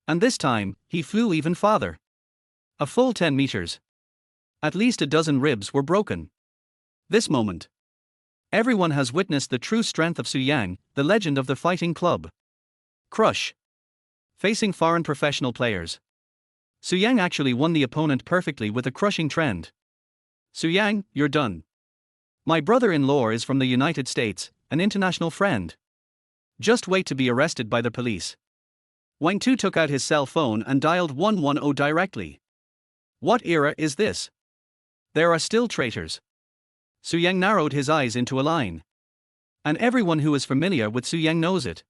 And this time, he flew even farther. A full 10 meters. At least a dozen ribs were broken. This moment. Everyone has witnessed the true strength of Su Yang, the legend of the fighting club. Crush. Facing foreign professional players. Su Yang actually won the opponent perfectly with a crushing trend. Su Yang, you're done. My brother-in-law is from the United States, an international friend. Just wait to be arrested by the police. Wang Tu took out his cell phone and dialed 110 directly. What era is this? There are still traitors. Su Yang narrowed his eyes into a line. And everyone who is familiar with Su Yang knows it.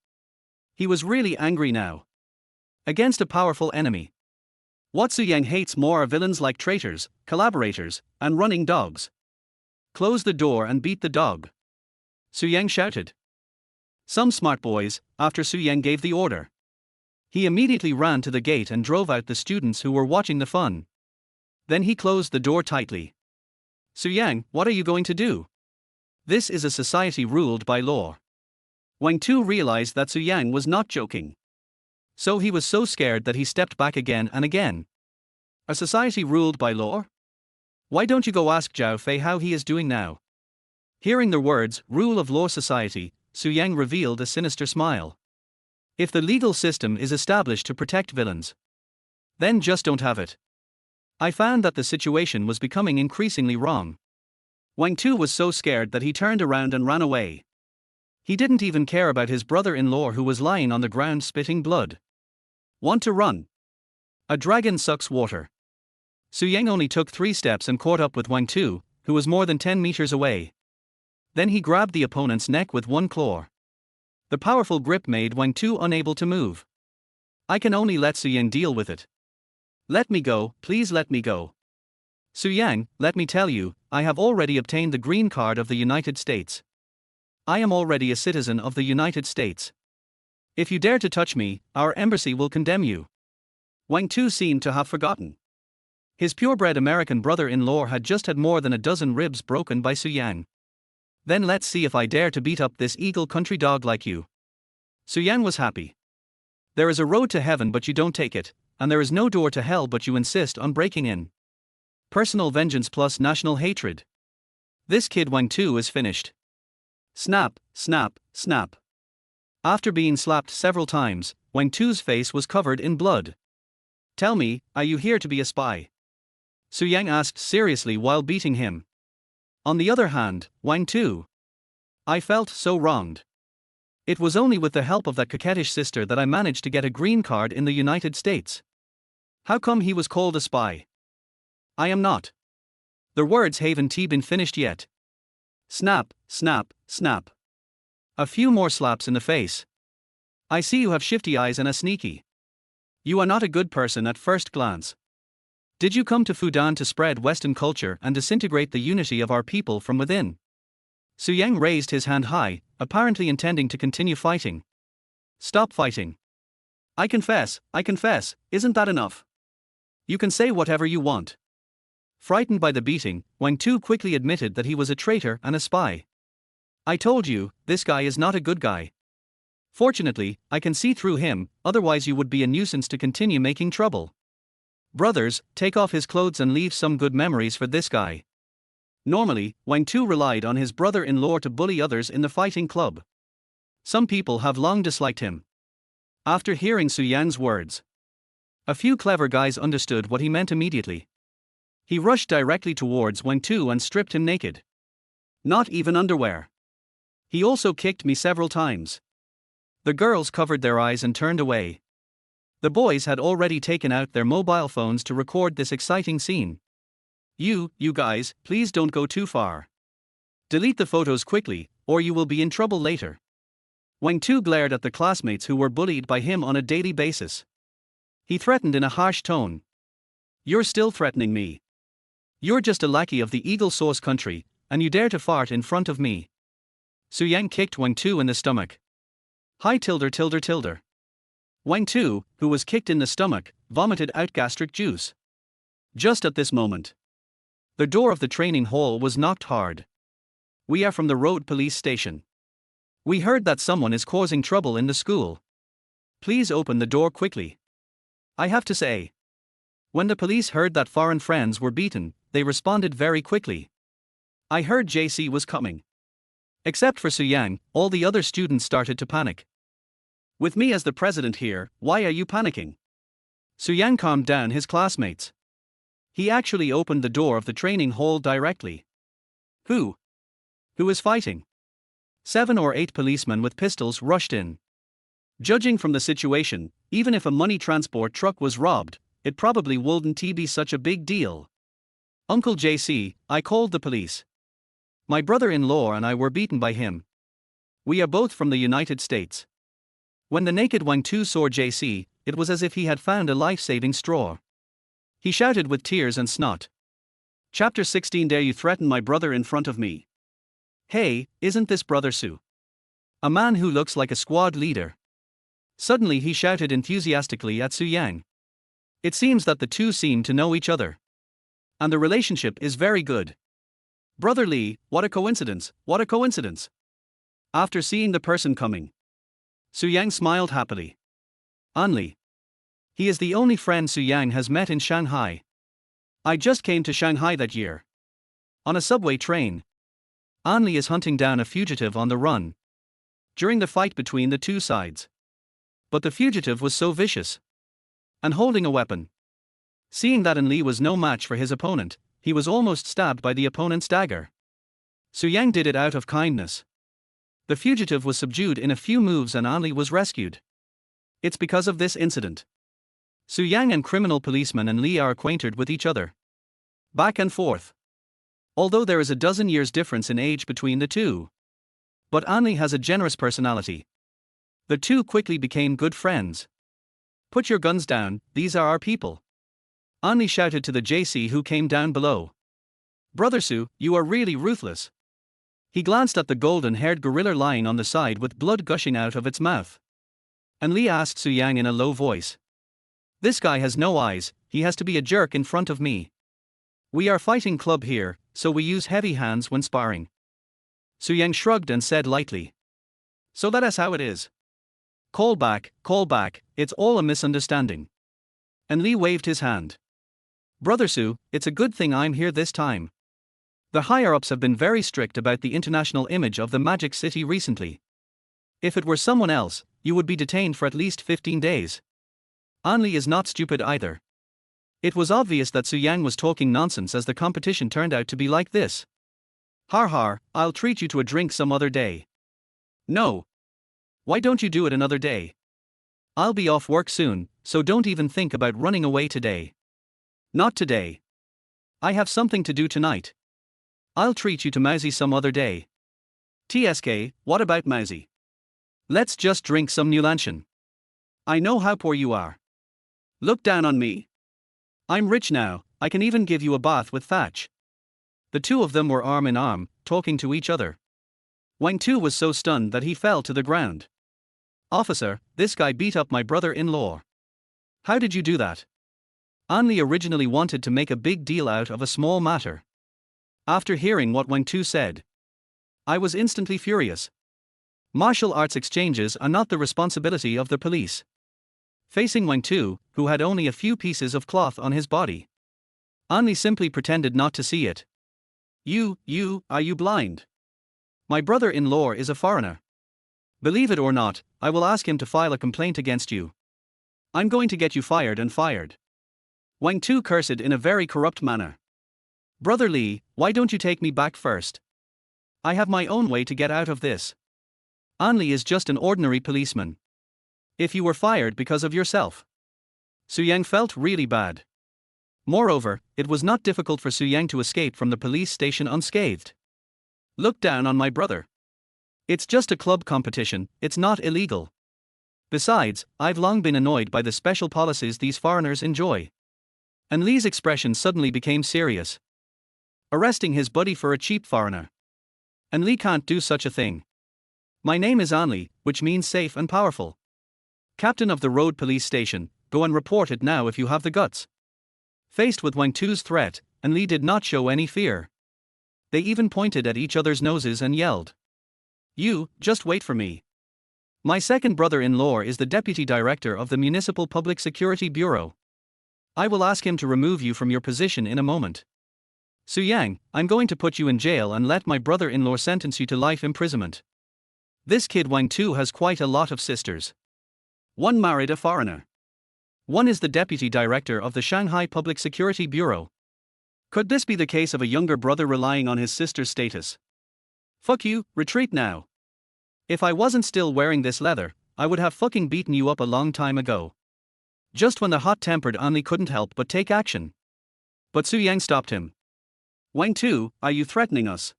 He was really angry now. Against a powerful enemy. What Su Yang hates more are villains like traitors, collaborators, and running dogs. Close the door and beat the dog. Su Yang shouted. Some smart boys, after Su Yang gave the order. He immediately ran to the gate and drove out the students who were watching the fun. Then he closed the door tightly. Su Yang, what are you going to do? This is a society ruled by law. Wang Tu realized that Su Yang was not joking. So he was so scared that he stepped back again and again. A society ruled by law? Why don't you go ask Zhao Fei how he is doing now? Hearing the words, rule of law society, Su Yang revealed a sinister smile. If the legal system is established to protect villains, then just don't have it. I found that the situation was becoming increasingly wrong. Wang Tu was so scared that he turned around and ran away. He didn't even care about his brother-in-law who was lying on the ground spitting blood. Want to run? A dragon sucks water. Su Yang only took 3 steps and caught up with Wang Tu, who was more than 10 meters away. Then he grabbed the opponent's neck with one claw. The powerful grip made Wang Tu unable to move. I can only let Su Yang deal with it. Let me go, please let me go. Su Yang, let me tell you, I have already obtained the green card of the United States. I am already a citizen of the United States. If you dare to touch me, our embassy will condemn you. Wang Tu seemed to have forgotten. His purebred American brother-in-law had just had more than a dozen ribs broken by Su Yang. Then let's see if I dare to beat up this eagle country dog like you. Su Yang was happy. There is a road to heaven but you don't take it, and there is no door to hell but you insist on breaking in. Personal vengeance plus national hatred. This kid Wang Tu is finished. Snap, snap, snap. After being slapped several times, Wang Tu's face was covered in blood. Tell me, are you here to be a spy? Su Yang asked seriously while beating him. On the other hand, Wang Tu. I felt so wronged. It was only with the help of that coquettish sister that I managed to get a green card in the United States. How come he was called a spy? I am not. The words haven't been finished yet. Snap, snap, snap. A few more slaps in the face. I see you have shifty eyes and a sneaky. You are not a good person at first glance. Did you come to Fudan to spread Western culture and disintegrate the unity of our people from within? Su Yang raised his hand high, apparently intending to continue fighting. Stop fighting. I confess, isn't that enough? You can say whatever you want. Frightened by the beating, Wang Tu quickly admitted that he was a traitor and a spy. I told you, this guy is not a good guy. Fortunately, I can see through him, otherwise you would be a nuisance to continue making trouble. Brothers, take off his clothes and leave some good memories for this guy. Normally, Wang Tu relied on his brother-in-law to bully others in the fighting club. Some people have long disliked him. After hearing Su Yang's words, a few clever guys understood what he meant immediately. He rushed directly towards Wang Tu and stripped him naked. Not even underwear. He also kicked me several times. The girls covered their eyes and turned away. The boys had already taken out their mobile phones to record this exciting scene. You guys, please don't go too far. Delete the photos quickly, or you will be in trouble later. Wang Tu glared at the classmates who were bullied by him on a daily basis. He threatened in a harsh tone. You're still threatening me. You're just a lackey of the Eagle Source country, and you dare to fart in front of me. Su Yang kicked Wang Tu in the stomach. Hi tilde tilde tilde. Wang Tu, who was kicked in the stomach, vomited out gastric juice. Just at this moment, the door of the training hall was knocked hard. We are from the road police station. We heard that someone is causing trouble in the school. Please open the door quickly. I have to say. When the police heard that foreign friends were beaten, they responded very quickly. I heard JC was coming. Except for Su Yang, all the other students started to panic. With me as the president here, why are you panicking? Su Yang calmed down his classmates. He actually opened the door of the training hall directly. Who is fighting? 7 or 8 policemen with pistols rushed in. Judging from the situation, even if a money transport truck was robbed, it probably wouldn't be such a big deal. Uncle JC, I called the police. My brother-in-law and I were beaten by him. We are both from the United States. When the naked Wang Tu saw JC, it was as if he had found a life-saving straw. He shouted with tears and snot. Chapter 16. Dare you threaten my brother in front of me? Hey, isn't this brother Su? A man who looks like a squad leader. Suddenly he shouted enthusiastically at Su Yang. It seems that the two seem to know each other. And the relationship is very good. Brother Li, what a coincidence, what a coincidence. After seeing the person coming, Su Yang smiled happily. Anli. He is the only friend Su Yang has met in Shanghai. I just came to Shanghai that year. On a subway train. Anli is hunting down a fugitive on the run. During the fight between the two sides, But the fugitive was so vicious. And holding a weapon. Seeing that Li was no match for his opponent, he was almost stabbed by the opponent's dagger. Su Yang did it out of kindness. The fugitive was subdued in a few moves and Li was rescued. It's because of this incident. Su Yang and criminal policeman Li are acquainted with each other. Back and forth. Although there is a dozen years difference in age between the two. But Li has a generous personality. The two quickly became good friends. Put your guns down, these are our people. Li shouted to the JC who came down below. Brother Su, you are really ruthless. He glanced at the golden-haired gorilla lying on the side with blood gushing out of its mouth. And Li asked Su Yang in a low voice. This guy has no eyes, he has to be a jerk in front of me. We are fighting club here, so we use heavy hands when sparring. Su Yang shrugged and said lightly. So that is how it is. Call back, it's all a misunderstanding. And Li waved his hand. Brother Su, it's a good thing I'm here this time. The higher-ups have been very strict about the international image of the Magic City recently. If it were someone else, you would be detained for at least 15 days. Li is not stupid either. It was obvious that Su Yang was talking nonsense as the competition turned out to be like this. Har har, I'll treat you to a drink some other day. No. Why don't you do it another day? I'll be off work soon, so don't even think about running away today. Not today. I have something to do tonight. I'll treat you to Mousy some other day. TSK, what about Mousy? Let's just drink some Nulantian. I know how poor you are. Look down on me. I'm rich now, I can even give you a bath with thatch. The two of them were arm in arm, talking to each other. Wang Tu was so stunned that he fell to the ground. Officer, this guy beat up my brother-in-law. How did you do that? Li originally wanted to make a big deal out of a small matter. After hearing what Wang Tu said, I was instantly furious. Martial arts exchanges are not the responsibility of the police. Facing Wang Tu, who had only a few pieces of cloth on his body, Li simply pretended not to see it. Are you blind? My brother-in-law is a foreigner. Believe it or not, I will ask him to file a complaint against you. I'm going to get you fired and fired. Wang Tu cursed in a very corrupt manner. Brother Li, why don't you take me back first? I have my own way to get out of this. Li is just an ordinary policeman. If you were fired because of yourself. Su Yang felt really bad. Moreover, it was not difficult for Su Yang to escape from the police station unscathed. Look down on my brother. It's just a club competition, it's not illegal. Besides, I've long been annoyed by the special policies these foreigners enjoy. And Li's expression suddenly became serious. Arresting his buddy for a cheap foreigner. And Li can't do such a thing. My name is Li, which means safe and powerful. Captain of the road police station, go and report it now if you have the guts. Faced with Wang Tu's threat, Li did not show any fear. They even pointed at each other's noses and yelled. You, just wait for me. My second brother-in-law is the deputy director of the Municipal Public Security Bureau. I will ask him to remove you from your position in a moment. Su Yang, I'm going to put you in jail and let my brother-in-law sentence you to life imprisonment. This kid Wang Tu has quite a lot of sisters. One married a foreigner. One is the deputy director of the Shanghai Public Security Bureau. Could this be the case of a younger brother relying on his sister's status? Fuck you, retreat now. If I wasn't still wearing this leather, I would have fucking beaten you up a long time ago. Just when the hot-tempered Li couldn't help but take action. But Su Yang stopped him. Wang Tu, are you threatening us?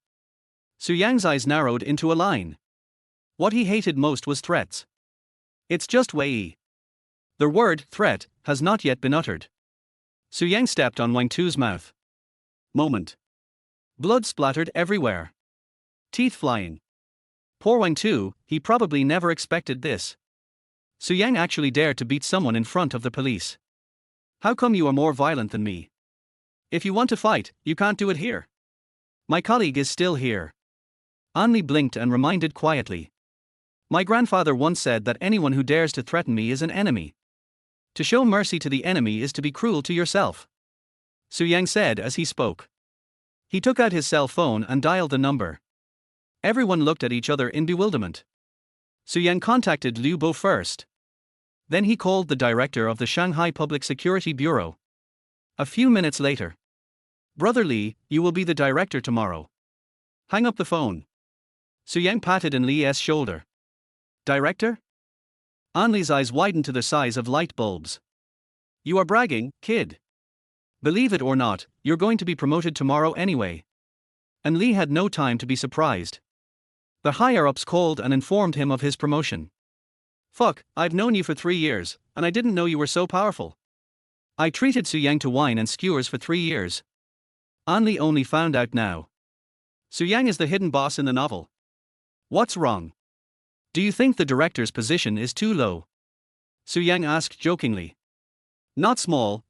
Su Yang's eyes narrowed into a line. What he hated most was threats. It's just Wei. The word, threat, has not yet been uttered. Su Yang stepped on Wang Tu's mouth. Moment. Blood splattered everywhere. Teeth flying. Poor Wang Tu, he probably never expected this. Su Yang actually dared to beat someone in front of the police. How come you are more violent than me? If you want to fight, you can't do it here. My colleague is still here. Li blinked and reminded quietly. My grandfather once said that anyone who dares to threaten me is an enemy. To show mercy to the enemy is to be cruel to yourself. Su Yang said as he spoke. He took out his cell phone and dialed the number. Everyone looked at each other in bewilderment. Su Yang contacted Liu Bo first. Then he called the director of the Shanghai Public Security Bureau. A few minutes later. Brother Li, you will be the director tomorrow. Hang up the phone. Su Yang patted An Li's shoulder. Director? An Li's eyes widened to the size of light bulbs. You are bragging, kid. Believe it or not, you're going to be promoted tomorrow anyway. An Li had no time to be surprised. The higher-ups called and informed him of his promotion. Fuck, I've known you for 3 years, and I didn't know you were so powerful. I treated Su Yang to wine and skewers for 3 years. An Li only found out now. Su Yang is the hidden boss in the novel. What's wrong? Do you think the director's position is too low? Su Yang asked jokingly. Not small,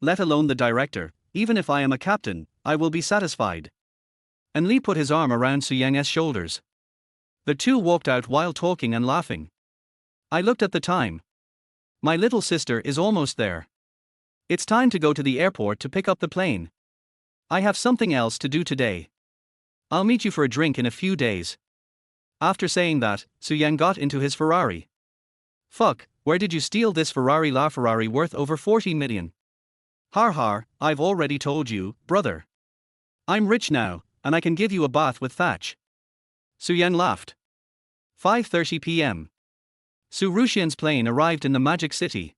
let alone the director. Even if I am a captain, I will be satisfied. An Li put his arm around Su Yang's shoulders. The two walked out while talking and laughing. I looked at the time. My little sister is almost there. It's time to go to the airport to pick up the plane. I have something else to do today. I'll meet you for a drink in a few days. After saying that, Su Yang got into his Ferrari. Fuck, where did you steal this Ferrari? La Ferrari worth over 40 million. Har har, I've already told you, brother. I'm rich now, and I can give you a bath with thatch. Su Yang laughed. 5:30 p.m. Su Ruxian's plane arrived in the Magic City.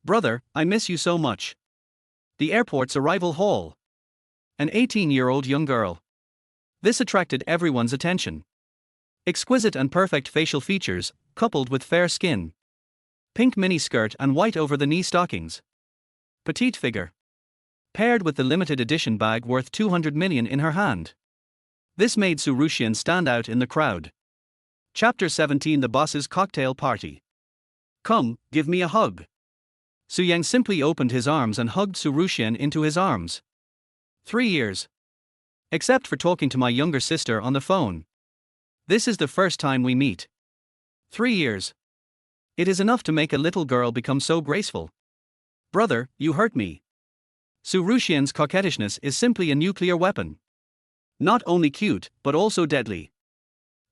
Brother, I miss you so much. The airport's arrival hall. An 18-year-old young girl. This attracted everyone's attention. Exquisite and perfect facial features, coupled with fair skin. Pink mini skirt and white over-the-knee stockings. Petite figure. Paired with the limited edition bag worth 200 million in her hand. This made Su Ruxian stand out in the crowd. Chapter 17: The Boss's Cocktail Party. Come, give me a hug. Su Yang simply opened his arms and hugged Su Ruxian into his arms. 3 years. Except for talking to my younger sister on the phone. This is the first time we meet. 3 years. It is enough to make a little girl become so graceful. Brother, you hurt me. Su Ruxian's coquettishness is simply a nuclear weapon. Not only cute, but also deadly.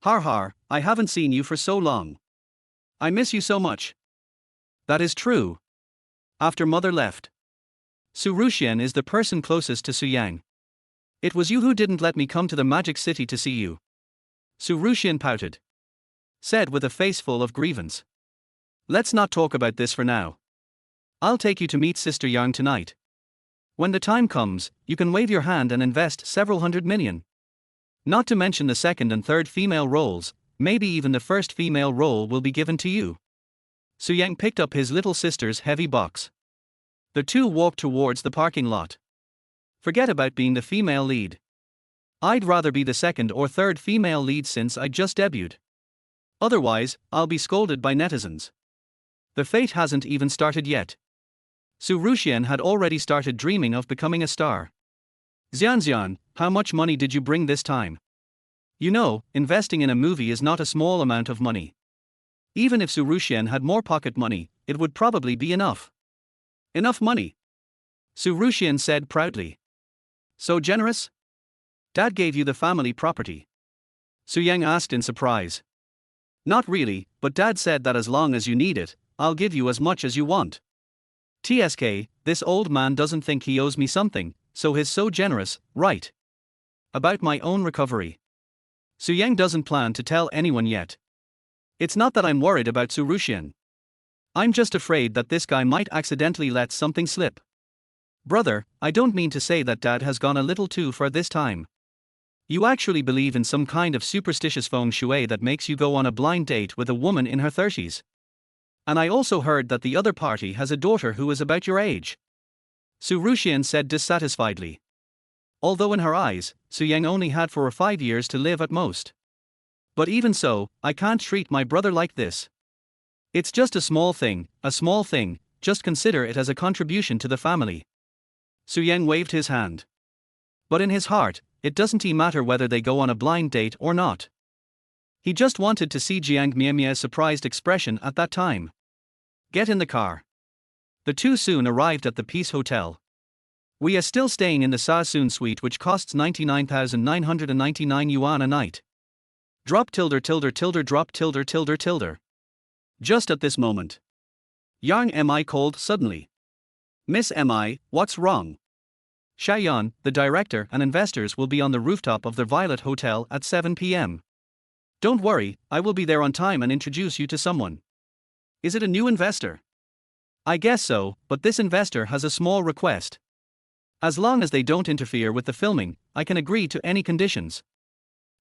Har har, I haven't seen you for so long. I miss you so much. That is true. After mother left. Su Ruxian is the person closest to Su Yang. It was you who didn't let me come to the Magic City to see you. Su Ruxian pouted. Said with a face full of grievance. Let's not talk about this for now. I'll take you to meet Sister Yang tonight. When the time comes, you can wave your hand and invest several hundred million. Not to mention the second and third female roles, maybe even the first female role will be given to you. Su Yang picked up his little sister's heavy box. The two walked towards the parking lot. Forget about being the female lead. I'd rather be the second or third female lead since I just debuted. Otherwise, I'll be scolded by netizens. The fate hasn't even started yet. Su Ruxian had already started dreaming of becoming a star. Xian, how much money did you bring this time? You know, investing in a movie is not a small amount of money. Even if Su Ruxian had more pocket money, it would probably be enough. Enough money? Su Ruxian said proudly. So generous? Dad gave you the family property. Su Yang asked in surprise. Not really, but Dad said that as long as you need it, I'll give you as much as you want. TSK, this old man doesn't think he owes me something, so he's so generous, right? About my own recovery. Su Yang doesn't plan to tell anyone yet. It's not that I'm worried about Su Ruxian. I'm just afraid that this guy might accidentally let something slip. Brother, I don't mean to say that Dad has gone a little too far this time. You actually believe in some kind of superstitious feng shui that makes you go on a blind date with a woman in her 30s. And I also heard that the other party has a daughter who is about your age. Su Ruxian said dissatisfiedly. Although in her eyes, Su Yang only had 4 or 5 years to live at most. But even so, I can't treat my brother like this. It's just a small thing, just consider it as a contribution to the family. Su Yang waved his hand. But in his heart, it doesn't matter whether they go on a blind date or not. He just wanted to see Jiang Miaomiao's surprised expression at that time. Get in the car. The two soon arrived at the Peace Hotel. We are still staying in the Sa-Soon suite, which costs 99,999 yuan a night. Drop tilde. Just at this moment. Yang Mi called suddenly. Miss Mi, what's wrong? Shayan, the director and investors will be on the rooftop of the Violet Hotel at 7 p.m. Don't worry, I will be there on time and introduce you to someone. Is it a new investor? I guess so, but this investor has a small request. As long as they don't interfere with the filming, I can agree to any conditions.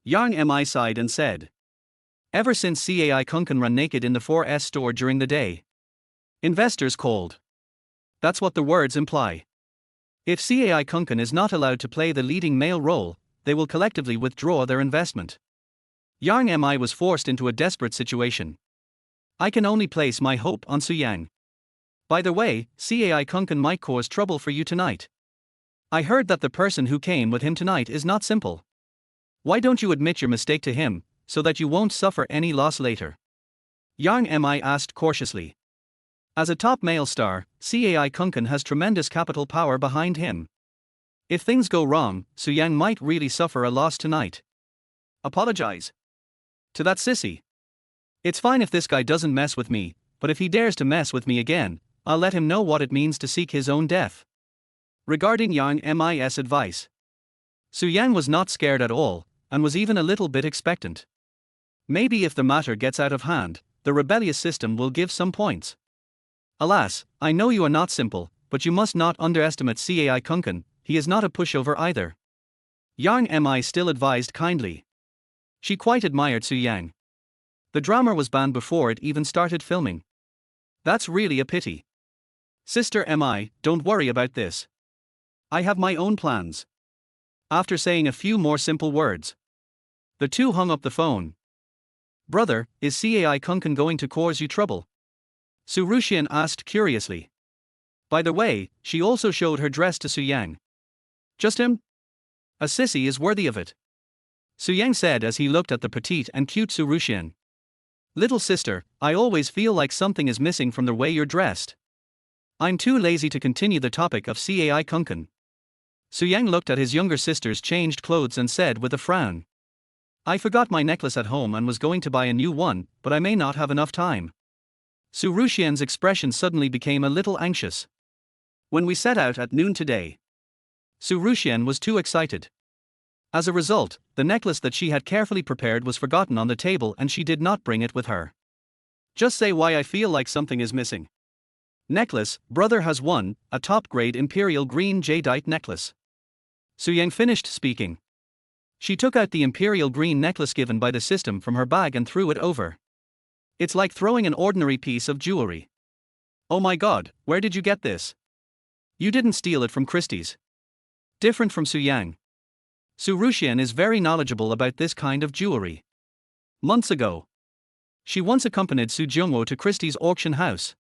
Yang Mi sighed and said. Ever since Cai Kunkan ran naked in the 4S store during the day. Investors called. That's what the words imply. If Cai Kunkan is not allowed to play the leading male role, they will collectively withdraw their investment. Yang Mi was forced into a desperate situation. I can only place my hope on Su Yang. By the way, Cai Kunkan might cause trouble for you tonight. I heard that the person who came with him tonight is not simple. Why don't you admit your mistake to him, so that you won't suffer any loss later? Yang Mi asked cautiously. As a top male star, Cai Kunkan has tremendous capital power behind him. If things go wrong, Su Yang might really suffer a loss tonight. Apologize to that sissy. It's fine if this guy doesn't mess with me, but if he dares to mess with me again, I'll let him know what it means to seek his own death. Regarding Yang Mi's advice, Su Yang was not scared at all, and was even a little bit expectant. Maybe if the matter gets out of hand, the rebellious system will give some points. Alas, I know you are not simple, but you must not underestimate Cai Kunkan, he is not a pushover either. Yang Mi still advised kindly. She quite admired Su Yang. The drama was banned before it even started filming. That's really a pity. Sister Mi, don't worry about this. I have my own plans. After saying a few more simple words, the two hung up the phone. Brother, is Cai Kunkan going to cause you trouble? Su Ruxian asked curiously. By the way, she also showed her dress to Su Yang. Just him? A sissy is worthy of it. Su Yang said as he looked at the petite and cute Su Ruxian. Little sister, I always feel like something is missing from the way you're dressed. I'm too lazy to continue the topic of Cai Kunkan. Su Yang looked at his younger sister's changed clothes and said with a frown. I forgot my necklace at home and was going to buy a new one, but I may not have enough time. Su Ruxian's expression suddenly became a little anxious. When we set out at noon today, Su Ruxian was too excited. As a result, the necklace that she had carefully prepared was forgotten on the table and she did not bring it with her. Just say why I feel like something is missing. Necklace, brother has one, a top-grade imperial green jadeite necklace. Su Yang finished speaking. She took out the imperial green necklace given by the system from her bag and threw it over. It's like throwing an ordinary piece of jewelry. Oh my god, where did you get this? You didn't steal it from Christie's. Different from Su Yang. Su Ruxian is very knowledgeable about this kind of jewelry. Months ago, she once accompanied Su Jungwo to Christie's auction house.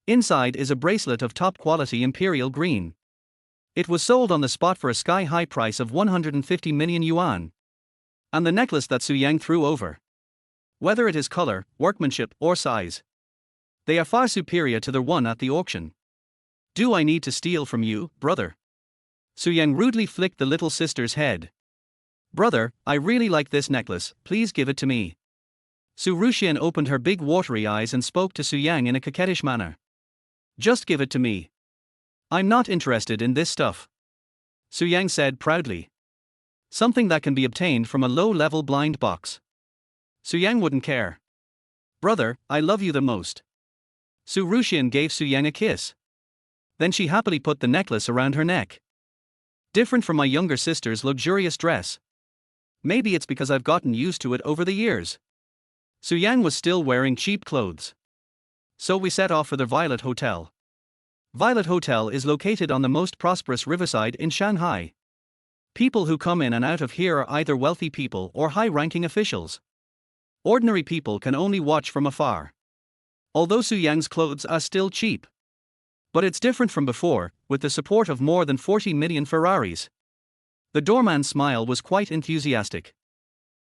Inside is a bracelet of top-quality imperial green. It was sold on the spot for a sky-high price of 150 million yuan. And the necklace that Su Yang threw over. Whether it is color, workmanship, or size, they are far superior to the one at the auction. Do I need to steal from you, brother? Su Yang rudely flicked the little sister's head. Brother, I really like this necklace, please give it to me. Su Ruxian opened her big watery eyes and spoke to Su Yang in a coquettish manner. Just give it to me. I'm not interested in this stuff. Su Yang said proudly. Something that can be obtained from a low-level blind box. Su Yang wouldn't care. Brother, I love you the most. Su Ruxian gave Su Yang a kiss. Then she happily put the necklace around her neck. Different from my younger sister's luxurious dress. Maybe it's because I've gotten used to it over the years. Su Yang was still wearing cheap clothes. So we set off for the Violet Hotel. Violet Hotel is located on the most prosperous riverside in Shanghai. People who come in and out of here are either wealthy people or high-ranking officials. Ordinary people can only watch from afar. Although Su Yang's clothes are still cheap. But it's different from before, with the support of more than 40 million Ferraris. The doorman's smile was quite enthusiastic.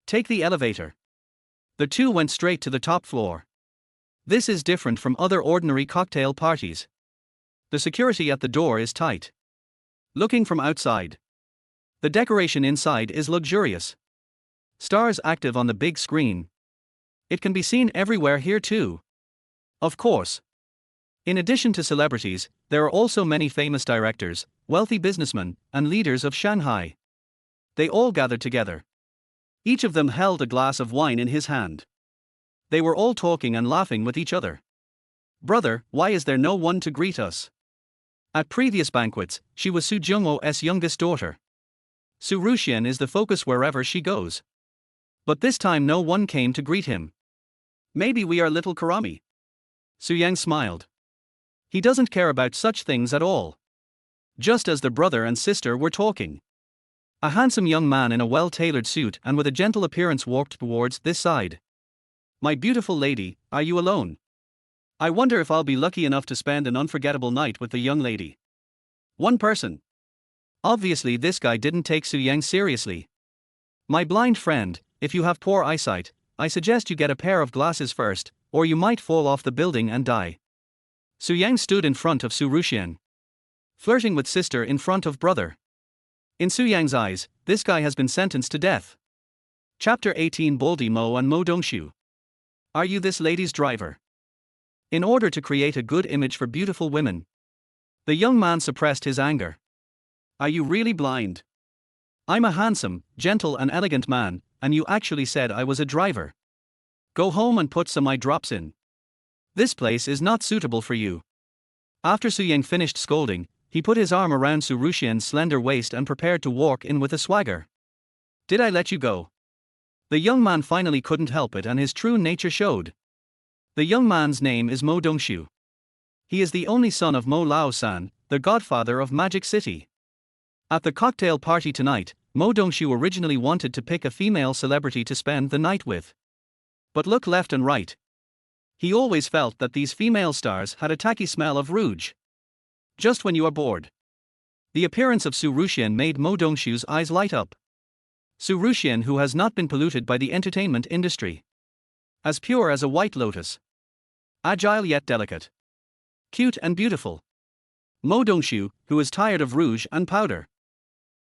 Take the elevator. The two went straight to the top floor. This is different from other ordinary cocktail parties. The security at the door is tight. Looking from outside, the decoration inside is luxurious. Stars active on the big screen. It can be seen everywhere here too. Of course. In addition to celebrities, there are also many famous directors, wealthy businessmen, and leaders of Shanghai. They all gathered together. Each of them held a glass of wine in his hand. They were all talking and laughing with each other. "Brother, why is there no one to greet us?" At previous banquets, she was Su Jingwo's youngest daughter. Su Ruxian is the focus wherever she goes. But this time no one came to greet him. "Maybe we are little Karami." Su Yang smiled. He doesn't care about such things at all. Just as the brother and sister were talking, a handsome young man in a well-tailored suit and with a gentle appearance walked towards this side. "My beautiful lady, are you alone? I wonder if I'll be lucky enough to spend an unforgettable night with the young lady." One person. Obviously this guy didn't take Su Yang seriously. "My blind friend, if you have poor eyesight, I suggest you get a pair of glasses first, or you might fall off the building and die." Su Yang stood in front of Su Ruxian, flirting with sister in front of brother. In Su Yang's eyes, this guy has been sentenced to death. Chapter 18 Baldy Mo and Mo Dongshu. Are you this lady's driver? In order to create a good image for beautiful women, the young man suppressed his anger. "Are you really blind? I'm a handsome, gentle and elegant man, and you actually said I was a driver. Go home and put some eye drops in. This place is not suitable for you." After Su Yang finished scolding, he put his arm around Su Ruxian's slender waist and prepared to walk in with a swagger. "Did I let you go?" The young man finally couldn't help it and his true nature showed. The young man's name is Mo Dongshu. He is the only son of Mo Lao-san, the godfather of Magic City. At the cocktail party tonight, Mo Dongshu originally wanted to pick a female celebrity to spend the night with. But look left and right. He always felt that these female stars had a tacky smell of rouge. Just when you are bored. The appearance of Su Ruxian made Mo Dongshu's eyes light up. Su Ruxian, who has not been polluted by the entertainment industry. As pure as a white lotus. Agile yet delicate. Cute and beautiful. Mo Dongshu, who is tired of rouge and powder.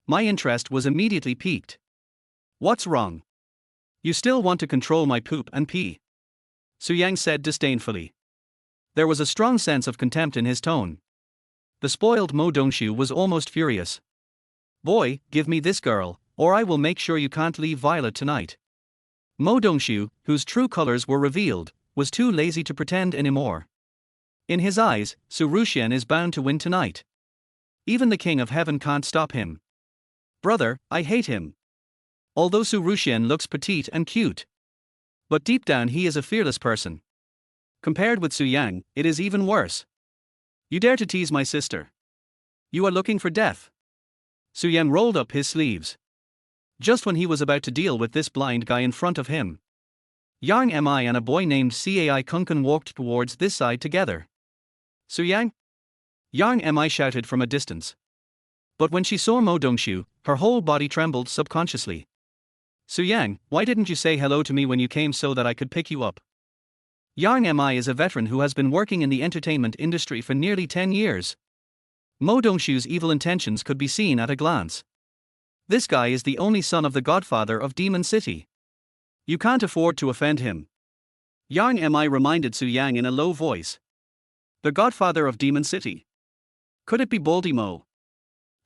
My interest was immediately piqued. "What's wrong? You still want to control my poop and pee?" Su Yang said disdainfully. There was a strong sense of contempt in his tone. The spoiled Mo Dongshu was almost furious. "Boy, give me this girl, or I will make sure you can't leave Violet tonight." Mo Dongshu, whose true colors were revealed, was too lazy to pretend anymore. In his eyes, Su Ruxian is bound to win tonight. Even the King of Heaven can't stop him. "Brother, I hate him." Although Su Ruxian looks petite and cute, but deep down he is a fearless person. Compared with Su Yang, it is even worse. "You dare to tease my sister? You are looking for death." Su Yang rolled up his sleeves. Just when he was about to deal with this blind guy in front of him, Yang Mi and a boy named Cai Kunken walked towards this side together. "Su Yang?" Yang Mi shouted from a distance. But when she saw Mo Dongshu, her whole body trembled subconsciously. "Su Yang, why didn't you say hello to me when you came so that I could pick you up?" Yang Mi is a veteran who has been working in the entertainment industry for nearly 10 years. Mo Dongshu's evil intentions could be seen at a glance. This guy is the only son of the godfather of Demon City. You can't afford to offend him. Yang Mi reminded Su Yang in a low voice. The godfather of Demon City? Could it be Baldy Mo?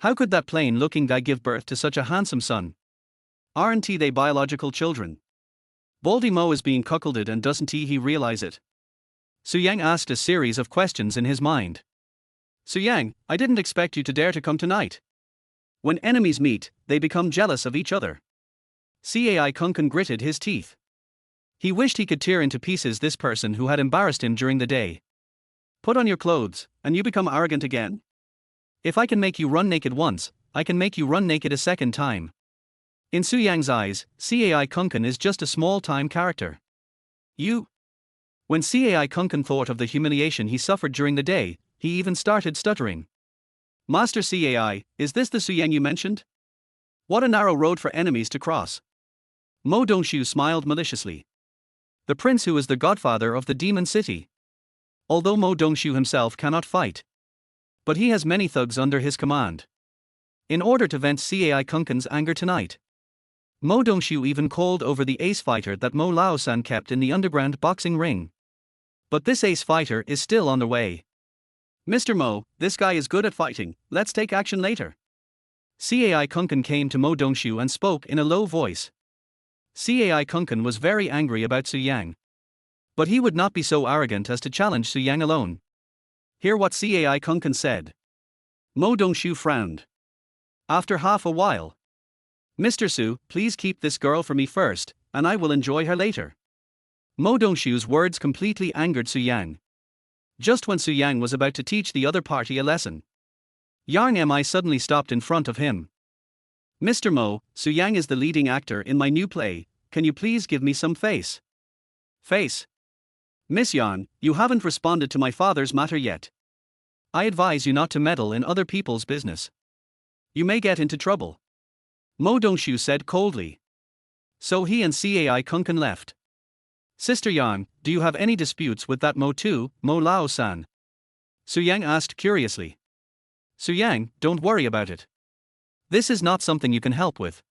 How could that plain-looking guy give birth to such a handsome son? Aren't they biological children? Baldy Mo is being cuckolded and doesn't he realize it? Su Yang asked a series of questions in his mind. "Su Yang, I didn't expect you to dare to come tonight." When enemies meet, they become jealous of each other. Cai Kunken gritted his teeth. He wished he could tear into pieces this person who had embarrassed him during the day. "Put on your clothes, and you become arrogant again? If I can make you run naked once, I can make you run naked a second time." In Su Yang's eyes, Cai Kunken is just a small-time character. "You?" When Cai Kunken thought of the humiliation he suffered during the day, he even started stuttering. "Master Cai, is this the Su Yang you mentioned? What a narrow road for enemies to cross." Mo Dongshu smiled maliciously. The prince who is the godfather of the Demon City. Although Mo Dongshu himself cannot fight, but he has many thugs under his command. In order to vent Cai Kunken's anger tonight, Mo Dongshu even called over the ace fighter that Mo Lao-san kept in the underground boxing ring. But this ace fighter is still on the way. Mr. Mo, this guy is good at fighting, let's take action later. Cai Kunkan came to Mo Dongshu and spoke in a low voice. Cai Kunkan was very angry about Su Yang. But he would not be so arrogant as to challenge Su Yang alone. Hear what Cai Kunkan said. Mo Dongshu frowned. After half a while. Mr. Su, please keep this girl for me first, and I will enjoy her later. Mo Dongshu's words completely angered Su Yang. Just when Su Yang was about to teach the other party a lesson, Yang Mi suddenly stopped in front of him. Mr. Mo, Su Yang is the leading actor in my new play, can you please give me some face? Face? Miss Yang, you haven't responded to my father's matter yet. I advise you not to meddle in other people's business. You may get into trouble. Mo Dongshu said coldly. So he and Cai Kunkan left. Sister Yang, do you have any disputes with that Mo too, Mo Lao-san? Su Yang asked curiously. Su Yang, don't worry about it. This is not something you can help with.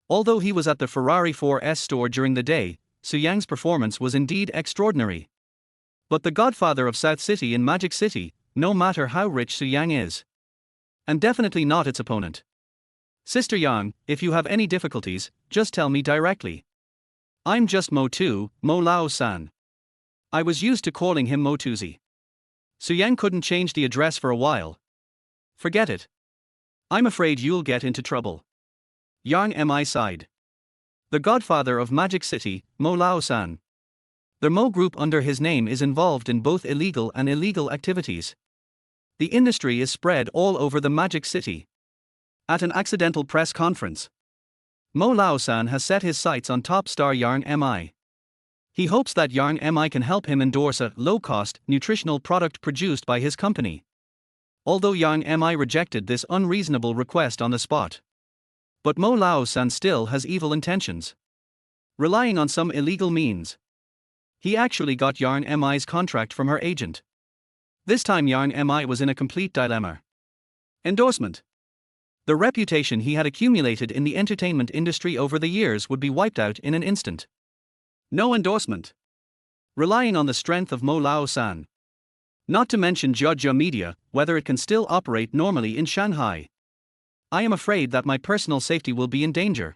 Although he was at the Ferrari 4S store during the day, Su Yang's performance was indeed extraordinary. But the godfather of South City in Magic City, no matter how rich Su Yang is. And definitely not its opponent. Sister Yang, if you have any difficulties, just tell me directly. I'm just Mo too, Mo Lao-san. I was used to calling him Mo Tuzi. Su Yang couldn't change the address for a while. Forget it. I'm afraid you'll get into trouble. Yang Mi sighed. The godfather of Magic City, Mo Lao-san. The Mo Group under his name is involved in both illegal and illegal activities. The industry is spread all over the Magic City. At an accidental press conference, Mo Lao-san has set his sights on top star Yang Mi. He hopes that Yang Mi can help him endorse a low-cost, nutritional product produced by his company. Although Yang Mi rejected this unreasonable request on the spot. But Mo Lao-san still has evil intentions. Relying on some illegal means, he actually got Yang Mi's contract from her agent. This time Yang Mi was in a complete dilemma. Endorsement. The reputation he had accumulated in the entertainment industry over the years would be wiped out in an instant. No endorsement. Relying on the strength of Mo Lao-san. Not to mention Jiang Media, whether it can still operate normally in Shanghai. I am afraid that my personal safety will be in danger.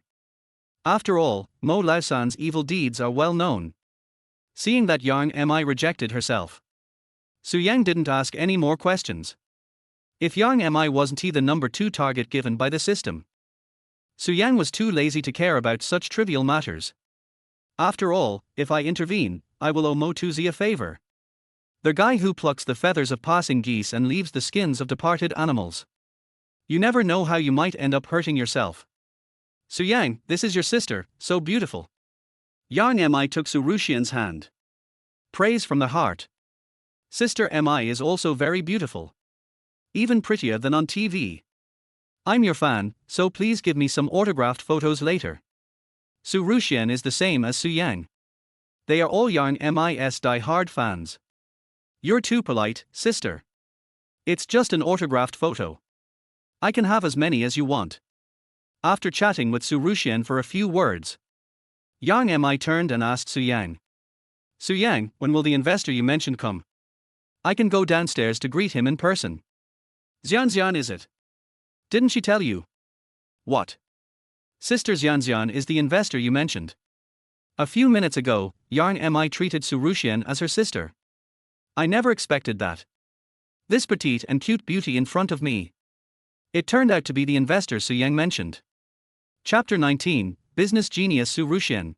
After all, Mo Lao-san's evil deeds are well known. Seeing that Yang Mi rejected herself, Su Yang didn't ask any more questions. If Yang Mi wasn't he the number 2 target given by the system? Su Yang was too lazy to care about such trivial matters. After all, if I intervene, I will owe Mo Tuzi a favor. The guy who plucks the feathers of passing geese and leaves the skins of departed animals. You never know how you might end up hurting yourself. Su Yang, this is your sister, so beautiful. Yang Mi took Su Ruxian's hand. Praise from the heart. Sister Mi is also very beautiful. Even prettier than on TV. I'm your fan, so please give me some autographed photos later. Su Ruxian is the same as Su Yang. They are all Yang Mi's die-hard fans. You're too polite, sister. It's just an autographed photo. I can have as many as you want. After chatting with Su Ruxian for a few words, Yang Mi turned and asked Su Yang. Su Yang, when will the investor you mentioned come? I can go downstairs to greet him in person. Xian is it? Didn't she tell you? What? Sister Xian is the investor you mentioned. A few minutes ago, Yang Mi treated Su Ruxian as her sister. I never expected that. This petite and cute beauty in front of me. It turned out to be the investor Su Yang mentioned. Chapter 19, Business Genius Su Ruxian.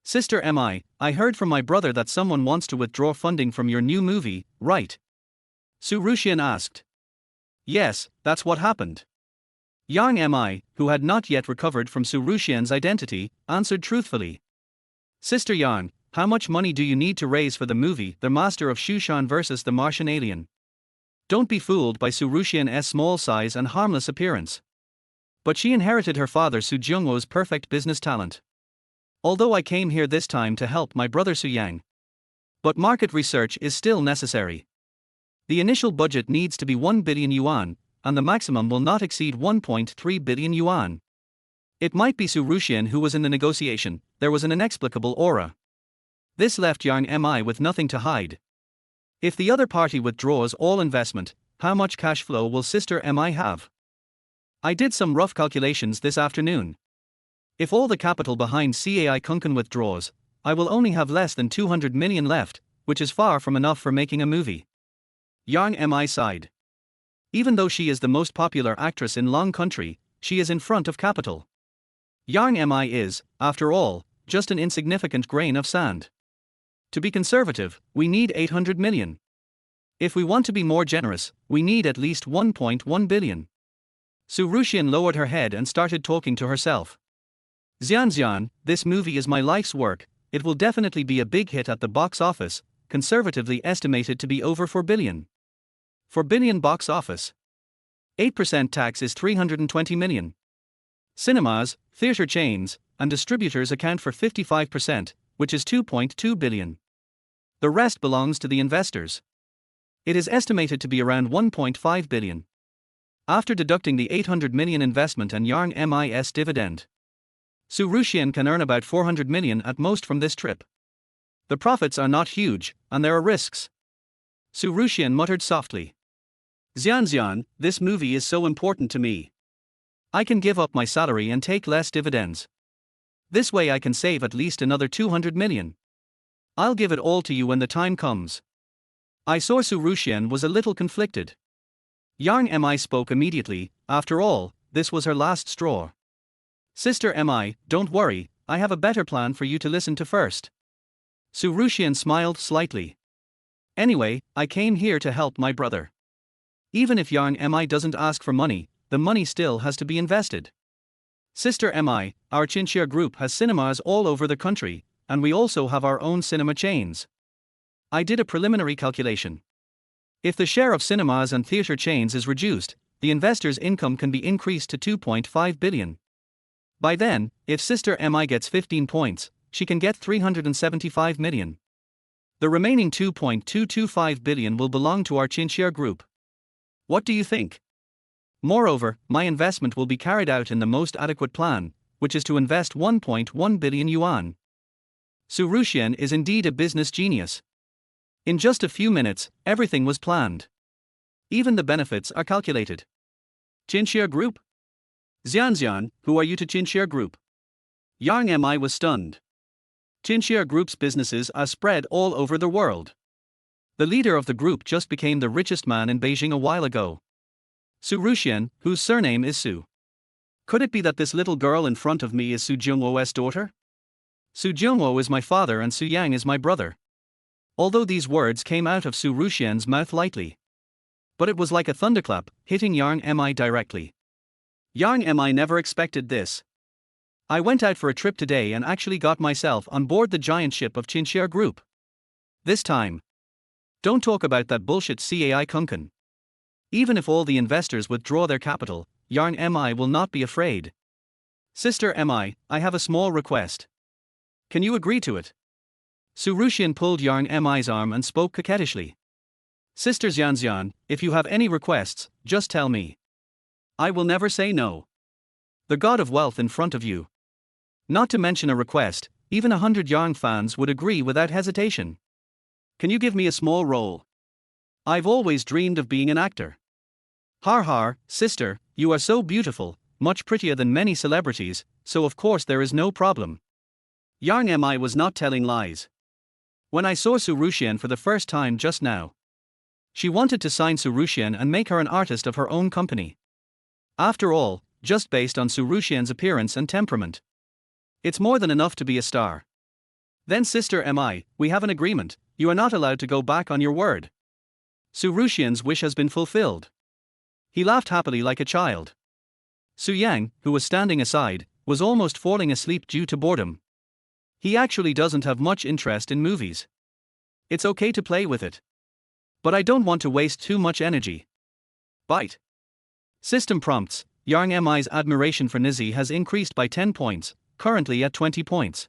Sister Mi, I heard from my brother that someone wants to withdraw funding from your new movie, right? Su Ruxian asked. Yes, that's what happened. Yang Mi, who had not yet recovered from Su Ruxian's identity, answered truthfully. Sister Yang, how much money do you need to raise for the movie The Master of Shushan vs. the Martian Alien? Don't be fooled by Su Ruxian's small size and harmless appearance. But she inherited her father Su Jungwo's perfect business talent. Although I came here this time to help my brother Su Yang. But market research is still necessary. The initial budget needs to be 1 billion yuan, and the maximum will not exceed 1.3 billion yuan. It might be Su Ruxian who was in the negotiation. There was an inexplicable aura. This left Yang Mi with nothing to hide. If the other party withdraws all investment, how much cash flow will Sister MI have? I did some rough calculations this afternoon. If all the capital behind CAI Kunkan withdraws, I will only have less than 200 million left, which is far from enough for making a movie. Yang Mi sighed. Even though she is the most popular actress in Long Country, she is in front of capital. Yang Mi is, after all, just an insignificant grain of sand. To be conservative, we need 800 million. If we want to be more generous, we need at least 1.1 billion. Su Ruxian lowered her head and started talking to herself. Xian, this movie is my life's work. It will definitely be a big hit at the box office, conservatively estimated to be over 4 billion. 4 billion box office. 8% tax is 320 million. Cinemas, theater chains, and distributors account for 55%, which is 2.2 billion. The rest belongs to the investors. It is estimated to be around 1.5 billion. After deducting the 800 million investment and Yang MI's dividend, Su Ruxian can earn about 400 million at most from this trip. The profits are not huge, and there are risks. Su Ruxian muttered softly. Xian, this movie is so important to me. I can give up my salary and take less dividends. This way I can save at least another 200 million. I'll give it all to you when the time comes. I saw Su Ruxian was a little conflicted. Yang Mi spoke immediately. After all, this was her last straw. Sister Mi, don't worry, I have a better plan for you to listen to first. Su Ruxian smiled slightly. Anyway, I came here to help my brother. Even if Yang Mi doesn't ask for money, the money still has to be invested. Sister Mi, our Chinchilla group has cinemas all over the country, and we also have our own cinema chains. I did a preliminary calculation. If the share of cinemas and theater chains is reduced, the investor's income can be increased to 2.5 billion. By then, if Sister Mi gets 15 points, she can get 375 million. The remaining 2.225 billion will belong to our Chinchilla group. What do you think? Moreover, my investment will be carried out in the most adequate plan, which is to invest 1.1 billion yuan. Su Ruxian is indeed a business genius. In just a few minutes, everything was planned. Even the benefits are calculated. Chinchilla Group? Xian, who are you to Chinchilla Group? Yang Mi was stunned. Chinchilla Group's businesses are spread all over the world. The leader of the group just became the richest man in Beijing a while ago. Su Ruxian, whose surname is Su. Could it be that this little girl in front of me is Su Jingwo's daughter? Su Jingwo is my father and Su Yang is my brother. Although these words came out of Su Ruxian's mouth lightly. But it was like a thunderclap, hitting Yang Mi directly. Yang Mi never expected this. I went out for a trip today and actually got myself on board the giant ship of Chinchilla Group. This time. Don't talk about that bullshit CAI Kunkan. Even if all the investors withdraw their capital, Yang Mi will not be afraid. Sister Mi, I have a small request. Can you agree to it? Su Ruxian pulled Yang Mi's arm and spoke coquettishly. Sister Xian, if you have any requests, just tell me. I will never say no. The god of wealth in front of you. Not to mention a request, even 100 Yang fans would agree without hesitation. Can you give me a small role? I've always dreamed of being an actor. Har, sister, you are so beautiful, much prettier than many celebrities, so of course there is no problem. Yang Mi was not telling lies. When I saw Su Ruxian for the first time just now, she wanted to sign Su Ruxian and make her an artist of her own company. After all, just based on Su Ruxian's appearance and temperament, it's more than enough to be a star. Then Sister Mi, we have an agreement, you are not allowed to go back on your word. Su Ruxian's wish has been fulfilled. He laughed happily like a child. Su Yang, who was standing aside, was almost falling asleep due to boredom. He actually doesn't have much interest in movies. It's okay to play with it. But I don't want to waste too much energy. Bite. System prompts. Yang Mi's admiration for Nizi has increased by 10 points, currently at 20 points.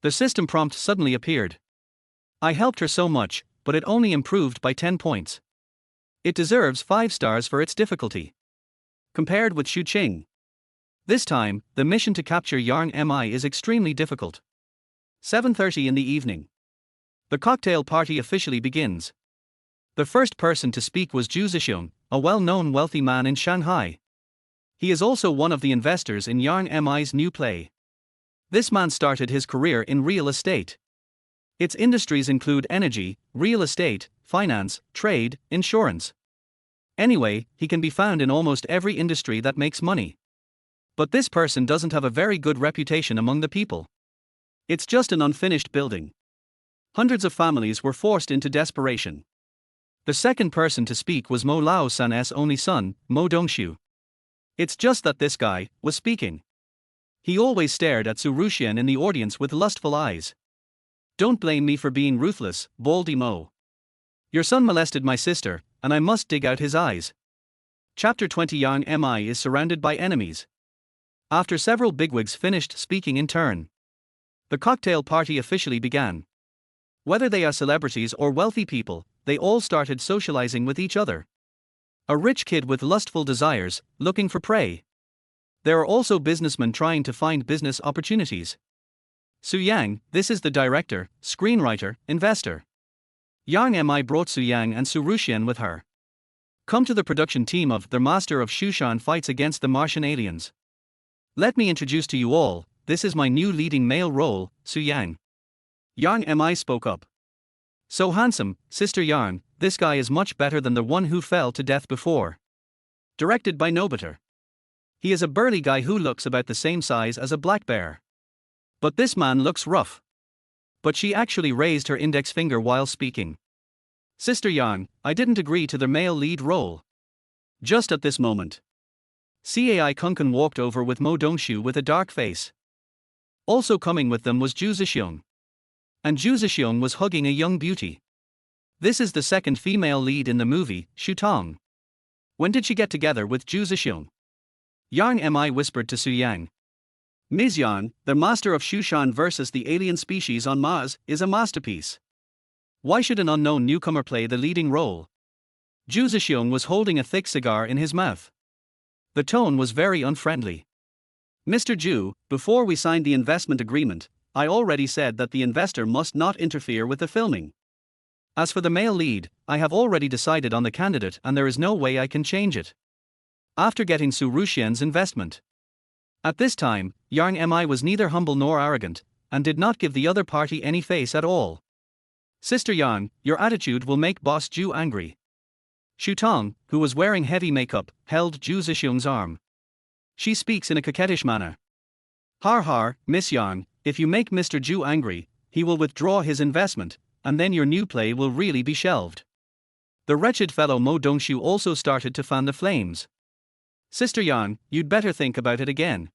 The system prompt suddenly appeared. I helped her so much, but it only improved by 10 points. It deserves 5 stars for its difficulty. Compared with Xu Qing. This time, the mission to capture Yang Mi is extremely difficult. 7:30 in the evening. The cocktail party officially begins. The first person to speak was Zhu Zhixiong, a well-known wealthy man in Shanghai. He is also one of the investors in Jiang Miaomiao's new play. This man started his career in real estate. Its industries include energy, real estate, finance, trade, insurance. Anyway, he can be found in almost every industry that makes money. But this person doesn't have a very good reputation among the people. It's just an unfinished building. Hundreds of families were forced into desperation. The second person to speak was Mo Lao-san's only son, Mo Dongxiu. It's just that this guy was speaking. He always stared at Su Ruxian in the audience with lustful eyes. Don't blame me for being ruthless, Baldy Mo. Your son molested my sister, and I must dig out his eyes. Chapter 20. Jiang Miaomio is surrounded by enemies. After several bigwigs finished speaking in turn, the cocktail party officially began. Whether they are celebrities or wealthy people, they all started socializing with each other. A rich kid with lustful desires, looking for prey. There are also businessmen trying to find business opportunities. Su Yang, this is the director, screenwriter, investor. Jiang Miaomio brought Su Yang and Su Ruxian with her. Come to the production team of The Master of Shushan Fights Against the Martian Aliens. Let me introduce to you all, this is my new leading male role, Su Yang. Jiang Miaomio spoke up. So handsome, Sister Yang, this guy is much better than the one who fell to death before. Directed by Nobiter. He is a burly guy who looks about the same size as a black bear. But this man looks rough. But she actually raised her index finger while speaking. Sister Yang, I didn't agree to the male lead role. Just at this moment, Cai Kunkan walked over with Mo Dongxiu with a dark face. Also coming with them was Zhu Zhixiong. And Zhu Zhixiong was hugging a young beauty. This is the second female lead in the movie, Xu Qing. When did she get together with Zhu Zhixiong? Jiang Miaomio whispered to Su Yang. Ms. Yang, the Master of Shushan versus the alien species on Mars, is a masterpiece. Why should an unknown newcomer play the leading role? Zhu Zhixiong was holding a thick cigar in his mouth. The tone was very unfriendly. Mr. Zhu, before we signed the investment agreement, I already said that the investor must not interfere with the filming. As for the male lead, I have already decided on the candidate and there is no way I can change it. After getting Su Ruxian's investment. At this time, Jiang Miaomio was neither humble nor arrogant, and did not give the other party any face at all. Sister Yang, your attitude will make Boss Zhu angry. Xu Qing, who was wearing heavy makeup, held Zhu Zhixiong's arm. She speaks in a coquettish manner. Har har, Miss Yang, if you make Mr. Zhu angry, he will withdraw his investment, and then your new play will really be shelved. The wretched fellow Mo Dongxiu also started to fan the flames. Sister Yang, you'd better think about it again.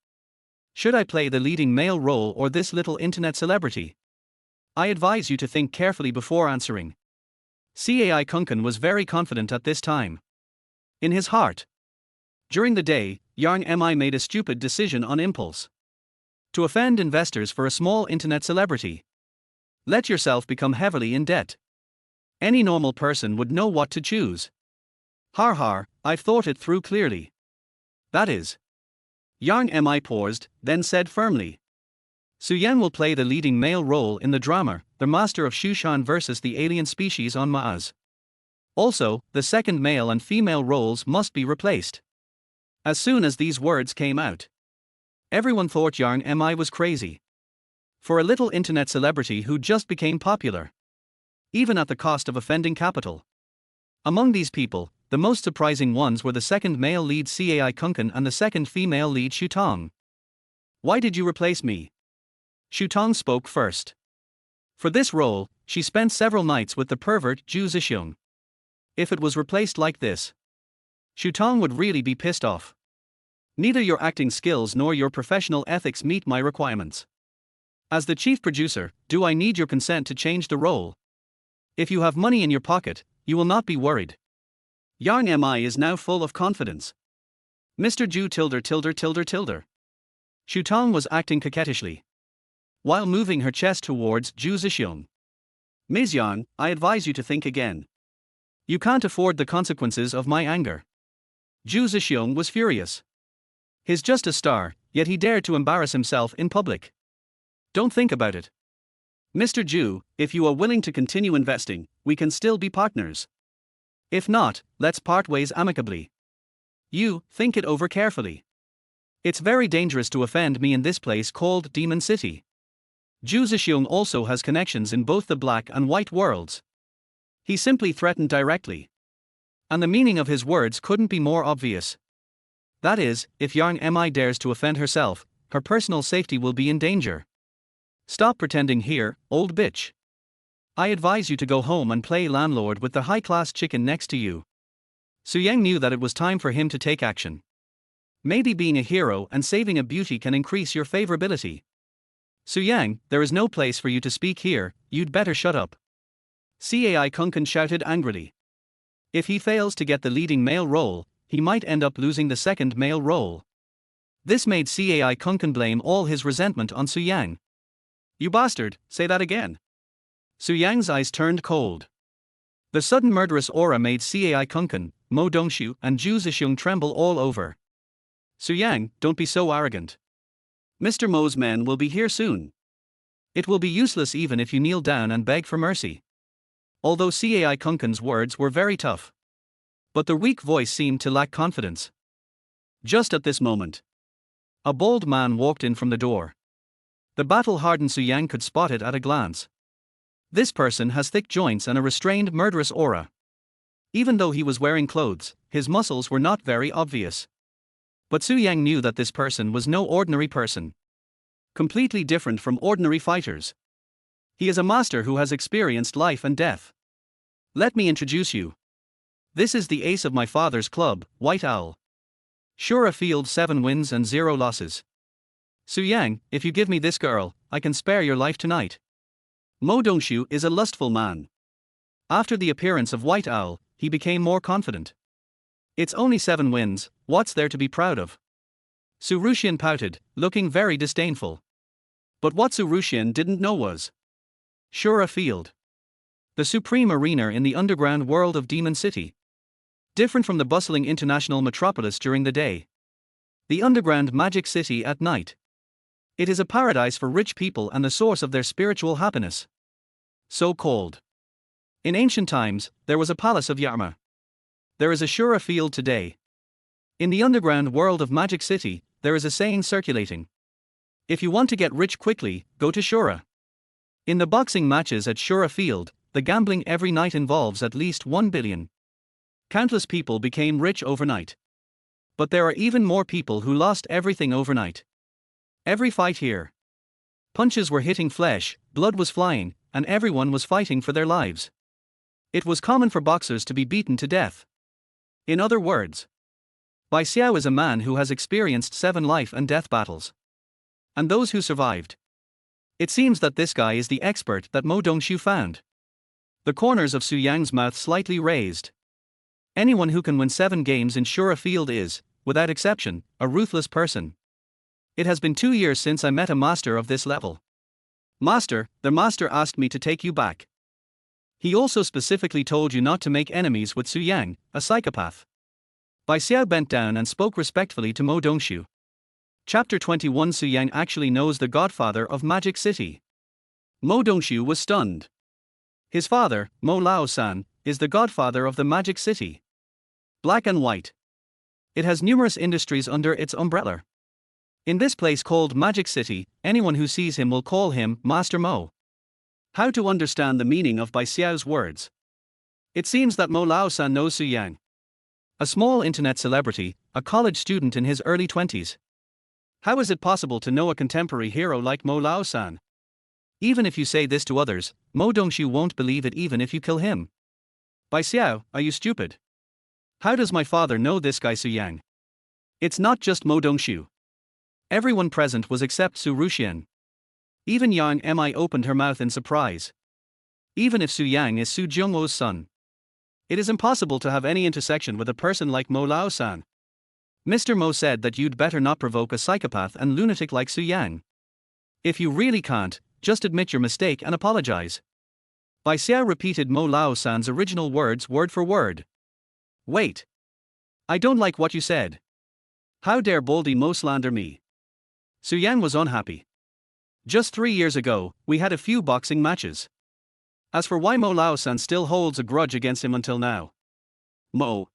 Should I play the leading male role or this little internet celebrity? I advise you to think carefully before answering. Cai Kunkan was very confident at this time. In his heart. During the day, Jiang Miaomio made a stupid decision on impulse. To offend investors for a small internet celebrity. Let yourself become heavily in debt. Any normal person would know what to choose. Har har, I've thought it through clearly. That is. Jiang Miaomio paused, then said firmly. Su Yang will play the leading male role in the drama, The Master of Shushan versus the alien species on Mars. Also, the second male and female roles must be replaced. As soon as these words came out, everyone thought Jiang Miaomio was crazy. For a little internet celebrity who just became popular. Even at the cost of offending capital. Among these people, the most surprising ones were the second male lead Cai Kunkan and the second female lead Xu Qing. Why did you replace me? Xu Qing spoke first. For this role, she spent several nights with the pervert Zhu Zhixiong. If it was replaced like this, Xu Qing would really be pissed off. Neither your acting skills nor your professional ethics meet my requirements. As the chief producer, do I need your consent to change the role? If you have money in your pocket, you will not be worried. Jiang Miaomio is now full of confidence. Mr. Zhu tilde. Xu Qing was acting coquettishly, while moving her chest towards Zhu Zhixiong. Ms. Yang, I advise you to think again. You can't afford the consequences of my anger. Zhu Zhixiong was furious. He's just a star, yet he dared to embarrass himself in public. Don't think about it. Mr. Zhu, if you are willing to continue investing, we can still be partners. If not, let's part ways amicably. You, think it over carefully. It's very dangerous to offend me in this place called Demon City. Zhu Ruxian also has connections in both the black and white worlds. He simply threatened directly. And the meaning of his words couldn't be more obvious. That is, if Jiang Miaomiao dares to offend herself, her personal safety will be in danger. Stop pretending here, old bitch. I advise you to go home and play landlord with the high-class chicken next to you. Su Yang knew that it was time for him to take action. Maybe being a hero and saving a beauty can increase your favorability. Su Yang, there is no place for you to speak here, you'd better shut up. Cai Kunkan shouted angrily. If he fails to get the leading male role, he might end up losing the second male role. This made Cai Kunkan blame all his resentment on Su Yang. You bastard, say that again. Su Yang's eyes turned cold. The sudden murderous aura made Cai Kunkan, Mo Dongshu, and Zhu Ruxian tremble all over. Su Yang, don't be so arrogant. Mr. Mo's men will be here soon. It will be useless even if you kneel down and beg for mercy. Although Cai Kunkan's words were very tough. But the weak voice seemed to lack confidence. Just at this moment, a bald man walked in from the door. The battle-hardened Su Yang could spot it at a glance. This person has thick joints and a restrained murderous aura. Even though he was wearing clothes, his muscles were not very obvious. But Su Yang knew that this person was no ordinary person. Completely different from ordinary fighters. He is a master who has experienced life and death. Let me introduce you. This is the ace of my father's club, White Owl. Shura Field 7 wins and 0 losses. Su Yang, if you give me this girl, I can spare your life tonight. Mo Dongshu is a lustful man. After the appearance of White Owl, he became more confident. It's only 7 wins, what's there to be proud of? Su Ruxian pouted, looking very disdainful. But what Su Ruxian didn't know was Shura Field, the supreme arena in the underground world of Demon City. Different from the bustling international metropolis during the day. The underground magic city at night. It is a paradise for rich people and the source of their spiritual happiness. So called. In ancient times, there was a palace of Yarma. There is a Shura Field today. In the underground world of Magic City, there is a saying circulating. If you want to get rich quickly, go to Shura. In the boxing matches at Shura Field, the gambling every night involves at least 1 billion. Countless people became rich overnight. But there are even more people who lost everything overnight. Every fight here. Punches were hitting flesh, blood was flying, and everyone was fighting for their lives. It was common for boxers to be beaten to death. In other words, Bai Xiao is a man who has experienced 7 life and death battles. And those who survived. It seems that this guy is the expert that Mo Dongshu found. The corners of Su Yang's mouth slightly raised. Anyone who can win 7 games in Shura Field is, without exception, a ruthless person. It has been 2 years since I met a master of this level. Master, the master asked me to take you back. He also specifically told you not to make enemies with Su Yang, a psychopath. Bai Xiao bent down and spoke respectfully to Mo Dongshu. Chapter 21. Su Yang actually knows the godfather of Magic City. Mo Dongshu was stunned. His father, Mo Lao-san, is the godfather of the Magic City. Black and white. It has numerous industries under its umbrella. In this place called Magic City, anyone who sees him will call him Master Mo. How to understand the meaning of Bai Xiao's words? It seems that Mo Lao-san knows Su Yang. A small internet celebrity, a college student in his early 20s. How is it possible to know a contemporary hero like Mo Lao-san? Even if you say this to others, Mo Dongshu won't believe it even if you kill him. Bai Xiao, are you stupid? How does my father know this guy Su Yang? It's not just Mo Dongshu. Everyone present was except Su Ruxian. Even Jiang Miaomiao opened her mouth in surprise. Even if Su Yang is Su Jingwo's son, it is impossible to have any intersection with a person like Mo Lao-san. Mr. Mo said that you'd better not provoke a psychopath and lunatic like Su Yang. If you really can't, just admit your mistake and apologize. Bai Xiao repeated Mo Lao-san's original words word for word. Wait. I don't like what you said. How dare Baldy Mo slander me? Su Yang was unhappy. Just 3 years ago, we had a few boxing matches. As for why Mo Lao-san still holds a grudge against him until now, Mo.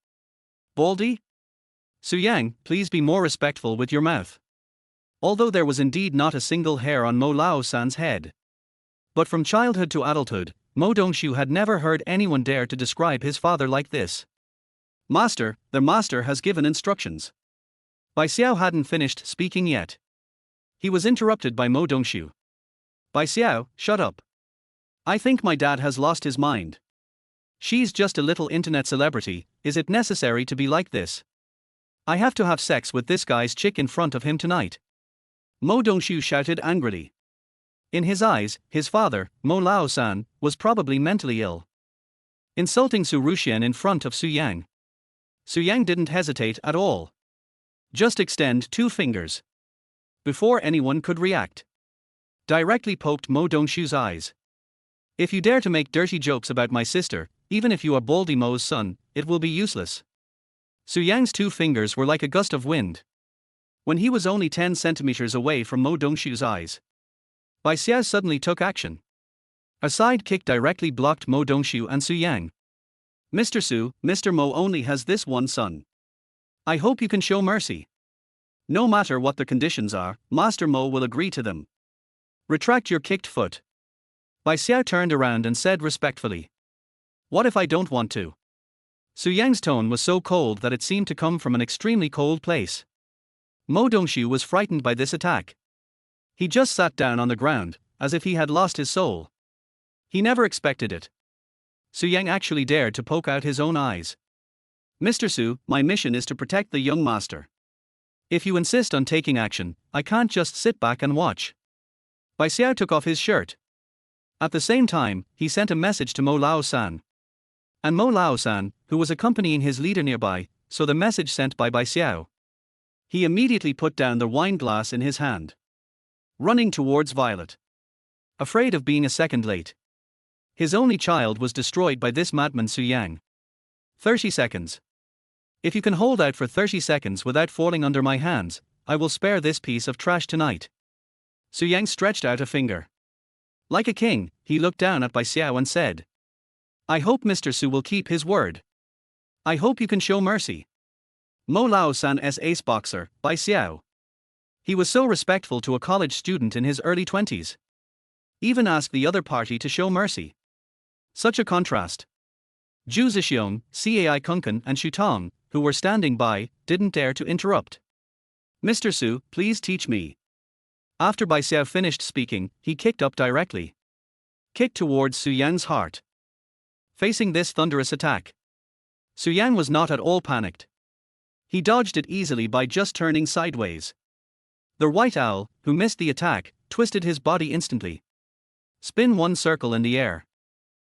Baldy? Su Yang, please be more respectful with your mouth. Although there was indeed not a single hair on Mo Lao San's head. But from childhood to adulthood, Mo Dongshu had never heard anyone dare to describe his father like this. Master, the master has given instructions. Bai Xiao hadn't finished speaking yet. He was interrupted by Mo Dongshu. Bai Xiao, shut up. I think my dad has lost his mind. She's just a little internet celebrity, is it necessary to be like this? I have to have sex with this guy's chick in front of him tonight. Mo Dongshu shouted angrily. In his eyes, his father, Mo Lao San, was probably mentally ill. Insulting Su Ruxian in front of Su Yang. Su Yang didn't hesitate at all. Just extend 2 fingers. Before anyone could react. Directly poked Mo Dongshu's eyes. If you dare to make dirty jokes about my sister, even if you are Baldy Mo's son, it will be useless. Su Yang's 2 fingers were like a gust of wind. When he was only 10 centimeters away from Mo Dongshu's eyes, Bai Xiao suddenly took action. A side kick directly blocked Mo Dongshu and Su Yang. Mr. Su, Mr. Mo only has this one son. I hope you can show mercy. No matter what the conditions are, Master Mo will agree to them. Retract your kicked foot. Bai Xiao turned around and said respectfully. What if I don't want to? Su Yang's tone was so cold that it seemed to come from an extremely cold place. Mo Dongshu was frightened by this attack. He just sat down on the ground, as if he had lost his soul. He never expected it. Su Yang actually dared to poke out his own eyes. Mr. Su, my mission is to protect the young master. If you insist on taking action, I can't just sit back and watch. Bai Xiao took off his shirt. At the same time, he sent a message to Mo Lao San. And Mo Lao San, who was accompanying his leader nearby, saw the message sent by Bai Xiao. He immediately put down the wine glass in his hand. Running towards Violet. Afraid of being a second late. His only child was destroyed by this madman Su Yang. 30 seconds. If you can hold out for 30 seconds without falling under my hands, I will spare this piece of trash tonight. Su Yang stretched out a finger. Like a king, he looked down at Bai Xiao and said, I hope Mr. Su will keep his word. I hope you can show mercy. Mo Lao San's ace boxer, Bai Xiao. He was so respectful to a college student in his early 20s. Even asked the other party to show mercy. Such a contrast. Zhu Zixiong, Cai Kunkan and Xu Tong, who were standing by, didn't dare to interrupt. Mr. Su, please teach me. After Bai Xiao finished speaking, he kicked up directly. Kicked towards Su Yang's heart. Facing this thunderous attack, Su Yang was not at all panicked. He dodged it easily by just turning sideways. The white owl, who missed the attack, twisted his body instantly. Spin 1 circle in the air.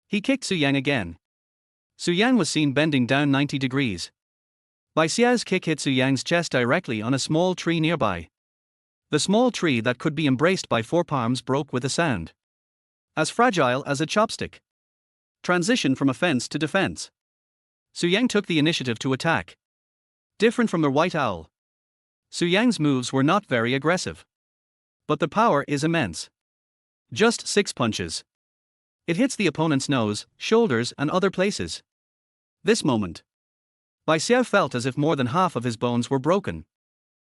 He kicked Su Yang again. Su Yang was seen bending down 90 degrees. Bai Xiao's kick hit Su Yang's chest directly on a small tree nearby. The small tree that could be embraced by 4 palms broke with a sound as fragile as a chopstick. Transition from offense to defense. Su Yang took the initiative to attack. Different from the white owl, Su Yang's moves were not very aggressive. But the power is immense. Just 6 punches. It hits the opponent's nose, shoulders and other places. This moment, Bai Xiao felt as if more than half of his bones were broken.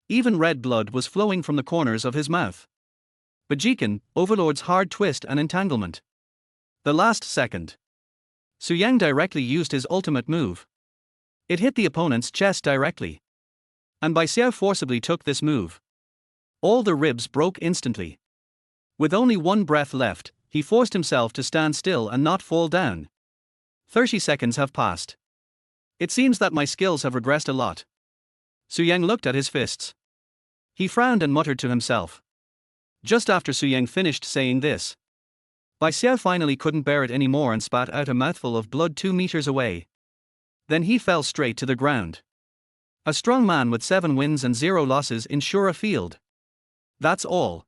Even red blood was flowing from the corners of his mouth. Beijing, Overlord's hard twist and entanglement. The last second. Su Yang directly used his ultimate move. It hit the opponent's chest directly. And Bai Xiao forcibly took this move. All the ribs broke instantly. With only 1 breath left, he forced himself to stand still and not fall down. 30 seconds have passed. It seems that my skills have regressed a lot. Su Yang looked at his fists. He frowned and muttered to himself. Just after Su Yang finished saying this, Bai Xiao finally couldn't bear it anymore and spat out a mouthful of blood 2 meters away. Then he fell straight to the ground. A strong man with 7 wins and 0 losses in Shura Field. That's all.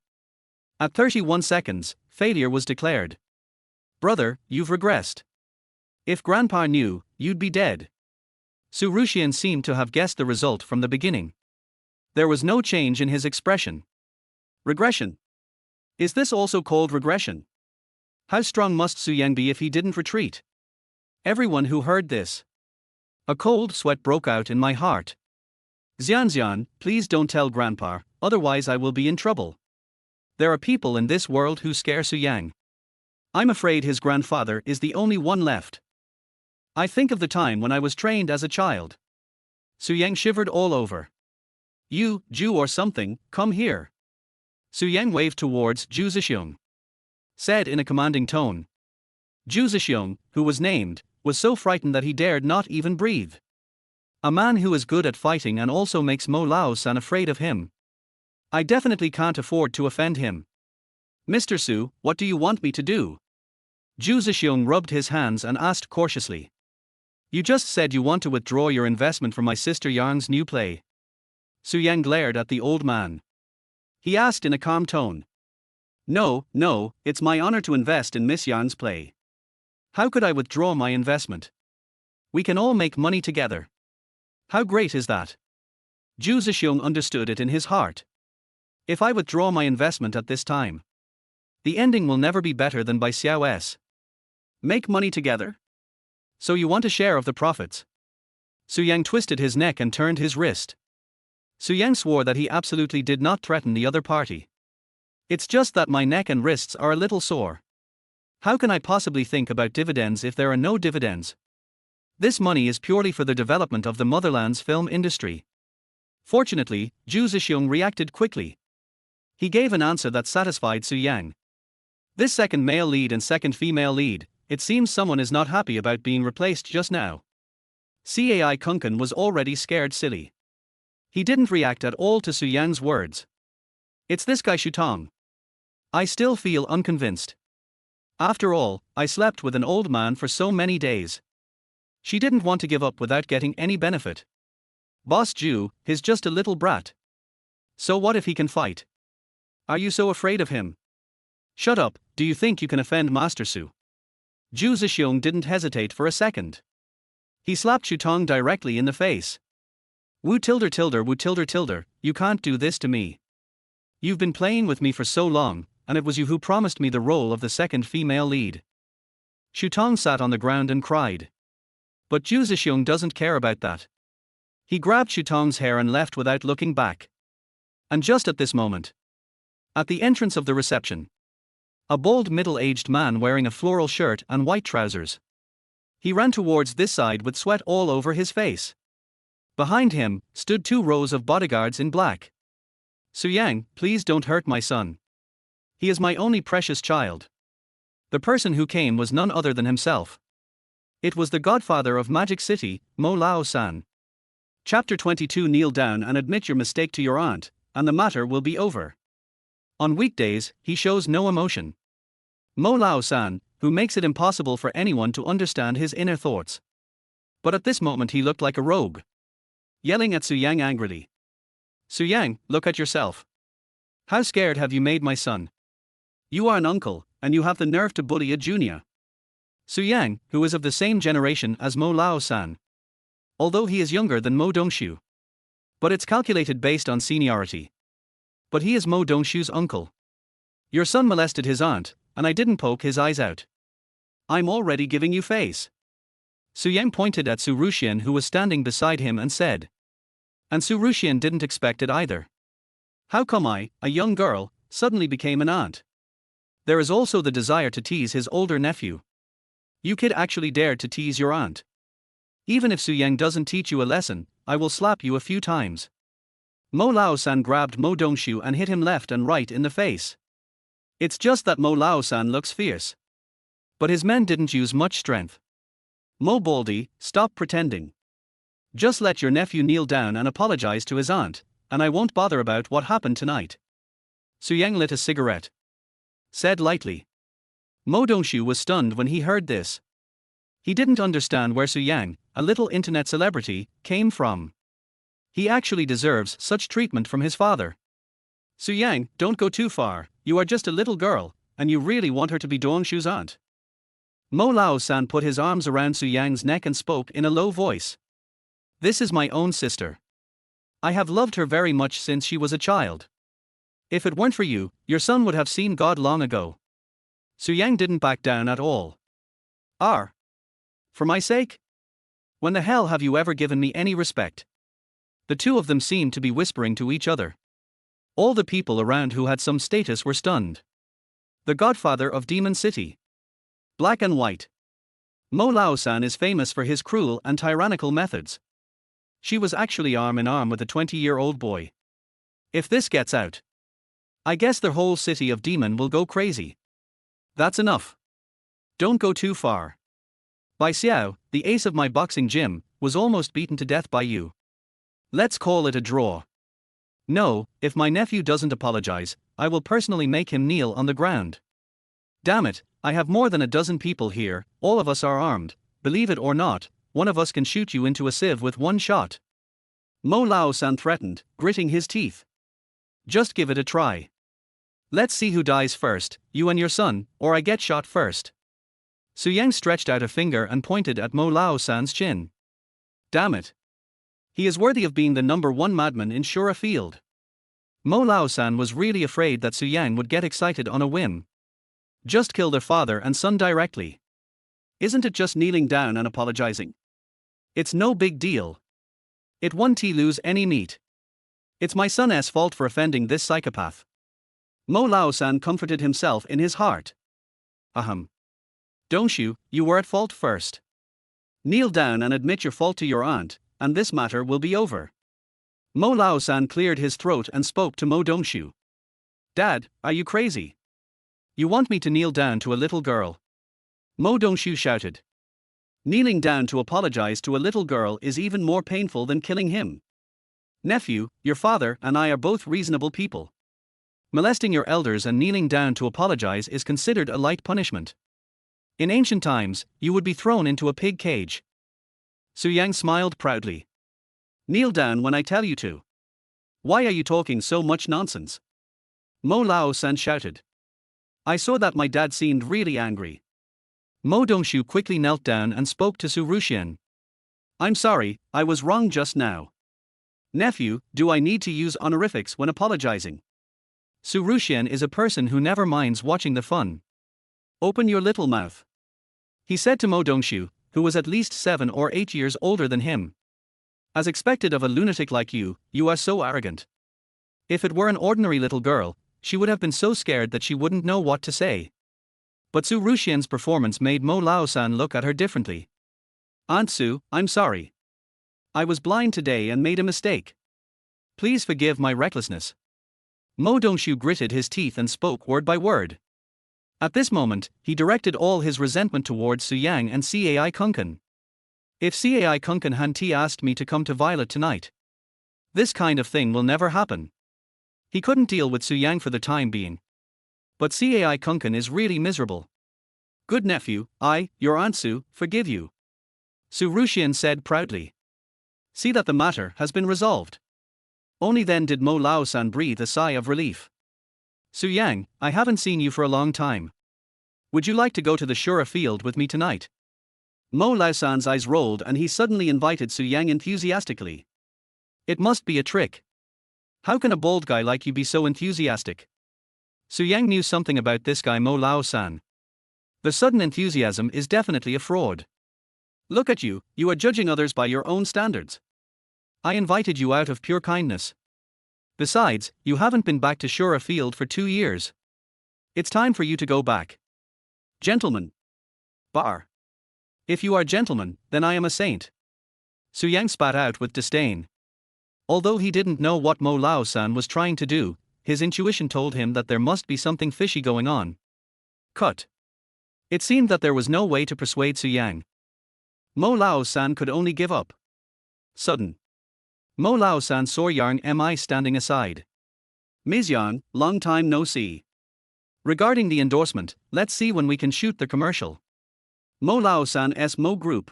At 31 seconds, failure was declared. Brother, you've regressed. If Grandpa knew, you'd be dead. Su Ruxian seemed to have guessed the result from the beginning. There was no change in his expression. Regression. Is this also called regression? How strong must Su Yang be if he didn't retreat? Everyone who heard this A cold sweat broke out in my heart. Xian, please don't tell Grandpa, otherwise I will be in trouble. There are people in this world who scare Su Yang. I'm afraid his grandfather is the only one left. I think of the time when I was trained as a child. Su Yang shivered all over. You, Jew or something, come here. Su Yang waved towards Zhu Zixiong. Said in a commanding tone. Zhu Zixiong, who was named, was so frightened that he dared not even breathe. A man who is good at fighting and also makes Mo Lao-san afraid of him. I definitely can't afford to offend him. Mr. Su, what do you want me to do? Zhu Zixiong rubbed his hands and asked cautiously. You just said you want to withdraw your investment from my sister Yang's new play. Su Yang glared at the old man. He asked in a calm tone. No, it's my honor to invest in Miss Yang's play. How could I withdraw my investment? We can all make money together. How great is that? Zhu Zixiong understood it in his heart. If I withdraw my investment at this time, the ending will never be better than by Xiao S. Make money together? So you want a share of the profits? Su Yang twisted his neck and turned his wrist. Su Yang swore that he absolutely did not threaten the other party. It's just that my neck and wrists are a little sore. How can I possibly think about dividends if there are no dividends? This money is purely for the development of the motherland's film industry. Fortunately, Zhu Zixiong reacted quickly. He gave an answer that satisfied Su Yang. This second male lead and second female lead, it seems someone is not happy about being replaced just now. Cai Kunken was already scared silly. He didn't react at all to Su Yang's words. It's this guy Shutong. I still feel unconvinced. After all, I slept with an old man for so many days. She didn't want to give up without getting any benefit. Boss Zhu, he's just a little brat. So what if he can fight? Are you so afraid of him? Shut up, do you think you can offend Master Su? Zhu Zixiong didn't hesitate for a second. He slapped Shutong directly in the face. Wu tilder, you can't do this to me. You've been playing with me for so long, and it was you who promised me the role of the second female lead. Shutong sat on the ground and cried. But Zhu Zixiong doesn't care about that. He grabbed Shutong's hair and left without looking back. And just at this moment, at the entrance of the reception, a bald middle-aged man wearing a floral shirt and white trousers. He ran towards this side with sweat all over his face. Behind him stood 2 rows of bodyguards in black. Su Yang, please don't hurt my son. He is my only precious child. The person who came was none other than himself. It was the godfather of Magic City, Mo Lao-san. Chapter 22. Kneel down and admit your mistake to your aunt, and the matter will be over. On weekdays, he shows no emotion. Mo Lao-san, who makes it impossible for anyone to understand his inner thoughts. But at this moment he looked like a rogue. Yelling at Su Yang angrily. Su Yang, look at yourself. How scared have you made my son? You are an uncle, and you have the nerve to bully a junior. Su Yang, who is of the same generation as Mo Lao-san. Although he is younger than Mo Dongshu. But it's calculated based on seniority. But he is Mo Dongshu's uncle. Your son molested his aunt, and I didn't poke his eyes out. I'm already giving you face. Su Yang pointed at Su Ruxian, who was standing beside him, and said. And Su Ruxian didn't expect it either. How come I, a young girl, suddenly became an aunt? There is also the desire to tease his older nephew. You kid actually dared to tease your aunt. Even if Su Yang doesn't teach you a lesson, I will slap you a few times. Mo Lao-san grabbed Mo Dongshu and hit him left and right in the face. It's just that Mo Lao-san looks fierce. But his men didn't use much strength. Mo Baldy, stop pretending. Just let your nephew kneel down and apologize to his aunt, and I won't bother about what happened tonight. Su Yang lit a cigarette. Said lightly. Mo Dongshu was stunned when he heard this. He didn't understand where Su Yang, a little internet celebrity, came from. He actually deserves such treatment from his father. Su Yang, don't go too far, you are just a little girl, and you really want her to be Dongshu's aunt. Mo Lao-san put his arms around Su Yang's neck and spoke in a low voice. This is my own sister. I have loved her very much since she was a child. If it weren't for you, your son would have seen God long ago. Su Yang didn't back down at all. For my sake? When the hell have you ever given me any respect? The two of them seemed to be whispering to each other. All the people around who had some status were stunned. The godfather of Demon City. Black and white. Mo Lao-san is famous for his cruel and tyrannical methods. She was actually arm in arm with a 20-year-old boy. If this gets out, I guess the whole city of Demon will go crazy. That's enough. Don't go too far. By Xiao, the ace of my boxing gym, was almost beaten to death by you. Let's call it a draw. No, if my nephew doesn't apologize, I will personally make him kneel on the ground. Damn it, I have more than a dozen people here, all of us are armed, believe it or not, one of us can shoot you into a sieve with one shot. Mo Lao-san threatened, gritting his teeth. Just give it a try. Let's see who dies first, you and your son, or I get shot first. Su Yang stretched out a finger and pointed at Mo Lao-san's chin. Damn it. He is worthy of being the #1 madman in Shura Field. Mo Lao-san was really afraid that Su Yang would get excited on a whim. Just kill their father and son directly. Isn't it just kneeling down and apologizing? It's no big deal. It won't lose any meat. It's my son's fault for offending this psychopath. Mo Lao-san comforted himself in his heart. Ahem. Don't you were at fault first. Kneel down and admit your fault to your aunt, and this matter will be over. Mo Lao-san cleared his throat and spoke to Mo Dongshu. Dad, are you crazy? You want me to kneel down to a little girl? Mo Dongshu shouted. Kneeling down to apologize to a little girl is even more painful than killing him. Nephew, your father and I are both reasonable people. Molesting your elders and kneeling down to apologize is considered a light punishment. In ancient times, you would be thrown into a pig cage. Su Yang smiled proudly. Kneel down when I tell you to. Why are you talking so much nonsense? Mo Lao-san shouted. I saw that my dad seemed really angry. Mo Dongshu quickly knelt down and spoke to Su Ruxian. I'm sorry, I was wrong just now. Nephew, do I need to use honorifics when apologizing? Su Ruxian is a person who never minds watching the fun. Open your little mouth. He said to Mo Dongshu, who was at least 7 or 8 years older than him. As expected of a lunatic like you, you are so arrogant. If it were an ordinary little girl, she would have been so scared that she wouldn't know what to say. But Su Ruxian's performance made Mo Lao-san look at her differently. Aunt Su, I'm sorry. I was blind today and made a mistake. Please forgive my recklessness. Mo Dongshu gritted his teeth and spoke word by word. At this moment, he directed all his resentment towards Su Yang and Cai Kunkan. If Cai Kunkan hadn't asked me to come to Violet tonight, this kind of thing will never happen. He couldn't deal with Su Yang for the time being. But Cai Kunkan is really miserable. Good nephew, your Aunt Su, forgive you. Su Ruxian said proudly. See that the matter has been resolved. Only then did Mo Lao-san breathe a sigh of relief. Su Yang, I haven't seen you for a long time. Would you like to go to the Shura Field with me tonight? Mo Lao-san's eyes rolled and he suddenly invited Su Yang enthusiastically. It must be a trick. How can a bald guy like you be so enthusiastic? Su Yang knew something about this guy Mo Lao-san. The sudden enthusiasm is definitely a fraud. Look at you, you are judging others by your own standards. I invited you out of pure kindness. Besides, you haven't been back to Shura Field for 2 years. It's time for you to go back. Gentlemen. Bar. If you are gentlemen, then I am a saint. Su Yang spat out with disdain. Although he didn't know what Mo Lao-san was trying to do, his intuition told him that there must be something fishy going on. Cut. It seemed that there was no way to persuade Su Yang. Mo Lao-san could only give up. Sudden. Mo Lao-san saw Yang Mi standing aside. Ms. Yang, long time no see. Regarding the endorsement, let's see when we can shoot the commercial. Mo Lao-san's Mo Group.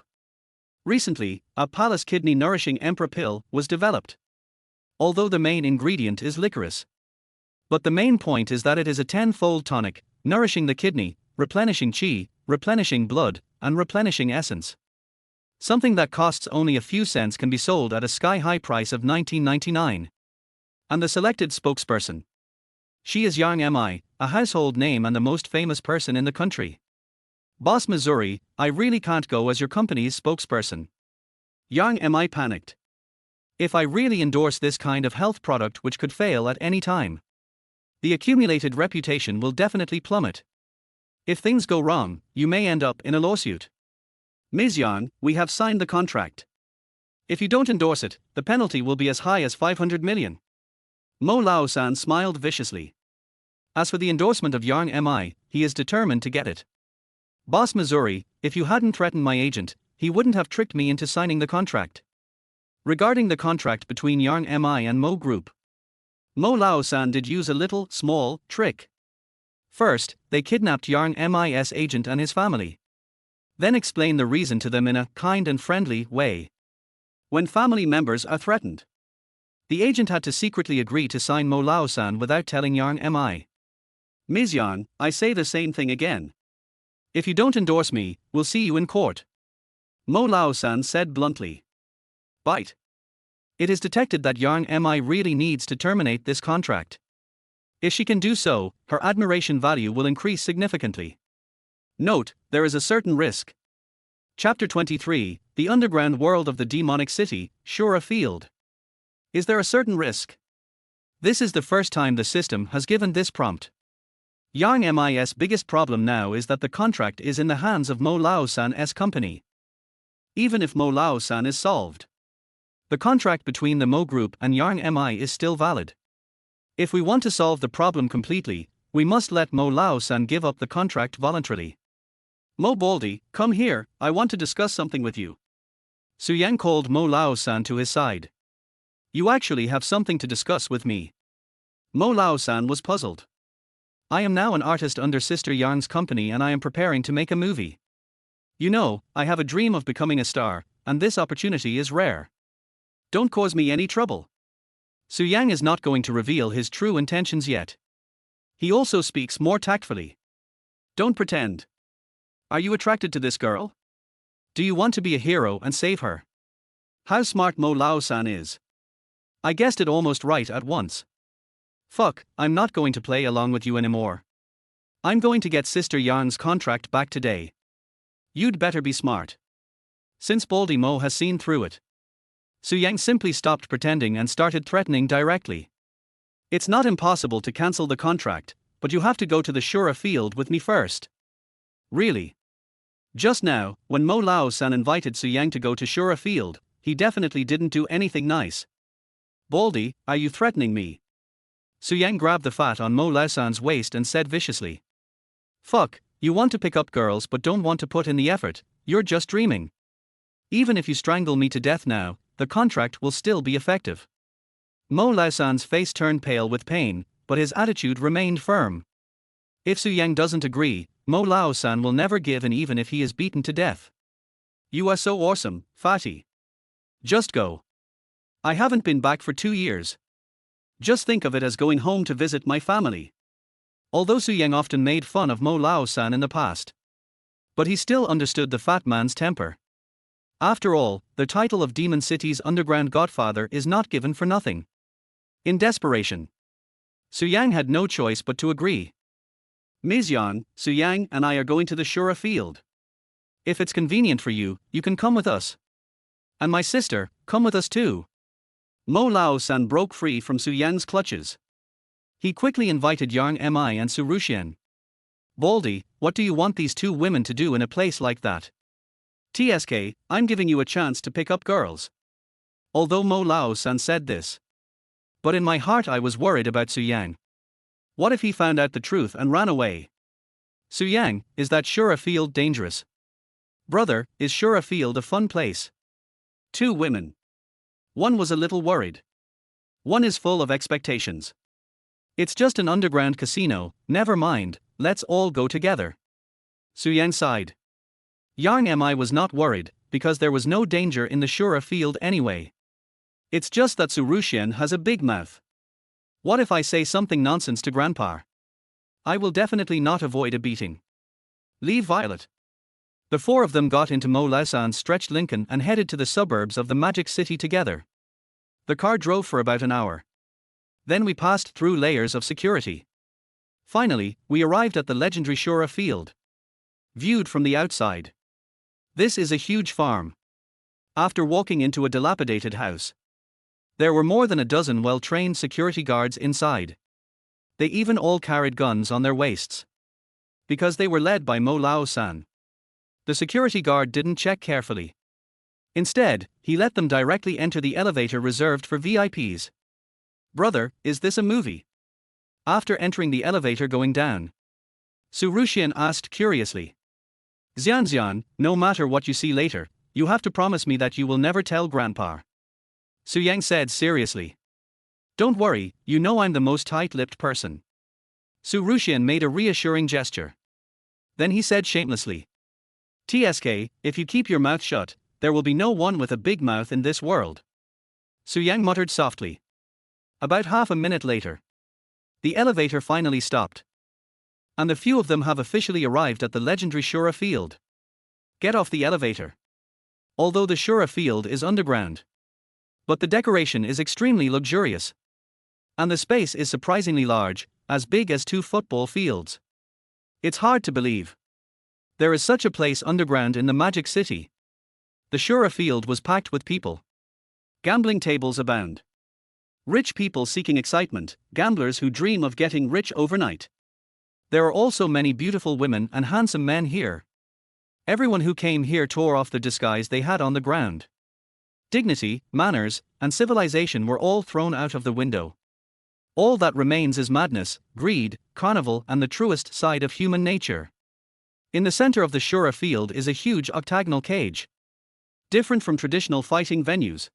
Recently, a palace kidney nourishing emperor pill was developed. Although the main ingredient is licorice. But the main point is that it is a 10-fold tonic, nourishing the kidney, replenishing qi, replenishing blood, and replenishing essence. Something that costs only a few cents can be sold at a sky-high price of $19.99. And the selected spokesperson. She is Yang Mi, a household name and the most famous person in the country. Boss Missouri, I really can't go as your company's spokesperson. Yang Mi panicked. If I really endorse this kind of health product which could fail at any time, the accumulated reputation will definitely plummet. If things go wrong, you may end up in a lawsuit. Ms. Yang, we have signed the contract. If you don't endorse it, the penalty will be as high as 500 million. Mo Lao-san smiled viciously. As for the endorsement of Yang Mi, he is determined to get it. Boss Missouri, if you hadn't threatened my agent, he wouldn't have tricked me into signing the contract. Regarding the contract between Yang Mi and Mo Group, Mo Lao-san did use a little, small, trick. First, they kidnapped Yang Mi's agent and his family. Then explain the reason to them in a kind and friendly way. When family members are threatened, the agent had to secretly agree to sign Mo Lao-san without telling Yang Mi. Ms. Yang, I say the same thing again. If you don't endorse me, we'll see you in court. Mo Lao-san said bluntly. Bite. It is detected that Yang Mi really needs to terminate this contract. If she can do so, her admiration value will increase significantly. Note, there is a certain risk. Chapter 23, The Underground World of the Demonic City, Shura Field. Is there a certain risk? This is the first time the system has given this prompt. Yang Mi's biggest problem now is that the contract is in the hands of Mo Lao-san's company. Even if Mo Lao-san is solved, the contract between the Mo Group and Yang Mi is still valid. If we want to solve the problem completely, we must let Mo Lao-san give up the contract voluntarily. Mo Baldy, come here, I want to discuss something with you. Su Yang called Mo Lao-san to his side. You actually have something to discuss with me. Mo Lao-san was puzzled. I am now an artist under Sister Yang's company and I am preparing to make a movie. You know, I have a dream of becoming a star, and this opportunity is rare. Don't cause me any trouble. Su Yang is not going to reveal his true intentions yet. He also speaks more tactfully. Don't pretend. Are you attracted to this girl? Do you want to be a hero and save her? How smart Mo Lao-san is. I guessed it almost right at once. Fuck, I'm not going to play along with you anymore. I'm going to get Sister Yang's contract back today. You'd better be smart. Since Baldy Mo has seen through it, Su Yang simply stopped pretending and started threatening directly. It's not impossible to cancel the contract, but you have to go to the Shura Field with me first. Really? Just now, when Mo Lao-san invited Su Yang to go to Shura Field, he definitely didn't do anything nice. Baldy, are you threatening me? Su Yang grabbed the fat on Mo Lao-san's waist and said viciously. Fuck, you want to pick up girls but don't want to put in the effort, you're just dreaming. Even if you strangle me to death now, the contract will still be effective. Mo Lao-san's face turned pale with pain, but his attitude remained firm. If Su Yang doesn't agree, Mo Lao-san will never give in even if he is beaten to death. You are so awesome, fatty. Just go. I haven't been back for 2 years. Just think of it as going home to visit my family. Although Su Yang often made fun of Mo Lao-san in the past, but he still understood the fat man's temper. After all, the title of Demon City's underground godfather is not given for nothing. In desperation, Su Yang had no choice but to agree. Ms. Yang, Su Yang and I are going to the Shura Field. If it's convenient for you, you can come with us. And my sister, come with us too. Mo Lao-san broke free from Su Yang's clutches. He quickly invited Yang Mi and Su Ruxian. Baldy, what do you want these two women to do in a place like that? TSK, I'm giving you a chance to pick up girls. Although Mo Lao-san said this, but in my heart I was worried about Su Yang. What if he found out the truth and ran away? Su Yang, is that Shura Field dangerous? Brother, is Shura Field a fun place? Two women. One was a little worried. One is full of expectations. It's just an underground casino, never mind, let's all go together. Su Yang sighed. Yang Mi was not worried, because there was no danger in the Shura Field anyway. It's just that Su Ruxian has a big mouth. What if I say something nonsense to Grandpa? I will definitely not avoid a beating. Leave Violet. The four of them got into Mo Lao-san's stretched Lincoln and headed to the suburbs of the Magic City together. The car drove for about an hour. Then we passed through layers of security. Finally, we arrived at the legendary Shura Field. Viewed from the outside, this is a huge farm. After walking into a dilapidated house, there were more than a dozen well-trained security guards inside. They even all carried guns on their waists. Because they were led by Mo Lao-san. The security guard didn't check carefully. Instead, he let them directly enter the elevator reserved for VIPs. "Brother, is this a movie?" After entering the elevator going down, Su Ruxian asked curiously. "Xianxian, no matter what you see later, you have to promise me that you will never tell Grandpa." Su Yang said seriously. "Don't worry, you know I'm the most tight-lipped person." Su Ruxian made a reassuring gesture. Then he said shamelessly, "TSK, if you keep your mouth shut, there will be no one with a big mouth in this world." Su Yang muttered softly. About half a minute later, the elevator finally stopped. And the few of them have officially arrived at the legendary Shura field. Get off the elevator. Although the Shura field is underground, but the decoration is extremely luxurious. And the space is surprisingly large, as big as 2 football fields. It's hard to believe. There is such a place underground in the Magic City. The Shura field was packed with people. Gambling tables abound. Rich people seeking excitement, gamblers who dream of getting rich overnight. There are also many beautiful women and handsome men here. Everyone who came here tore off the disguise they had on the ground. Dignity, manners, and civilization were all thrown out of the window. All that remains is madness, greed, carnival, and the truest side of human nature. In the center of the Shura field is a huge octagonal cage. Different from traditional fighting venues.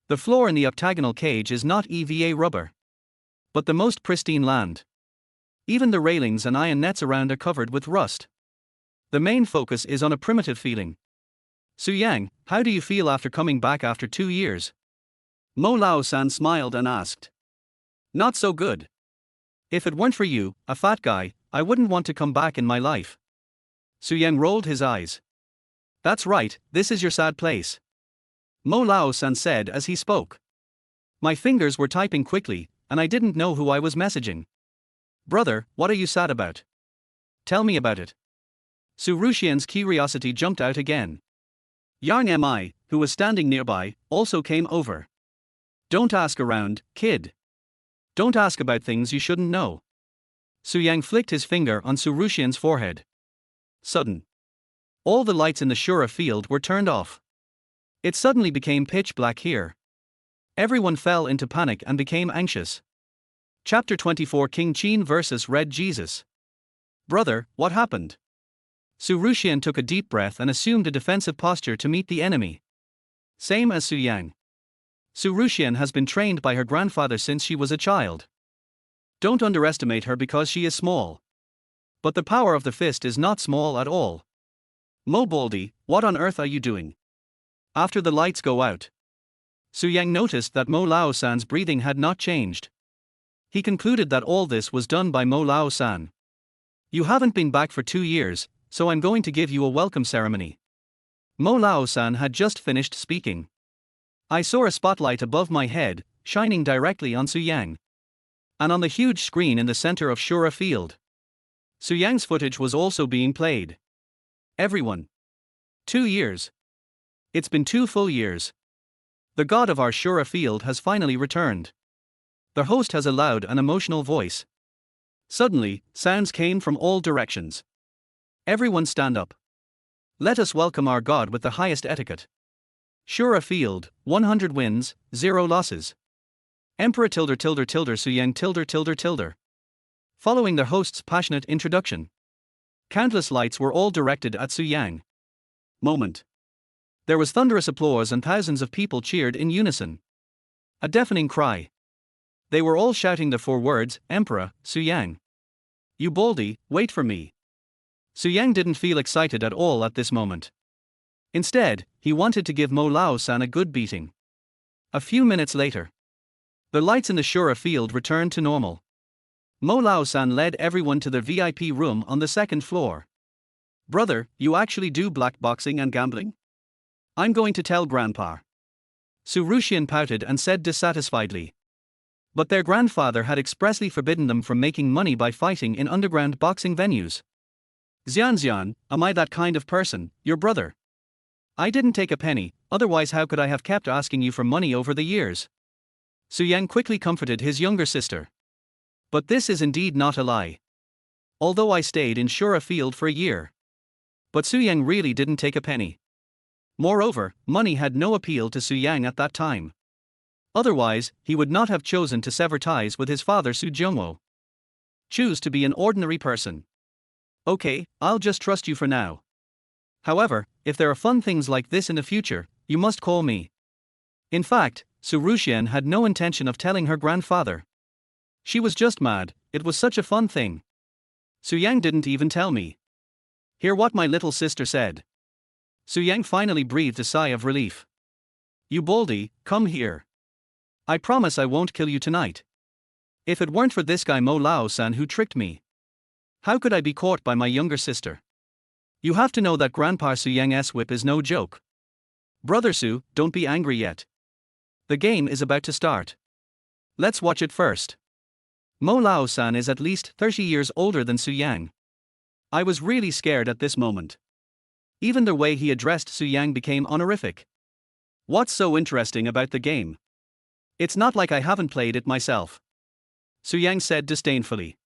The floor in the octagonal cage is not EVA rubber, but the most pristine land. Even the railings and iron nets around are covered with rust. The main focus is on a primitive feeling. "Su Yang, how do you feel after coming back after 2 years?" Mo Lao-san smiled and asked. "Not so good. If it weren't for you, a fat guy, I wouldn't want to come back in my life." Su Yang rolled his eyes. "That's right, this is your sad place," Mo Lao-san said as he spoke. "My fingers were typing quickly, and I didn't know who I was messaging." "Brother, what are you sad about? Tell me about it." Su Ruxian's curiosity jumped out again. Jiang Miaomiao, who was standing nearby, also came over. "Don't ask around, kid. Don't ask about things you shouldn't know." Su Yang flicked his finger on Su Ruxian's forehead. Sudden. All the lights in the Shura field were turned off. It suddenly became pitch black here. Everyone fell into panic and became anxious. Chapter 24 King Qin vs. Red Jesus. "Brother, what happened?" Su Ruxian took a deep breath and assumed a defensive posture to meet the enemy. Same as Su Yang. Su Ruxian has been trained by her grandfather since she was a child. Don't underestimate her because she is small. But the power of the fist is not small at all. "Mo Baldy, what on earth are you doing?" After the lights go out, Su Yang noticed that Mo Lao-san's breathing had not changed. He concluded that all this was done by Mo Lao-san. "You haven't been back for 2 years, so I'm going to give you a welcome ceremony." Mo Lao-san had just finished speaking. I saw a spotlight above my head, shining directly on Su Yang. And on the huge screen in the center of Shura field, Su Yang's footage was also being played. Everyone. 2 years. It's been 2 full years. The god of our Shura field has finally returned. The host has a loud and emotional voice. Suddenly, sounds came from all directions. "Everyone stand up. Let us welcome our god with the highest etiquette. Shura field, 100 wins, 0 losses. Emperor Su Yang . Following the host's passionate introduction, countless lights were all directed at Su Yang. Moment. There was thunderous applause and thousands of people cheered in unison. A deafening cry. They were all shouting the 4 words, "Emperor, Su Yang. You Baldy, wait for me." Su Yang didn't feel excited at all at this moment. Instead, he wanted to give Mo Lao-san a good beating. A few minutes later, the lights in the Shura field returned to normal. Mo Lao-san led everyone to the VIP room on the 2nd floor. "Brother, you actually do black boxing and gambling?" "I'm going to tell Grandpa." Su Ruxian pouted and said dissatisfiedly. But their grandfather had expressly forbidden them from making money by fighting in underground boxing venues. "Xianxian, am I that kind of person, your brother? I didn't take a penny, Otherwise, how could I have kept asking you for money over the years? Su Yang quickly comforted his younger sister. But this is indeed not a lie. Although I stayed in Shura Field for a year. But Su Yang really didn't take a penny. Moreover, money had no appeal to Su Yang at that time. Otherwise, he would not have chosen to sever ties with his father Su Zhongwo. Choose to be an ordinary person. Okay, I'll just trust you for now. However, if there are fun things like this in the future, you must call me. In fact, Su Ruxian had no intention of telling her grandfather. She was just mad, it was such a fun thing. Su Yang didn't even tell me. Hear what my little sister said. Su Yang finally breathed a sigh of relief. You baldy, come here. I promise I won't kill you tonight. If it weren't for this guy Mo Lao-san who tricked me. How could I be caught by my younger sister? You have to know that Grandpa Su Yang's whip is no joke. Brother Su, don't be angry yet. The game is about to start. Let's watch it first. Mo Lao-san is at least 30 years older than Su Yang. I was really scared at this moment. Even the way he addressed Su Yang became honorific. What's so interesting about the game? It's not like I haven't played it myself. Su Yang said disdainfully.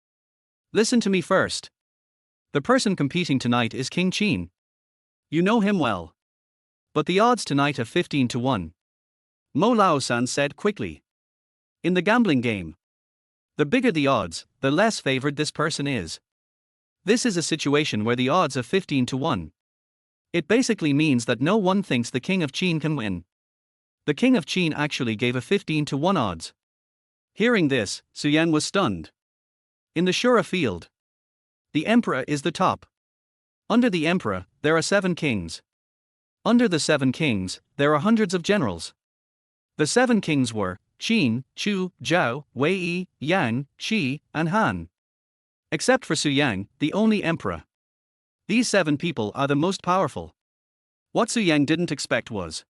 Listen to me first. The person competing tonight is King Qin. You know him well. But the odds tonight are 15 to 1. Mo Lao-san said quickly. In the gambling game, the bigger the odds, the less favored this person is. This is a situation where the odds are 15 to 1. It basically means that no one thinks the King of Qin can win. The King of Qin actually gave a 15 to 1 odds. Hearing this, Su Yang was stunned. In the Shura field, the Emperor is the top. Under the Emperor, there are 7 kings. Under the 7 kings, there are hundreds of generals. The 7 kings were Qin, Chu, Zhao, Wei, Yang, Shi, and Han. Except for Su Yang, the only emperor. These 7 people are the most powerful. What Su Yang didn't expect was,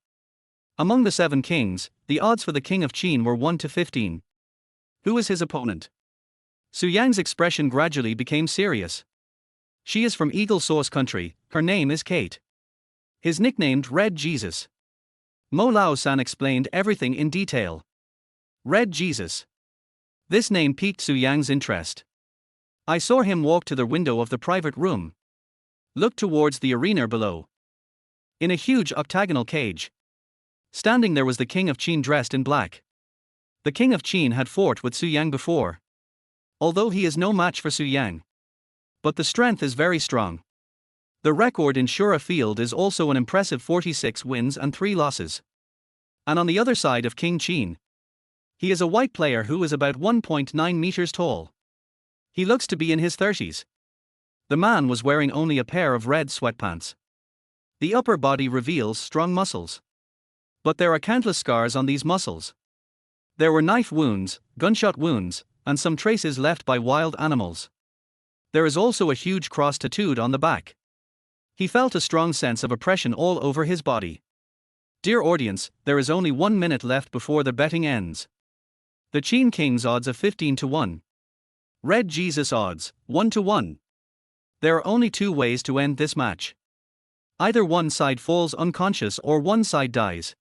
among the 7 kings, the odds for the King of Qin were 1 to 15. Who is his opponent? Su Yang's expression gradually became serious. She is from Eagle Source country, her name is Kate. His nicknamed Red Jesus. Mo Lao-san explained everything in detail. Red Jesus. This name piqued Su Yang's interest. I saw him walk to the window of the private room. Look towards the arena below. In a huge octagonal cage. Standing there was the King of Qin dressed in black. The King of Qin had fought with Su Yang before. Although he is no match for Su Yang. But the strength is very strong. The record in Shura Field is also an impressive 46 wins and 3 losses. And on the other side of King Qin, he is a white player who is about 1.9 meters tall. He looks to be in his 30s. The man was wearing only a pair of red sweatpants. The upper body reveals strong muscles. But there are countless scars on these muscles. There were knife wounds, gunshot wounds, and some traces left by wild animals. There is also a huge cross tattooed on the back. He felt a strong sense of oppression all over his body. Dear audience, there is only 1 minute left before the betting ends. The Qin King's odds are 15 to 1. Red Jesus odds, 1 to 1. There are only 2 ways to end this match. Either one side falls unconscious or one side dies.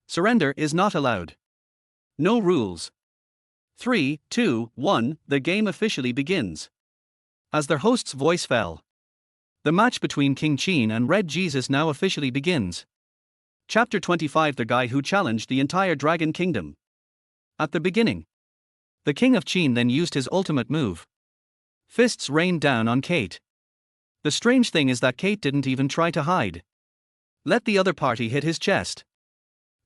Surrender is not allowed. No rules. 3, 2, 1, the game officially begins. As their host's voice fell, the match between King Qin and Red Jesus now officially begins. Chapter 25, the guy who challenged the entire Dragon Kingdom. At the beginning, the King of Qin then used his ultimate move. Fists rained down on Kate. The strange thing is that Kate didn't even try to hide. Let the other party hit his chest.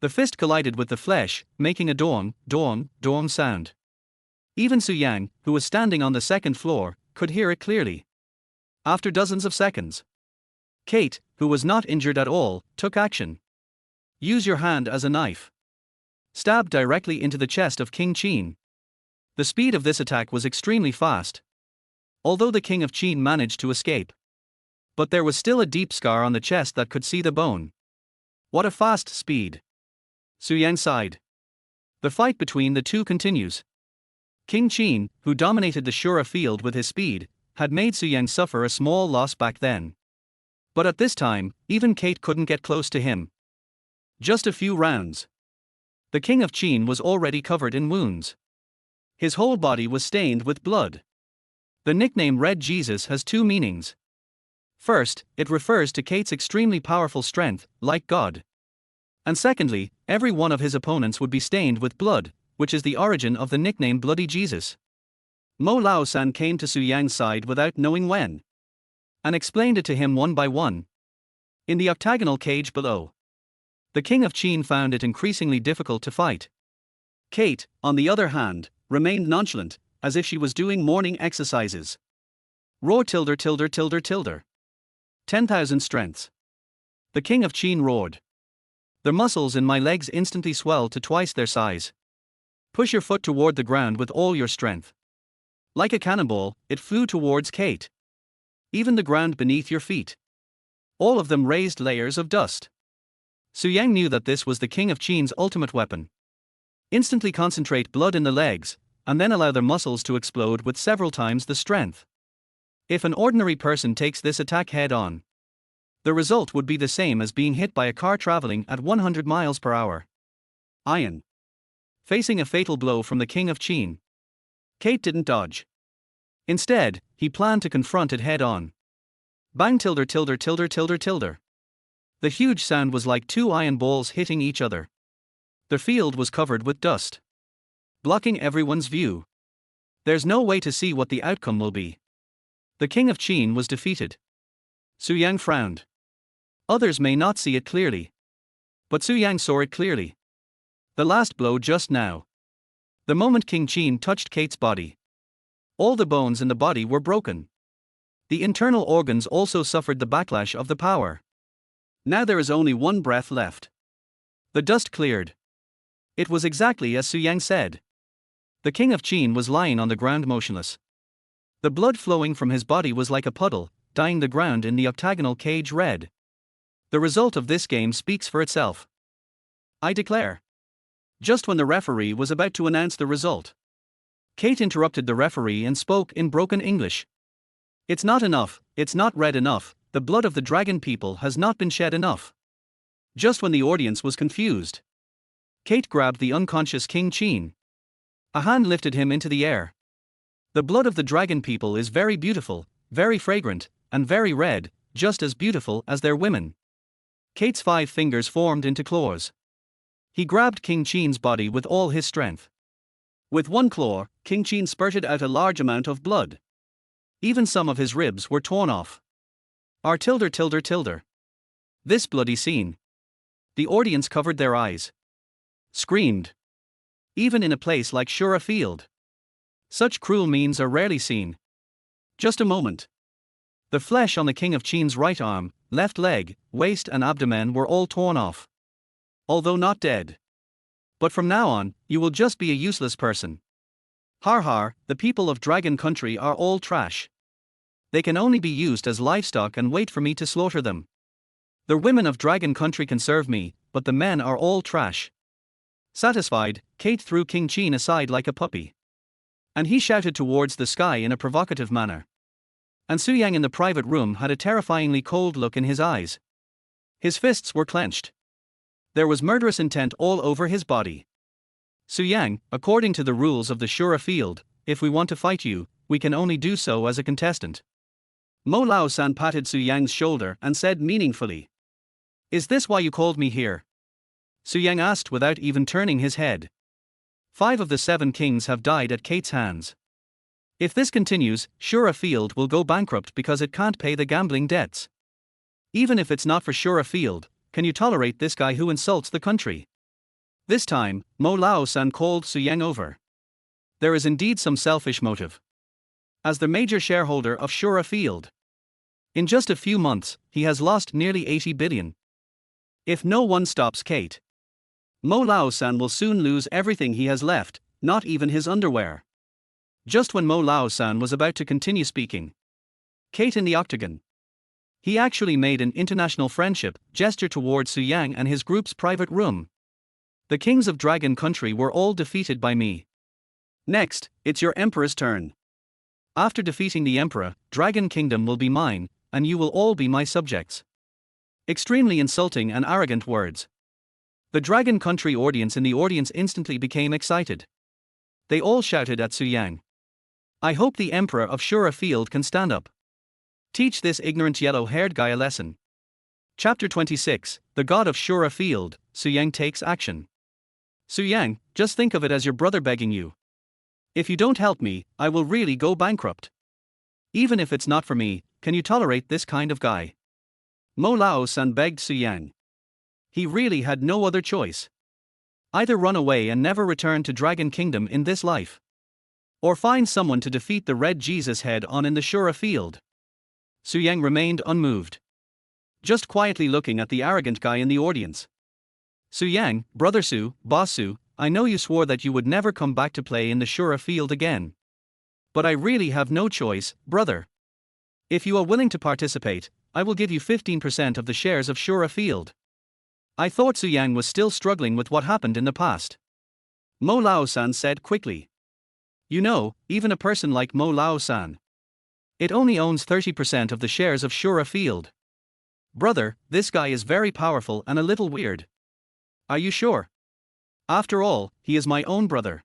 The fist collided with the flesh, making a dong, dong, dong sound. Even Su Yang, who was standing on the second floor, could hear it clearly. After dozens of seconds, Kate, who was not injured at all, took action. Use your hand as a knife. Stab directly into the chest of King Qin. The speed of this attack was extremely fast. Although the King of Qin managed to escape, but there was still a deep scar on the chest that could see the bone. What a fast speed. Su Yang sighed. The fight between the two continues. King Qin, who dominated the Shura field with his speed, had made Su Yang suffer a small loss back then. But at this time, even Kate couldn't get close to him. Just a few rounds. The king of Qin was already covered in wounds. His whole body was stained with blood. The nickname Red Jesus has two meanings. First, it refers to Kate's extremely powerful strength, like God. And secondly, every one of his opponents would be stained with blood, which is the origin of the nickname Bloody Jesus. Mo Lao-san came to Su Yang's side without knowing when, and explained it to him one by one. In the octagonal cage below, the king of Qin found it increasingly difficult to fight. Kate, on the other hand, remained nonchalant, as if she was doing morning exercises. Roar tilde tilde tilde tilde. 10,000 strengths. The king of Qin roared. The muscles in my legs instantly swelled to twice their size. Push your foot toward the ground with all your strength. Like a cannonball, it flew towards Kate. Even the ground beneath your feet. All of them raised layers of dust. Su Yang knew that this was the king of Qin's ultimate weapon. Instantly concentrate blood in the legs, and then allow their muscles to explode with several times the strength. If an ordinary person takes this attack head on, the result would be the same as being hit by a car traveling at 100 miles per hour. Iron. Facing a fatal blow from the king of Qin, Kate didn't dodge. Instead, he planned to confront it head on. Bang tilde tilde tilde tilde tilde. The huge sound was like two iron balls hitting each other. The field was covered with dust, blocking everyone's view. There's no way to see what the outcome will be. The king of Qin was defeated. Su Yang frowned. Others may not see it clearly, but Su Yang saw it clearly. The last blow just now. The moment King Qin touched Kate's body, all the bones in the body were broken. The internal organs also suffered the backlash of the power. Now there is only one breath left. The dust cleared. It was exactly as Su Yang said. The king of Qin was lying on the ground motionless. The blood flowing from his body was like a puddle, dyeing the ground in the octagonal cage red. The result of this game speaks for itself. I declare. Just when the referee was about to announce the result, Kate interrupted the referee and spoke in broken English. It's not enough, it's not red enough, the blood of the dragon people has not been shed enough. Just when the audience was confused, Kate grabbed the unconscious King Qin. A hand lifted him into the air. The blood of the dragon people is very beautiful, very fragrant, and very red, just as beautiful as their women. Kate's 5 fingers formed into claws. He grabbed King Qin's body with all his strength. With one claw, King Qin spurted out a large amount of blood. Even some of his ribs were torn off. R tilde tilde tilde. This bloody scene. The audience covered their eyes. Screamed. Even in a place like Shura Field, such cruel means are rarely seen. Just a moment. The flesh on the king of Qin's right arm, left leg, waist and abdomen were all torn off. Although not dead. But from now on, you will just be a useless person. Har har, the people of Dragon Country are all trash. They can only be used as livestock and wait for me to slaughter them. The women of Dragon Country can serve me, but the men are all trash. Satisfied, Kate threw King Qin aside like a puppy. And he shouted towards the sky in a provocative manner. And Su Yang in the private room had a terrifyingly cold look in his eyes. His fists were clenched. There was murderous intent all over his body. Su Yang, according to the rules of the Shura Field, if we want to fight you, we can only do so as a contestant. Mo Lao-san patted Su Yang's shoulder and said meaningfully. Is this why you called me here? Su Yang asked without even turning his head. 5 of the 7 kings have died at Kate's hands. If this continues, Shura Field will go bankrupt because it can't pay the gambling debts. Even if it's not for Shura Field, can you tolerate this guy who insults the country? This time, Mo Lao-san called Su Yang over. There is indeed some selfish motive. As the major shareholder of Shura Field, in just a few months, he has lost nearly 80 billion. If no one stops Kate, Mo Lao-san will soon lose everything he has left, not even his underwear. Just when Mo Lao-san was about to continue speaking, Kate in the octagon. He actually made an international friendship gesture towards Su Yang and his group's private room. The kings of Dragon Country were all defeated by me. Next, it's your emperor's turn. After defeating the emperor, Dragon Kingdom will be mine, and you will all be my subjects. Extremely insulting and arrogant words. The Dragon Country audience in the audience instantly became excited. They all shouted at Su Yang. I hope the Emperor of Shura Field can stand up. Teach this ignorant yellow-haired guy a lesson. Chapter 26, The God of Shura Field, Su Yang takes action. Su Yang, just think of it as your brother begging you. If you don't help me, I will really go bankrupt. Even if it's not for me, can you tolerate this kind of guy? Mo Lao-san begged Su Yang. He really had no other choice. Either run away and never return to Dragon Kingdom in this life, or find someone to defeat the Red Jesus head-on in the Shura Field. Su Yang remained unmoved, just quietly looking at the arrogant guy in the audience. Su Yang, Brother Su, Boss Su, I know you swore that you would never come back to play in the Shura Field again. But I really have no choice, brother. If you are willing to participate, I will give you 15% of the shares of Shura Field. I thought Su Yang was still struggling with what happened in the past. Mo Lao-san said quickly. You know, even a person like Mo Lao-san, it only owns 30% of the shares of Shura Field. Brother, this guy is very powerful and a little weird. Are you sure? After all, he is my own brother.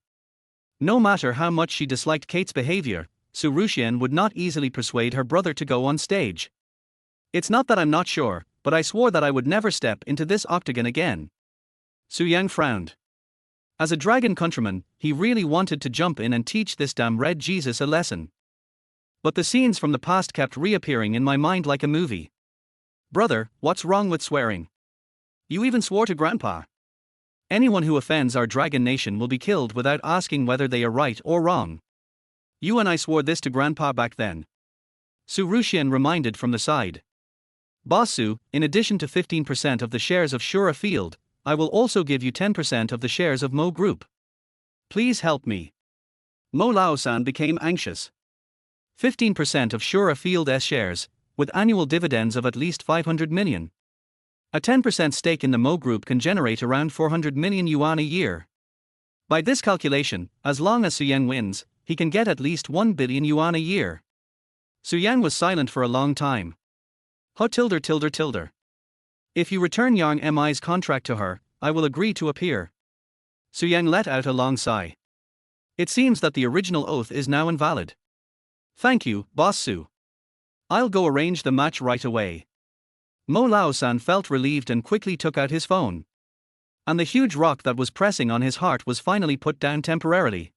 No matter how much she disliked Kate's behavior, Su Ruxian would not easily persuade her brother to go on stage. It's not that I'm not sure, but I swore that I would never step into this octagon again. Su Yang frowned. As a dragon countryman, he really wanted to jump in and teach this damn Red Jesus a lesson. But the scenes from the past kept reappearing in my mind like a movie. Brother, what's wrong with swearing? You even swore to Grandpa. Anyone who offends our dragon nation will be killed without asking whether they are right or wrong. You and I swore this to Grandpa back then. Su Ruxian reminded from the side. Boss Su, in addition to 15% of the shares of Shura Field, I will also give you 10% of the shares of Mo Group. Please help me. Mo Lao-san became anxious. 15% of Shura Field's shares, with annual dividends of at least 500 million. A 10% stake in the Mo Group can generate around 400 million yuan a year. By this calculation, as long as Su Yang wins, he can get at least 1 billion yuan a year. Su Yang was silent for a long time. Tilder. If you return Yang Mi's contract to her, I will agree to appear. Su Yang let out a long sigh. It seems that the original oath is now invalid. Thank you, Boss Su. I'll go arrange the match right away. Mo Lao-san felt relieved and quickly took out his phone. And the huge rock that was pressing on his heart was finally put down temporarily.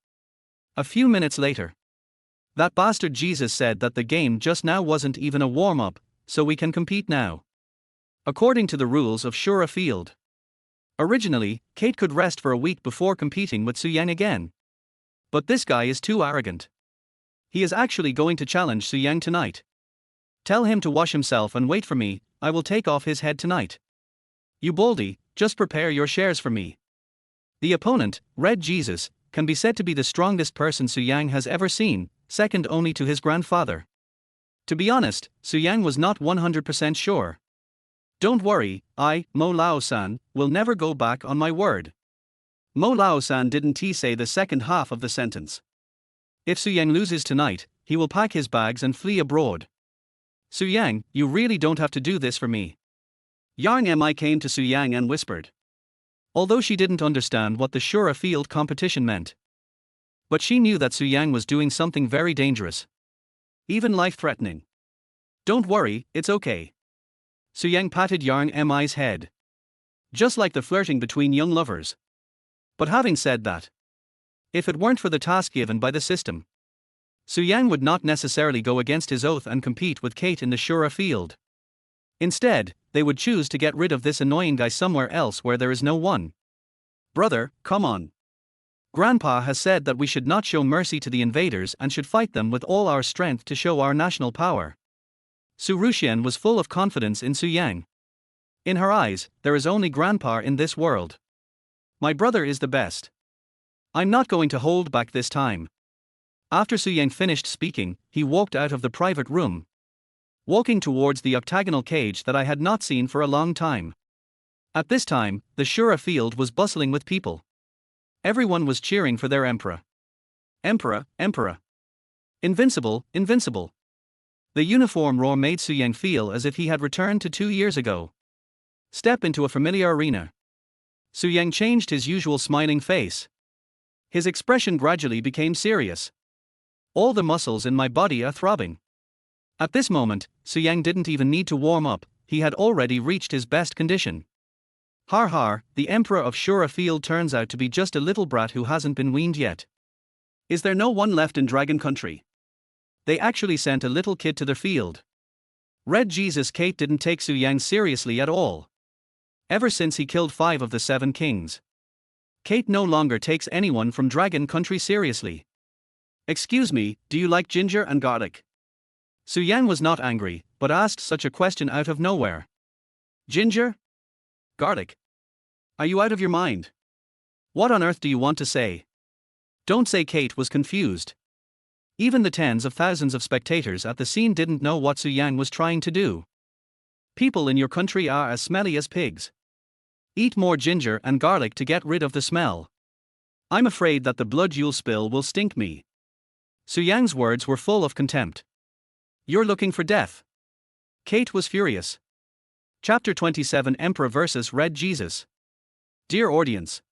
A few minutes later. That bastard Jesus said that the game just now wasn't even a warm-up, so we can compete now. According to the rules of Shura Field. Originally, Kate could rest for a week before competing with Su Yang again. But this guy is too arrogant. He is actually going to challenge Su Yang tonight. Tell him to wash himself and wait for me, I will take off his head tonight. You baldy, just prepare your shares for me. The opponent, Red Jesus, can be said to be the strongest person Su Yang has ever seen, second only to his grandfather. To be honest, Su Yang was not 100% sure. Don't worry, I, Mo Lao-san, will never go back on my word. Mo Lao-san didn't say the second half of the sentence. If Su Yang loses tonight, he will pack his bags and flee abroad. Su Yang, you really don't have to do this for me. Yang Mi came to Su Yang and whispered. Although she didn't understand what the Shura Field competition meant. But she knew that Su Yang was doing something very dangerous. Even life-threatening. Don't worry, it's okay. Su Yang patted Yang Mi's head. Just like the flirting between young lovers. But having said that, if it weren't for the task given by the system, Su Yang would not necessarily go against his oath and compete with Kate in the Shura Field. Instead, they would choose to get rid of this annoying guy somewhere else where there is no one. Brother, come on. Grandpa has said that we should not show mercy to the invaders and should fight them with all our strength to show our national power. Su Ruxian was full of confidence in Su Yang. In her eyes, there is only Grandpa in this world. My brother is the best. I'm not going to hold back this time. After Su Yang finished speaking, he walked out of the private room, walking towards the octagonal cage that I had not seen for a long time. At this time, the Shura Field was bustling with people. Everyone was cheering for their emperor. Emperor, emperor. Invincible, invincible. The uniform roar made Su Yang feel as if he had returned to 2 years ago. Step into a familiar arena. Su Yang changed his usual smiling face. His expression gradually became serious. All the muscles in my body are throbbing. At this moment, Su Yang didn't even need to warm up, he had already reached his best condition. Har har, the Emperor of Shura Field turns out to be just a little brat who hasn't been weaned yet. Is there no one left in Dragon Country? They actually sent a little kid to their field. Red Jesus Kate didn't take Su Yang seriously at all. Ever since he killed 5 of the 7 kings. Kate no longer takes anyone from Dragon Country seriously. Excuse me, do you like ginger and garlic? Su Yang was not angry, but asked such a question out of nowhere. Ginger? Garlic? Are you out of your mind? What on earth do you want to say? Don't say. Kate was confused. Even the tens of thousands of spectators at the scene didn't know what Su Yang was trying to do. People in your country are as smelly as pigs. Eat more ginger and garlic to get rid of the smell. I'm afraid that the blood you'll spill will stink me. Su Yang's words were full of contempt. You're looking for death. Kate was furious. Chapter 27 Emperor vs. Red Jesus. Dear audience.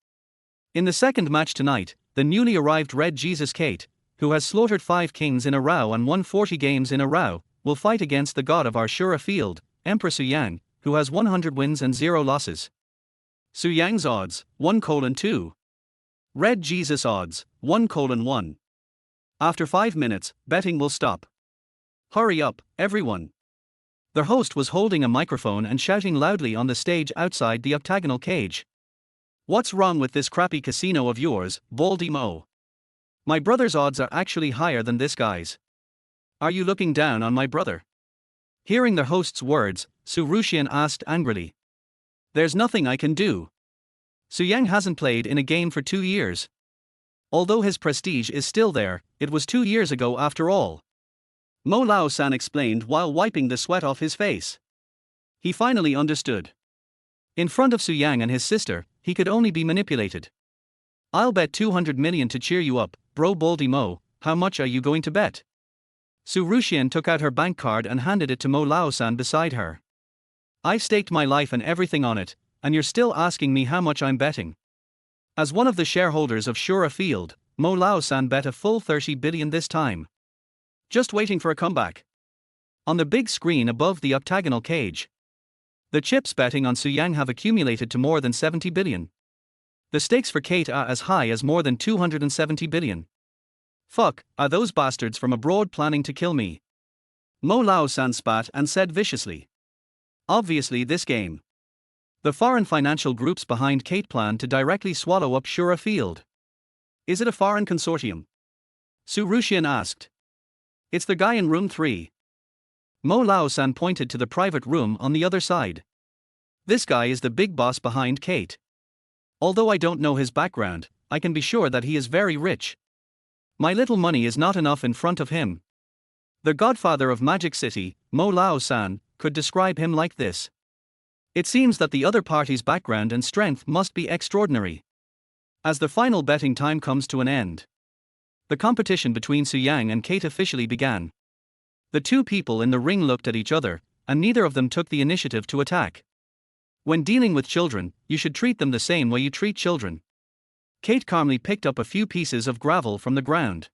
In the second match tonight, the newly arrived Red Jesus Kate, who has slaughtered 5 kings in a row and won 40 games in a row, will fight against the god of our Shura Field, Emperor Su Yang, who has 100 wins and 0 losses. Su Yang's odds, 1:2. Red Jesus odds, 1:1. After 5 minutes, betting will stop. Hurry up, everyone. The host was holding a microphone and shouting loudly on the stage outside the octagonal cage. What's wrong with this crappy casino of yours, Baldy Mo? My brother's odds are actually higher than this guy's. Are you looking down on my brother? Hearing the host's words, Su Ruxian asked angrily. There's nothing I can do. Su Yang hasn't played in a game for 2 years. Although his prestige is still there, it was 2 years ago after all. Mo Lao-san explained while wiping the sweat off his face. He finally understood. In front of Su Yang and his sister, he could only be manipulated. I'll bet 200 million to cheer you up, bro. Baldy Mo, how much are you going to bet? Su Ruxian took out her bank card and handed it to Mo Lao-san beside her. I've staked my life and everything on it, and you're still asking me how much I'm betting. As one of the shareholders of Shura Field, Mo Lao-san bet a full 30 billion this time. Just waiting for a comeback. On the big screen above the octagonal cage, the chips betting on Su Yang have accumulated to more than 70 billion. The stakes for Kate are as high as more than 270 billion. Fuck, are those bastards from abroad planning to kill me? Mo Lao-san spat and said viciously. Obviously this game. The foreign financial groups behind Kate plan to directly swallow up Shura Field. Is it a foreign consortium? Su Ruxian asked. It's the guy in room 3. Mo Lao-san pointed to the private room on the other side. This guy is the big boss behind Kate. Although I don't know his background, I can be sure that he is very rich. My little money is not enough in front of him. The godfather of Magic City, Mo Lao-san, could describe him like this. It seems that the other party's background and strength must be extraordinary. As the final betting time comes to an end, the competition between Su Yang and Kate officially began. The 2 people in the ring looked at each other, and neither of them took the initiative to attack. When dealing with children, you should treat them the same way you treat children. Kate calmly picked up a few pieces of gravel from the ground.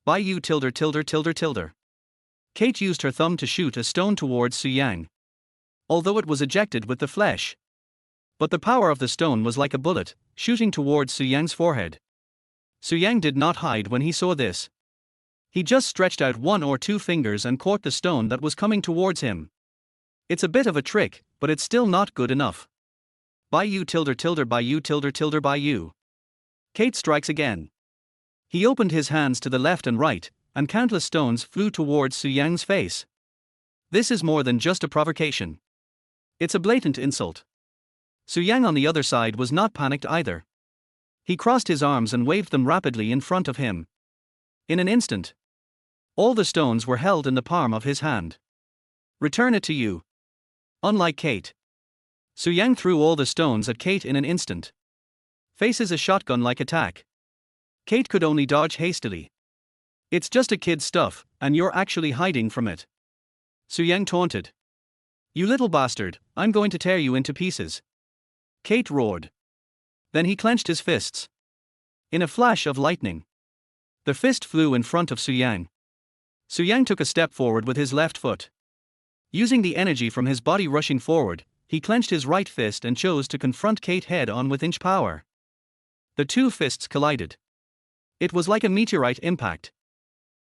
By you tilde. Kate used her thumb to shoot a stone towards Su Yang. Although it was ejected with the flesh. But the power of the stone was like a bullet, shooting towards Su Yang's forehead. Su Yang did not hide when he saw this. He just stretched out 1 or 2 fingers and caught the stone that was coming towards him. It's a bit of a trick, but it's still not good enough. By you tilde. Kate strikes again. He opened his hands to the left and right, and countless stones flew towards Su Yang's face. This is more than just a provocation. It's a blatant insult. Su Yang on the other side was not panicked either. He crossed his arms and waved them rapidly in front of him. In an instant, all the stones were held in the palm of his hand. Return it to you. Unlike Kate, Su Yang threw all the stones at Kate in an instant. Faces a shotgun-like attack. Kate could only dodge hastily. It's just a kid's stuff, and you're actually hiding from it. Su Yang taunted. You little bastard, I'm going to tear you into pieces. Kate roared. Then he clenched his fists. In a flash of lightning, the fist flew in front of Su Yang. Su Yang took a step forward with his left foot. Using the energy from his body rushing forward, he clenched his right fist and chose to confront Kate head-on with inch power. The two fists collided. It was like a meteorite impact.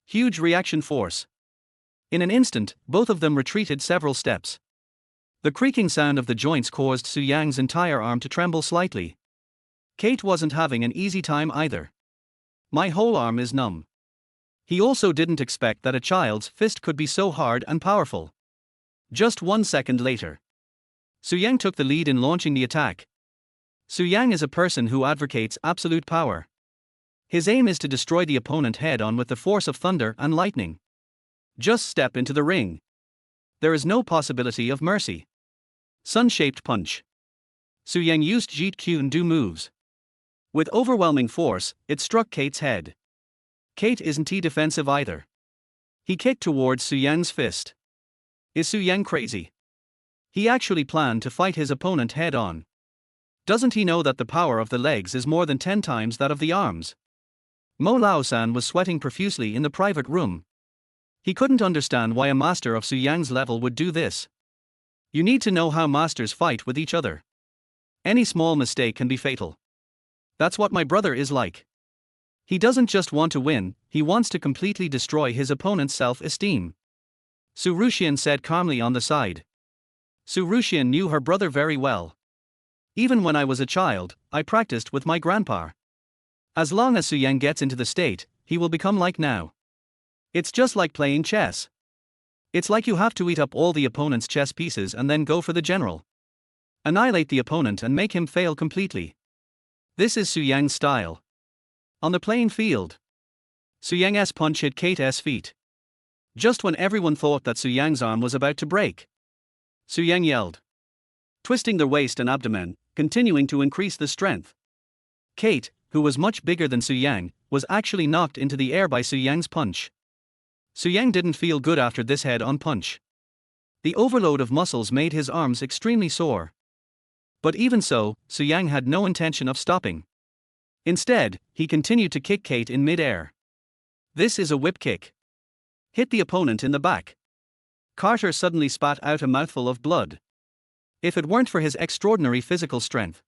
Huge reaction force. In an instant, both of them retreated several steps. The creaking sound of the joints caused Su Yang's entire arm to tremble slightly. Kate wasn't having an easy time either. My whole arm is numb. He also didn't expect that a child's fist could be so hard and powerful. Just 1 second later, Su Yang took the lead in launching the attack. Su Yang is a person who advocates absolute power. His aim is to destroy the opponent head-on with the force of thunder and lightning. Just step into the ring. There is no possibility of mercy. Sun-shaped punch. Su Yang used Jeet Kune Do moves. With overwhelming force, it struck Kate's head. Kate isn't defensive either. He kicked towards Su Yang's fist. Is Su Yang crazy? He actually planned to fight his opponent head-on. Doesn't he know that the power of the legs is more than 10 times that of the arms? Mo Lao-san was sweating profusely in the private room. He couldn't understand why a master of Su Yang's level would do this. You need to know how masters fight with each other. Any small mistake can be fatal. That's what my brother is like. He doesn't just want to win, he wants to completely destroy his opponent's self-esteem. Su Ruxian said calmly on the side. Su Ruxian knew her brother very well. Even when I was a child, I practiced with my grandpa. As long as Su Yang gets into the state, he will become like now. It's just like playing chess. It's like you have to eat up all the opponent's chess pieces and then go for the general. Annihilate the opponent and make him fail completely. This is Su Yang's style. On the playing field, Su Yang's punch hit Kate's feet. Just when everyone thought that Su Yang's arm was about to break, Su Yang yelled, twisting the waist and abdomen, continuing to increase the strength. Kate, who was much bigger than Su Yang, was actually knocked into the air by Su Yang's punch. Su Yang didn't feel good after this head-on punch. The overload of muscles made his arms extremely sore. But even so, Su Yang had no intention of stopping. Instead, he continued to kick Kate in mid-air. This is a whip kick. Hit the opponent in the back. Carter suddenly spat out a mouthful of blood. If it weren't for his extraordinary physical strength,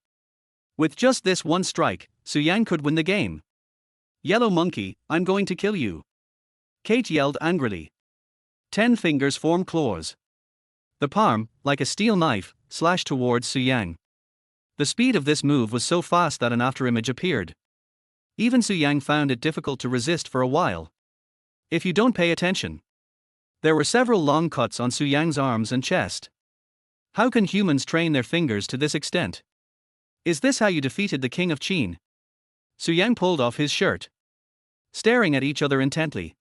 with just this one strike, Su Yang could win the game. Yellow monkey, I'm going to kill you. Kate yelled angrily. 10 fingers form claws. The palm, like a steel knife, slashed towards Su Yang. The speed of this move was so fast that an afterimage appeared. Even Su Yang found it difficult to resist for a while. If you don't pay attention. There were several long cuts on Su Yang's arms and chest. How can humans train their fingers to this extent? Is this how you defeated the king of Qin? Su Yang pulled off his shirt, staring at each other intently.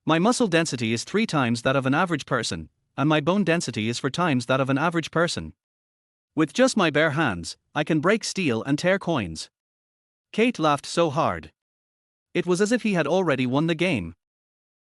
My muscle density is 3 times that of an average person, and my bone density is 4 times that of an average person. With just my bare hands, I can break steel and tear coins. Kate laughed so hard. It was as if he had already won the game.